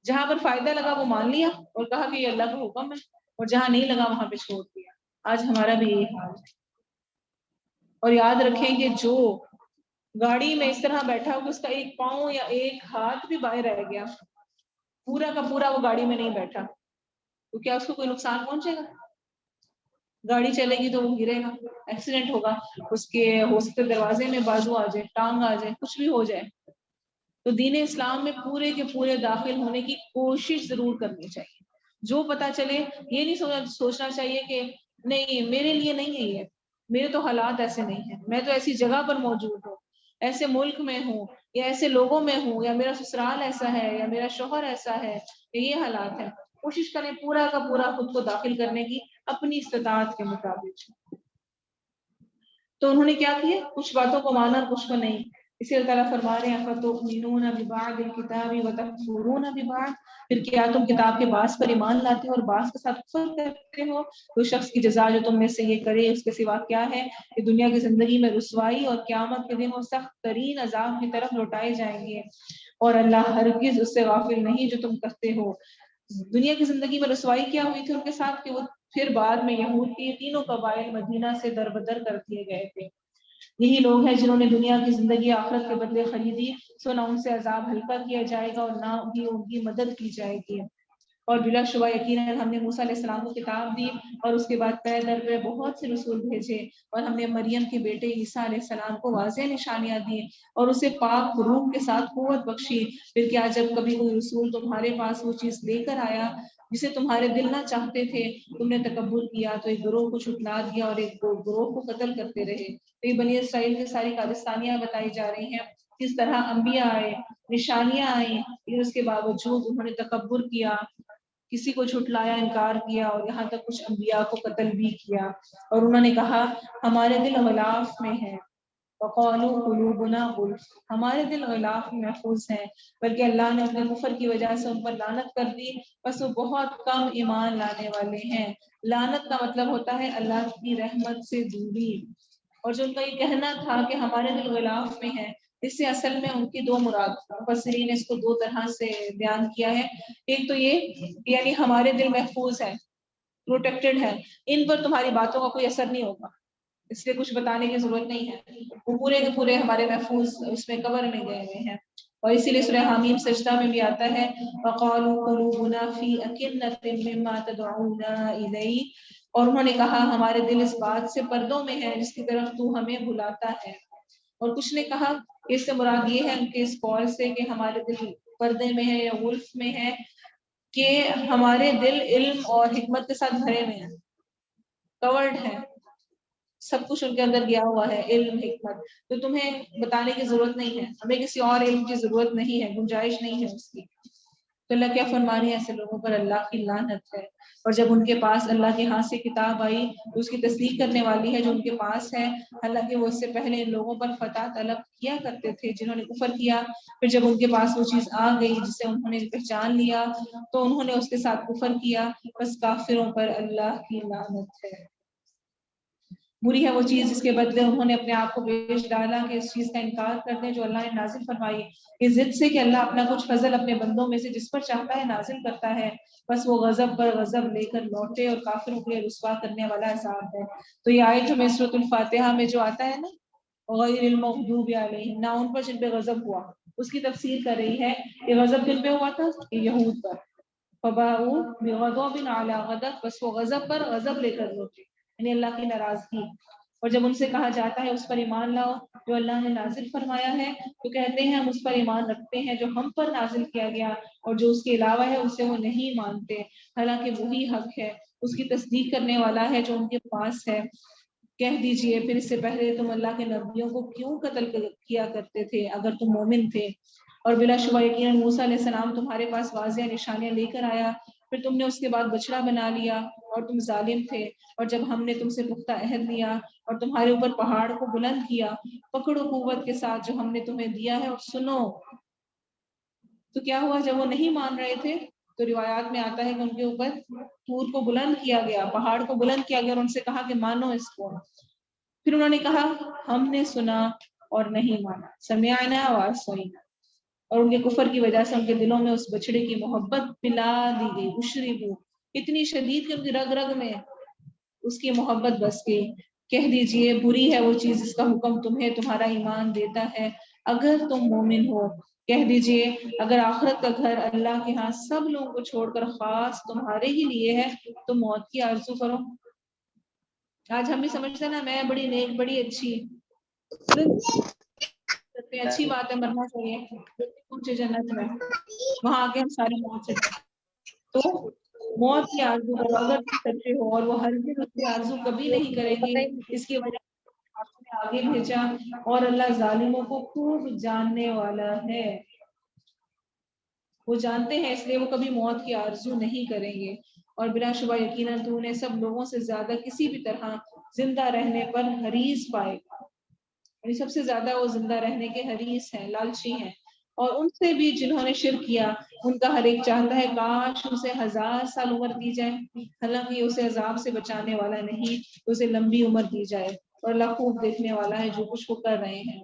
جہاں پر فائدہ لگا وہ مان لیا اور کہا کہ یہ اللہ کا حکم ہے، اور جہاں نہیں لگا وہاں پہ چھوڑ دیا. آج ہمارا بھی یہی حال ہے. اور یاد رکھیں کہ جو گاڑی میں اس طرح بیٹھا ہو کہ اس کا ایک پاؤں یا ایک ہاتھ بھی باہر رہ گیا، پورا کا پورا وہ گاڑی میں نہیں بیٹھا، تو کیا اس کو کوئی نقصان پہنچے گا؟ گاڑی چلے گی تو وہ گرے گا، ایکسیڈنٹ ہوگا، اس کے ہو سکتے دروازے میں بازو آ جائے، ٹانگ آ جائے، کچھ بھی ہو جائے. تو دین اسلام میں پورے کے پورے داخل ہونے کی کوشش ضرور کرنی چاہیے. جو پتا چلے یہ نہیں سوچنا چاہیے کہ نہیں میرے لیے نہیں ہے، یہ میرے تو حالات ایسے نہیں ہیں، میں تو ایسی جگہ پر موجود ہوں، ایسے ملک میں ہوں، یا ایسے لوگوں میں ہوں، یا میرا سسرال ایسا ہے، یا میرا شوہر ایسا ہے، یا یہ حالات ہیں. کوشش کریں پورا کا پورا خود کو داخل کرنے کی اپنی استطاعت کے مطابق. تو انہوں نے کیا کیا؟ کچھ باتوں کو مانا کچھ کو نہیں. اسی اللہ تعالیٰ فرما رہے ہیں فَتُؤْمِنُونَ بِبَعْضِ الْكِتَابِ وَتَكْفُرُونَ بِبَعْضٍ، پھر کیا تم کتاب کے بعض پر ایمان لاتے ہو اور بعض کے ساتھ کفر کرتے ہو؟ کوئی شخص کی جزا جو تم میں سے یہ کرے اس کے سوا کیا ہے کہ دنیا کی زندگی میں رسوائی اور قیامت کے دن وہ سخت ترین عذاب کی طرف لوٹائے جائیں گے، اور اللہ ہرگز اس سے غافل نہیں جو تم کرتے ہو. دنیا کی زندگی میں رسوائی کیا ہوئی تھی ان کے ساتھ کہ وہ پھر بعد میں یہود کے تینوں قبائل مدینہ سے دربدر کر دیے گئے تھے. یہی لوگ ہیں جنہوں نے دنیا کی زندگی آخرت کے بدلے خریدی، سو نہ ان سے عذاب ہلکا کیا جائے گا اور نہ ہی ان کی مدد کی جائے گی. اور بلا شبہ یقیناً ہم نے موسیٰ علیہ السلام کو کتاب دی اور اس کے بعد پے در پہ بہت سے رسول بھیجے، اور ہم نے مریم کے بیٹے عیسیٰ علیہ السلام کو واضح نشانیاں دی اور اسے پاک روح کے ساتھ قوت بخشی. پھر کیا جب کبھی کوئی رسول تمہارے پاس وہ چیز لے کر آیا جسے تمہارے دل نہ چاہتے تھے، تم نے تکبر کیا تو ایک گروہ کو چھٹلا دیا اور ایک گروہ کو قتل کرتے رہے. تو یہ بنی اسرائیل کی ساری قادستانیاں بتائی جا رہی ہیں، کس طرح انبیاء آئے، نشانیاں آئیں، لیکن اس کے باوجود انہوں نے تکبر کیا، کسی کو جھٹلایا، انکار کیا، اور یہاں تک کچھ انبیاء کو قتل بھی کیا. اور انہوں نے کہا ہمارے دل غلاف میں ہیں، وقالوا قلوبنا غلف، ہمارے دل غلاف میں محفوظ ہیں، بلکہ اللہ نے اپنے کفر کی وجہ سے ان پر لعنت کر دی، بس وہ بہت کم ایمان لانے والے ہیں. لعنت کا مطلب ہوتا ہے اللہ کی رحمت سے دوری. اور جو ان کا یہ کہنا تھا کہ ہمارے دل غلاف میں ہیں، اس سے اصل میں ان کی دو مراد، مفسرین نے اس کو دو طرح سے بیان کیا ہے. ایک تو یہ یعنی ہمارے دل محفوظ ہے، پروٹیکٹڈ ہے، ان پر تمہاری باتوں کا کوئی اثر نہیں ہوگا، اس لیے کچھ بتانے کی ضرورت نہیں ہے، وہ پورے کے پورے ہمارے محفوظ اس میں قبر میں گئے ہوئے ہیں. اور اسی لیے سورہ حمیم سجدہ میں بھی آتا ہے وَقَالُوا قُلُوبُنَا فِي أَكِنَّةٍ مِّمَّا تَدْعُونَا إِلَيْهِ، اور انہوں نے کہا ہمارے دل اس بات سے پردوں میں ہے جس کی طرف تو ہمیں بلاتا ہے. اور کچھ نے کہا اس سے مراد یہ ہے ان کے اس قول سے کہ ہمارے دل پردے میں ہے یا غلف میں ہے کہ ہمارے دل علم اور حکمت کے ساتھ بھرے ہوئے ہیں، کورڈ ہے، سب کچھ ان کے اندر گیا ہوا ہے، علم حکمت. تو تمہیں بتانے کی ضرورت نہیں ہے، ہمیں کسی اور علم کی ضرورت نہیں ہے، گنجائش نہیں ہے اس کی. تو اللہ کیا فرما رہے ہیں ایسے لوگوں پر اللہ کی لعنت ہے. اور جب ان کے پاس اللہ کے ہاتھ سے کتاب آئی تو اس کی تصدیق کرنے والی ہے جو ان کے پاس ہے، حالانکہ وہ اس سے پہلے ان لوگوں پر فتح طلب کیا کرتے تھے جنہوں نے کفر کیا. پھر جب ان کے پاس وہ چیز آ گئی جسے انہوں نے پہچان لیا تو انہوں نے اس کے ساتھ کفر کیا، بس کافروں پر اللہ کی لعنت ہے. بری ہے وہ چیز جس کے بدلے انہوں نے اپنے آپ کو بیچ ڈالا کہ اس چیز کا انکار کر دیں جو اللہ نے نازل فرمائی، اس ضد سے کہ اللہ اپنا کچھ فضل اپنے بندوں میں سے جس پر چاہتا ہے نازل کرتا ہے، بس وہ غضب پر غضب لے کر لوٹے اور کافروں کے رسوا کرنے والا عذاب ہے. تو یہ آیت ہمیں سورۃ الفاتحہ میں جو آتا ہے نا غیر المغضوب علیہم، نہ ان پر جن پہ غضب ہوا، اس کی تفسیر کر رہی ہے کہ غضب کن پہ ہوا تھا؟ یہود پر. فباؤوا بغضب علی غضب، بس وہ غضب پر غضب لے کر لوٹے، یعنی اللہ کی ناراضگی. اور جب ان سے کہا جاتا ہے اس پر ایمان لاؤ جو اللہ نے نازل فرمایا ہے تو کہتے ہیں ہم اس پر ایمان رکھتے ہیں جو ہم پر نازل کیا گیا، اور جو اس کے علاوہ ہے اسے وہ نہیں مانتے، حالانکہ وہی حق ہے، اس کی تصدیق کرنے والا ہے جو ان کے پاس ہے. کہہ دیجئے پھر اس سے پہلے تم اللہ کے نبیوں کو کیوں قتل کیا کرتے تھے اگر تم مومن تھے؟ اور بلا شبہ یقیناً موسیٰ علیہ السلام تمہارے پاس واضح نشانیاں لے کر آیا، پھر تم نے اس کے بعد بچڑا بنا لیا اور تم ظالم تھے. اور جب ہم نے تم سے پختہ عہد لیا اور تمہارے اوپر پہاڑ کو بلند کیا، پکڑو قوت کے ساتھ جو ہم نے تمہیں دیا ہے اور سنو. تو کیا ہوا جب وہ نہیں مان رہے تھے تو روایات میں آتا ہے کہ ان کے اوپر طور کو بلند کیا گیا، پہاڑ کو بلند کیا گیا اور ان سے کہا کہ مانو اس کو. پھر انہوں نے کہا ہم نے سنا اور نہیں مانا، سمعنا وعصینا. اور ان کے کفر کی وجہ سے ان کے دلوں میں اس بچڑے کی محبت پلا دی گئی، اشربو، اتنی شدید کہ ان کی رگ رگ میں اس کی محبت بس گئی. کہہ دیجئے بری ہے وہ چیز جس کا حکم تمہیں تمہارا ایمان دیتا ہے اگر تم مومن ہو. کہہ دیجئے اگر آخرت کا گھر اللہ کے ہاں سب لوگوں کو چھوڑ کر خاص تمہارے ہی لیے ہے تو موت کی آرزو کرو. آج ہم بھی سمجھتے ہیں نا میں بڑی نیک بڑی اچھی، اچھی بات ہے، مرنا چاہیے پہنچے جنت میں، وہاں آ کے ہم ساری موت سے تو موت کی آرزو کرو اگر تم سچے ہو. اور وہ ہرگز اس کی آرزو کبھی نہیں کریں گے، اس کی وجہ سے آپ نے آگے بھیجا اور اللہ ظالموں کو خوب جاننے والا ہے. وہ جانتے ہیں اس لیے وہ کبھی موت کی آرزو نہیں کریں گے. اور بلا شبہ یقیناً تو انہیں سب لوگوں سے زیادہ کسی بھی طرح زندہ رہنے پر حریص پائے گا. یعنی سب سے زیادہ وہ زندہ رہنے کے حریص ہیں، لالچی ہیں. اور ان سے بھی جنہوں نے شرک کیا ان کا ہر ایک چاہتا ہے کاش اسے 1000 سال عمر دی جائے، حالانکہ اسے عذاب سے بچانے والا نہیں، اسے لمبی عمر دی جائے. اور اللہ خوب دیکھنے والا ہے جو کچھ وہ کر رہے ہیں.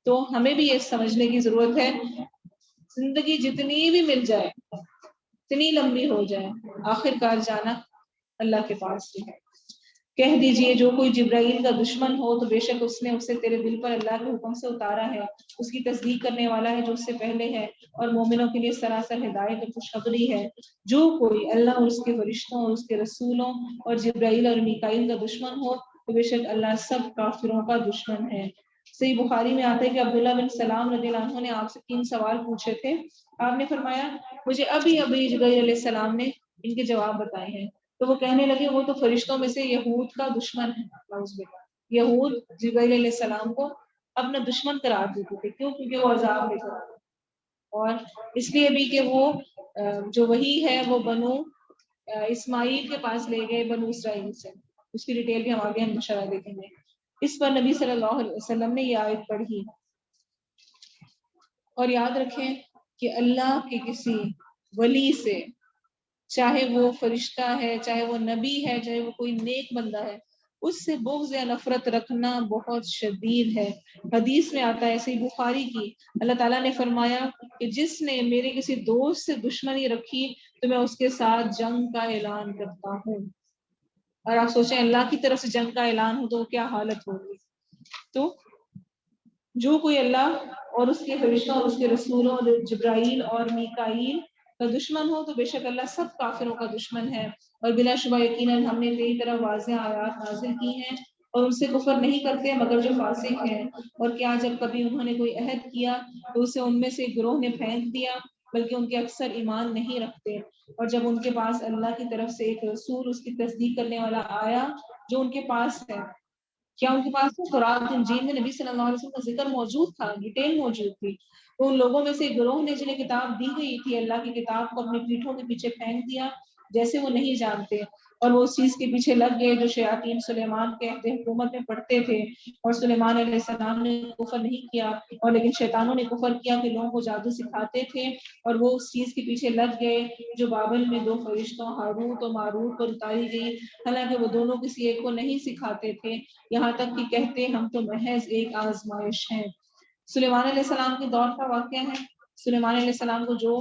تو ہمیں بھی یہ سمجھنے کی ضرورت ہے زندگی جتنی بھی مل جائے، اتنی لمبی ہو جائے، آخر کار جانا اللہ کے پاس ہی ہے. کہہ دیجئے جو کوئی جبرائیل کا دشمن ہو تو بے شک اس نے اسے تیرے دل پر اللہ کے حکم سے اتارا ہے. اس کی تصدیق کرنے والا ہے جو اس سے پہلے ہے، اور مومنوں کے لیے سراسر ہدایت اور خوشخبری ہے. جو کوئی اللہ اور اس کے فرشتوں اور اس کے رسولوں اور جبرائیل اور میکائیل کا دشمن ہو تو بے شک اللہ سب کافروں کا دشمن ہے. صحیح بخاری میں آتا ہے کہ عبداللہ بن سلام رضی اللہ عنہ نے آپ سے 3 سوال پوچھے تھے. آپ نے فرمایا مجھے ابھی جبرائیل علیہ السلام نے ان کے جواب بتائے ہیں. تو وہ کہنے لگے وہ تو فرشتوں میں سے یہود کا دشمن ہے. یہود جبرائیل علیہ السلام کو اپنا دشمن قرار دیتے تھے. کیوں؟ کیونکہ وہ عذاب لے کر آتے. اور اس لیے بھی کہ وہ جو وہی ہے وہ بنو اسماعیل کے پاس لے گئے بنو اسرائیل سے. اس کی ڈیٹیل بھی ہم آگے انشاءاللہ دیکھیں گے. اس پر نبی صلی اللہ علیہ وسلم نے یہ آیت پڑھی. اور یاد رکھیں کہ اللہ کے کسی ولی سے، چاہے وہ فرشتہ ہے، چاہے وہ نبی ہے، چاہے وہ کوئی نیک بندہ ہے، اس سے بغض یا نفرت رکھنا بہت شدید ہے. حدیث میں آتا ہے صحیح بخاری کی، اللہ تعالیٰ نے فرمایا کہ جس نے میرے کسی دوست سے دشمنی رکھی تو میں اس کے ساتھ جنگ کا اعلان کرتا ہوں. اور آپ سوچیں اللہ کی طرف سے جنگ کا اعلان ہو تو کیا حالت ہوگی. تو جو کوئی اللہ اور اس کے فرشتوں اور اس کے رسولوں اور جبرائیل اور میکائیل کا دشمن ہو تو بے شک اللہ سب کافروں کا دشمن ہے. اور بلا شبہ یقیناً ہم نے کئی طرح واضح آیات نازل کی ہیں اور ان سے کفر نہیں کرتے مگر جو فاسق ہیں. اور کیا جب کبھی انہوں نے کوئی عہد کیا تو اسے ان میں سے ایک گروہ نے پھینک دیا، بلکہ ان کے اکثر ایمان نہیں رکھتے. اور جب ان کے پاس اللہ کی طرف سے ایک رسول اس کی تصدیق کرنے والا آیا جو ان کے پاس ہے، کیا ان کے پاس تورات انجیل میں نبی صلی اللہ علیہ وسلم کا ذکر موجود تھا، ڈیٹیل موجود تھی. تو ان لوگوں میں سے گروہ نے جنہیں کتاب دی گئی تھی اللہ کی کتاب کو اپنی پیٹھوں کے پیچھے پھینک دیا جیسے وہ نہیں جانتے، اور وہ اس چیز کے پیچھے لگ گئے جو شیاطین سلیمان کے عہد حکومت میں پڑھتے تھے. اور سلیمان علیہ السلام نے کفر نہیں کیا، اور لیکن شیطانوں نے کفر کیا کہ لوگوں کو جادو سکھاتے تھے، اور وہ اس چیز کے پیچھے لگ گئے جو بابل میں 2 فرشتوں ہاروت اور ماروت پر اتاری گئی، حالانکہ وہ دونوں کسی ایک کو نہیں سکھاتے تھے، یہاں تک کہ کہتے ہم تو محض ایک آزمائش ہیں. سلیمان علیہ السلام کے دور کا واقعہ ہے. سلیمان علیہ السلام کو جو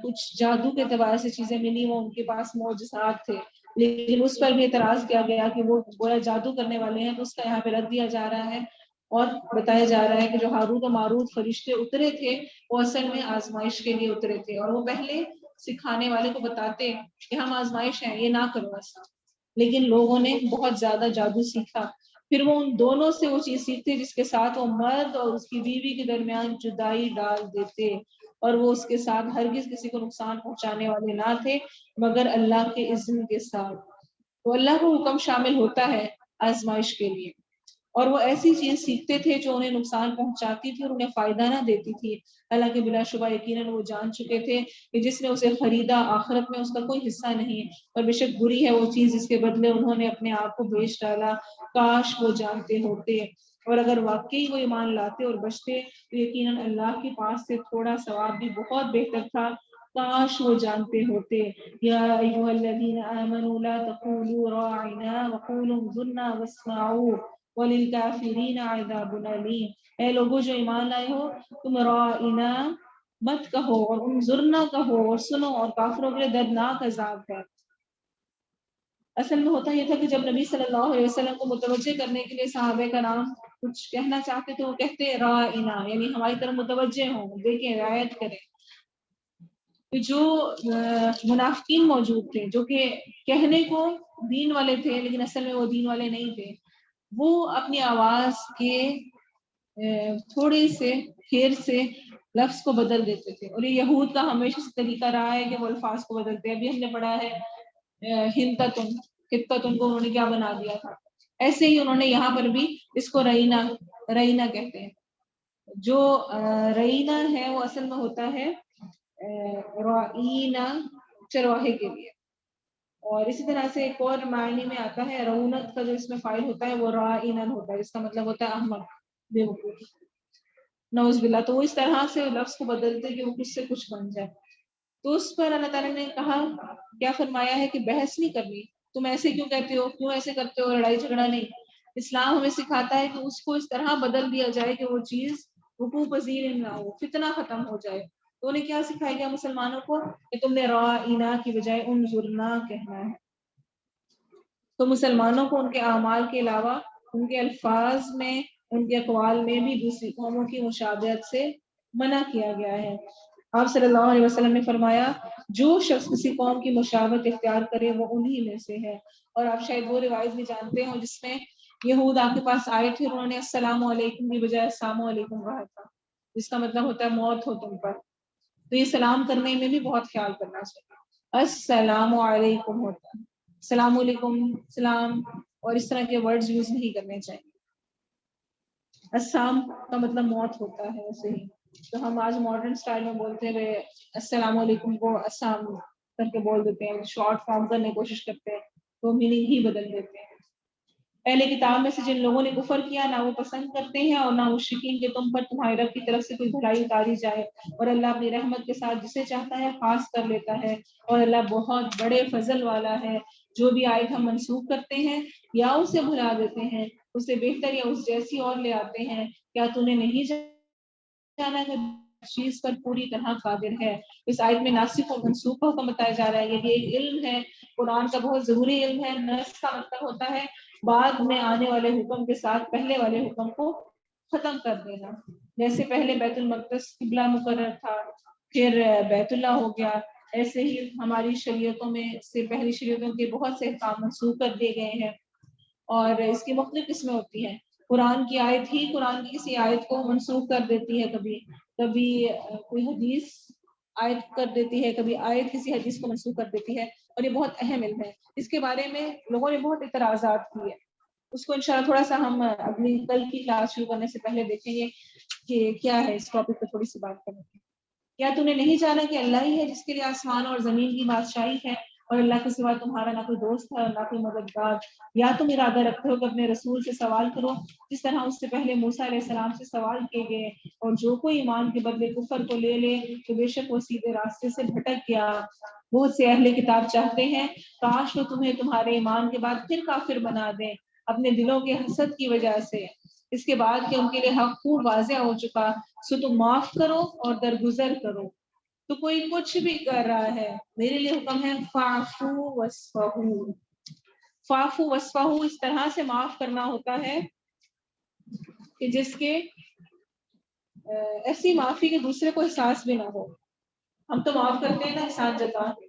کچھ جادو کے اعتبار سے چیزیں ملی وہ ان کے پاس معجزات تھے، لیکن اس پر بھی اعتراض کیا گیا کہ وہ گویا جادو کرنے والے ہیں، تو اس کا یہاں پہ رد دیا جا رہا ہے اور بتایا جا رہا ہے کہ جو ہاروت و ماروت فرشتے اترے تھے وہ اصل میں آزمائش کے لیے اترے تھے. اور وہ پہلے سکھانے والے کو بتاتے کہ ہم آزمائش ہیں، یہ نہ کرو ایسا، لیکن لوگوں نے بہت زیادہ جادو سیکھا. پھر وہ ان دونوں سے وہ چیز سیکھتے جس کے ساتھ وہ مرد اور اس کی بیوی کے درمیان جدائی ڈال دیتے، اور وہ اس کے ساتھ ہرگز کسی کو نقصان پہنچانے والے نہ تھے مگر اللہ کے اذن کے ساتھ. تو اللہ کا حکم شامل ہوتا ہے آزمائش کے لیے، اور وہ ایسی چیز سیکھتے تھے جو انہیں نقصان پہنچاتی تھی اور انہیں فائدہ نہ دیتی تھی، حالانکہ بلا شبہ یقیناً وہ جان چکے تھے کہ جس نے اسے خریدا آخرت میں اس کا کوئی حصہ نہیں، اور بے شک بری ہے وہ چیز جس کے بدلے انہوں نے اپنے آپ کو بیچ ڈالا. کاش وہ جانتے ہوتے، اور اگر واقعی وہ ایمان لاتے اور بچتے تو یقیناً اللہ کے پاس سے تھوڑا ثواب بھی بہت بہتر تھا کاش وہ جانتے ہوتے. یا ایھا الذین آمنوا لا تقولوا راعنا وقولوا انظرنا واسمعوا وللکافرین عذاب علیم. اے لوگوں جو ایمان لائے ہو، تم راعنا مت کہو اور انظرنا کہو اور سنو، اور کافروں کے لیے دردناک عذاب ہے. اصل میں ہوتا یہ تھا کہ جب نبی صلی اللہ علیہ وسلم کو متوجہ کرنے کے لیے صحابہ کرام کچھ کہنا چاہتے تو وہ کہتے راعنا، یعنی ہماری طرف متوجہ ہوں، دیکھیں، رعایت کریں. جو منافقین موجود تھے جو کہ کہنے کو دین والے تھے لیکن اصل میں وہ دین والے نہیں تھے، وہ اپنی آواز کے تھوڑے سے پھیر سے لفظ کو بدل دیتے تھے. اور یہ یہود کا ہمیشہ سے طریقہ رہا ہے کہ وہ الفاظ کو بدلتے ہیں. ابھی ہم نے پڑھا ہے ہنتتن، ہتتن کو انہوں نے کیا بنا دیا تھا. ایسے ہی انہوں نے یہاں پر بھی اس کو رعینہ کہتے ہیں. جو رعینہ ہے وہ اصل میں ہوتا ہے رعینہ، چرواہے کے لیے. اور اسی طرح سے ایک اور معنی میں آتا ہے رعونت کا جو اس میں فاعل ہوتا ہے وہ رعینن ہوتا ہے، اس کا مطلب ہوتا ہے احمق، بے وقوف، نعوذ باللہ. تو وہ اس طرح سے لفظ کو بدلتے کہ وہ کچھ سے کچھ بن جائے. تو اس پر اللہ تعالیٰ نے کہا، کیا فرمایا ہے کہ بحث نہیں کرنی. تم ایسے کیوں کہتے ہو، کیوں ایسے کرتے ہو، لڑائی جھگڑا نہیں. اسلام ہمیں سکھاتا ہے کہ اس کو اس طرح بدل دیا جائے کہ وہ چیز وقوع پذیر نہ ہو، فتنہ ختم ہو جائے. تو انہیں کیا سکھایا گیا مسلمانوں کو کہ تم نے راعنا کی بجائے انظرنا کہنا ہے. تو مسلمانوں کو ان کے اعمال کے علاوہ ان کے الفاظ میں، ان کے اقوال میں بھی دوسری قوموں کی مشابہت سے منع کیا گیا ہے. آپ صلی اللہ علیہ وسلم نے فرمایا جو شخص کسی قوم کی مشابہت اختیار کرے وہ انہی میں سے ہے. اور آپ شاید وہ روایت بھی جانتے ہو جس میں یہود آپ کے پاس آئے تھے، انہوں نے السلام علیکم کی بجائے السلام علیکم کہا تھا، جس کا مطلب ہوتا ہے موت ہو تم پر. تو یہ سلام کرنے میں بھی بہت خیال کرنا چاہیے. السلام علیکم ہوتا ہے، السلام علیکم، سلام اور اس طرح کے ورڈز یوز نہیں کرنے چاہیے. السلام کا مطلب موت ہوتا ہے. ویسے ہی تو ہم آج ماڈرن سٹائل میں بولتے ہوئے السلام علیکم کو السلام کر کے بول دیتے ہیں، شارٹ فارم کرنے کی کوشش کرتے ہیں تو میننگ ہی بدل دیتے ہیں. پہلے کتاب میں سے جن لوگوں نے کفر کیا نہ وہ پسند کرتے ہیں اور نہ مشرکین کہ تم پر تمہاری رب کی طرف سے کوئی بھلائی اتاری جائے، اور اللہ اپنی رحمت کے ساتھ جسے چاہتا ہے خاص کر لیتا ہے، اور اللہ بہت بڑے فضل والا ہے. جو بھی آیت ہم منسوخ کرتے ہیں یا اسے بھلا دیتے ہیں اسے بہتر یا اس جیسی اور لے آتے ہیں. کیا تو نے نہیں جانا کہ چیز پر پوری طرح قادر ہے. اس آیت میں ناسخ و منسوخ کا حکم بتایا جا رہا ہے. یہ ایک علم ہے، قرآن کا بہت ضروری علم ہے. نسخ کا مطلب ہوتا ہے بعد میں آنے والے حکم کے ساتھ پہلے والے حکم کو ختم کر دینا. جیسے پہلے بیت المقدس قبلہ مقرر تھا، پھر بیت اللہ ہو گیا، ایسے ہی ہماری شریعتوں میں سے پہلی شریعتوں کے بہت سے احکام منسوخ کر دیے گئے ہیں. اور اس کی مختلف قسمیں ہوتی ہیں. قرآن کی آیت ہی قرآن کی کسی آیت کو منسوخ کر دیتی ہے، کبھی کوئی حدیث آیت کر دیتی ہے، کبھی آیت کسی حدیث کو منسوخ کر دیتی ہے. اور یہ بہت اہم علم ہے. اس کے بارے میں لوگوں نے بہت اعتراضات کیے. اس کو انشاءاللہ تھوڑا سا ہم اگلی کل کی کلاس شروع کرنے سے پہلے دیکھیں گے کہ کیا ہے اس ٹاپک پہ تھوڑی سی بات کریں گے. کیا تو نے نہیں جانا کہ اللہ ہی ہے جس کے لیے آسمان اور زمین کی بادشاہی ہے، اور اللہ کے سوا تمہارا نہ کوئی دوست ہے اور نہ کوئی مددگار. یا تم ارادہ رکھتے ہو کہ اپنے رسول سے سوال کرو جس طرح اس سے پہلے موسیٰ علیہ السلام سے سوال کیے گئے، اور جو کوئی ایمان کے بدلے کفر کو لے لے تو بے شک وہ سیدھے راستے سے بھٹک گیا. بہت سے اہل کتاب چاہتے ہیں کاش وہ تمہیں تمہارے ایمان کے بعد پھر کافر بنا دیں اپنے دلوں کے حسد کی وجہ سے، اس کے بعد کہ ان کے لیے حق خوب واضح ہو چکا. سو تم معاف کرو اور درگزر کرو. تو کوئی کچھ بھی کر رہا ہے، میرے لیے حکم ہے فاعفو واسفحوا. فاعفو واسفحوا اس طرح سے معاف کرنا ہوتا ہے کہ جس کے ایسی معافی کہ دوسرے کو احساس بھی نہ ہو. ہم تو معاف کرتے ہیں نا احسان جتا کے.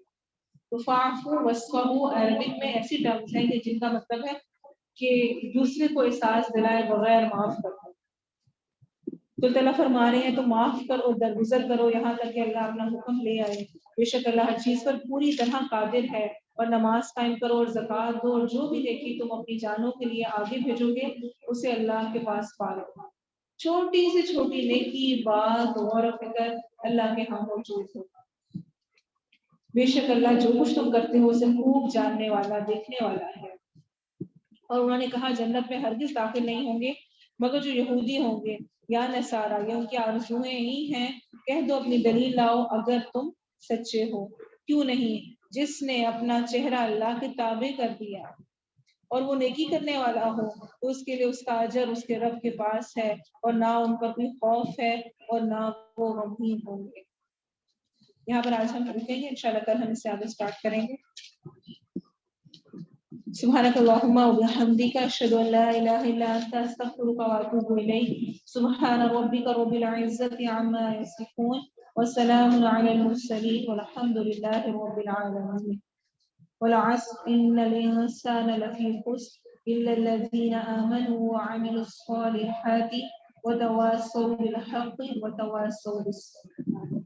تو فاعفو واسفحوا عربک میں ایسی ٹرمز ہیں کہ جن کا مطلب ہے کہ دوسرے کو احساس دلائے بغیر معاف کرنا. تو اللہ فرما رہے ہیں تو معاف کرو، درگزر کرو یہاں تک کہ اللہ اپنا حکم لے آئے. بے شک اللہ ہر چیز پر پوری طرح قادر ہے. اور نماز قائم کرو اور زکوٰۃ دو، اور جو بھی دیکھی تم اپنی جانوں کے لیے آگے بھیجو گے اسے اللہ کے پاس پا لو. چھوٹی سے چھوٹی نیکی، بات، غور و فکر اللہ کے ہاں موجود ہوگا. بے شک اللہ جو کچھ تم کرتے ہو اسے خوب جاننے والا، دیکھنے والا ہے. اور انہوں نے کہا جنت میں ہرگز داخل نہیں ہوں گے مگر جو یہودی ہوں گے یا نصارا، یا ان کی آرزوئیں ہی ہیں. کہہ دو اپنی دلیل لاؤ اگر تم سچے ہو، کیوں نہیں جس نے اپنا چہرہ اللہ کے تابع کر دیا اور وہ نیکی کرنے والا ہو تو اس کے لیے اس کا اجر اس کے رب کے پاس ہے، اور نہ ان پر کوئی خوف ہے اور نہ وہ غمگین ہوں گے۔ یہاں پر آج ہم رکیں گے، انشاءاللہ کل ہم اس سے آگے اسٹارٹ کریں گے۔ سبحانك اللهم وبحمدك اشهد ان لا اله الا انت استغفرك واتوب اليك سبحان ربك رب العزة عما يصفون وسلام على المرسلين والحمد لله رب العالمين والعصر ان الانسان لفي خسر الا الذين امنوا وعملوا الصالحات وتواصوا بالحق وتواصوا بالصبر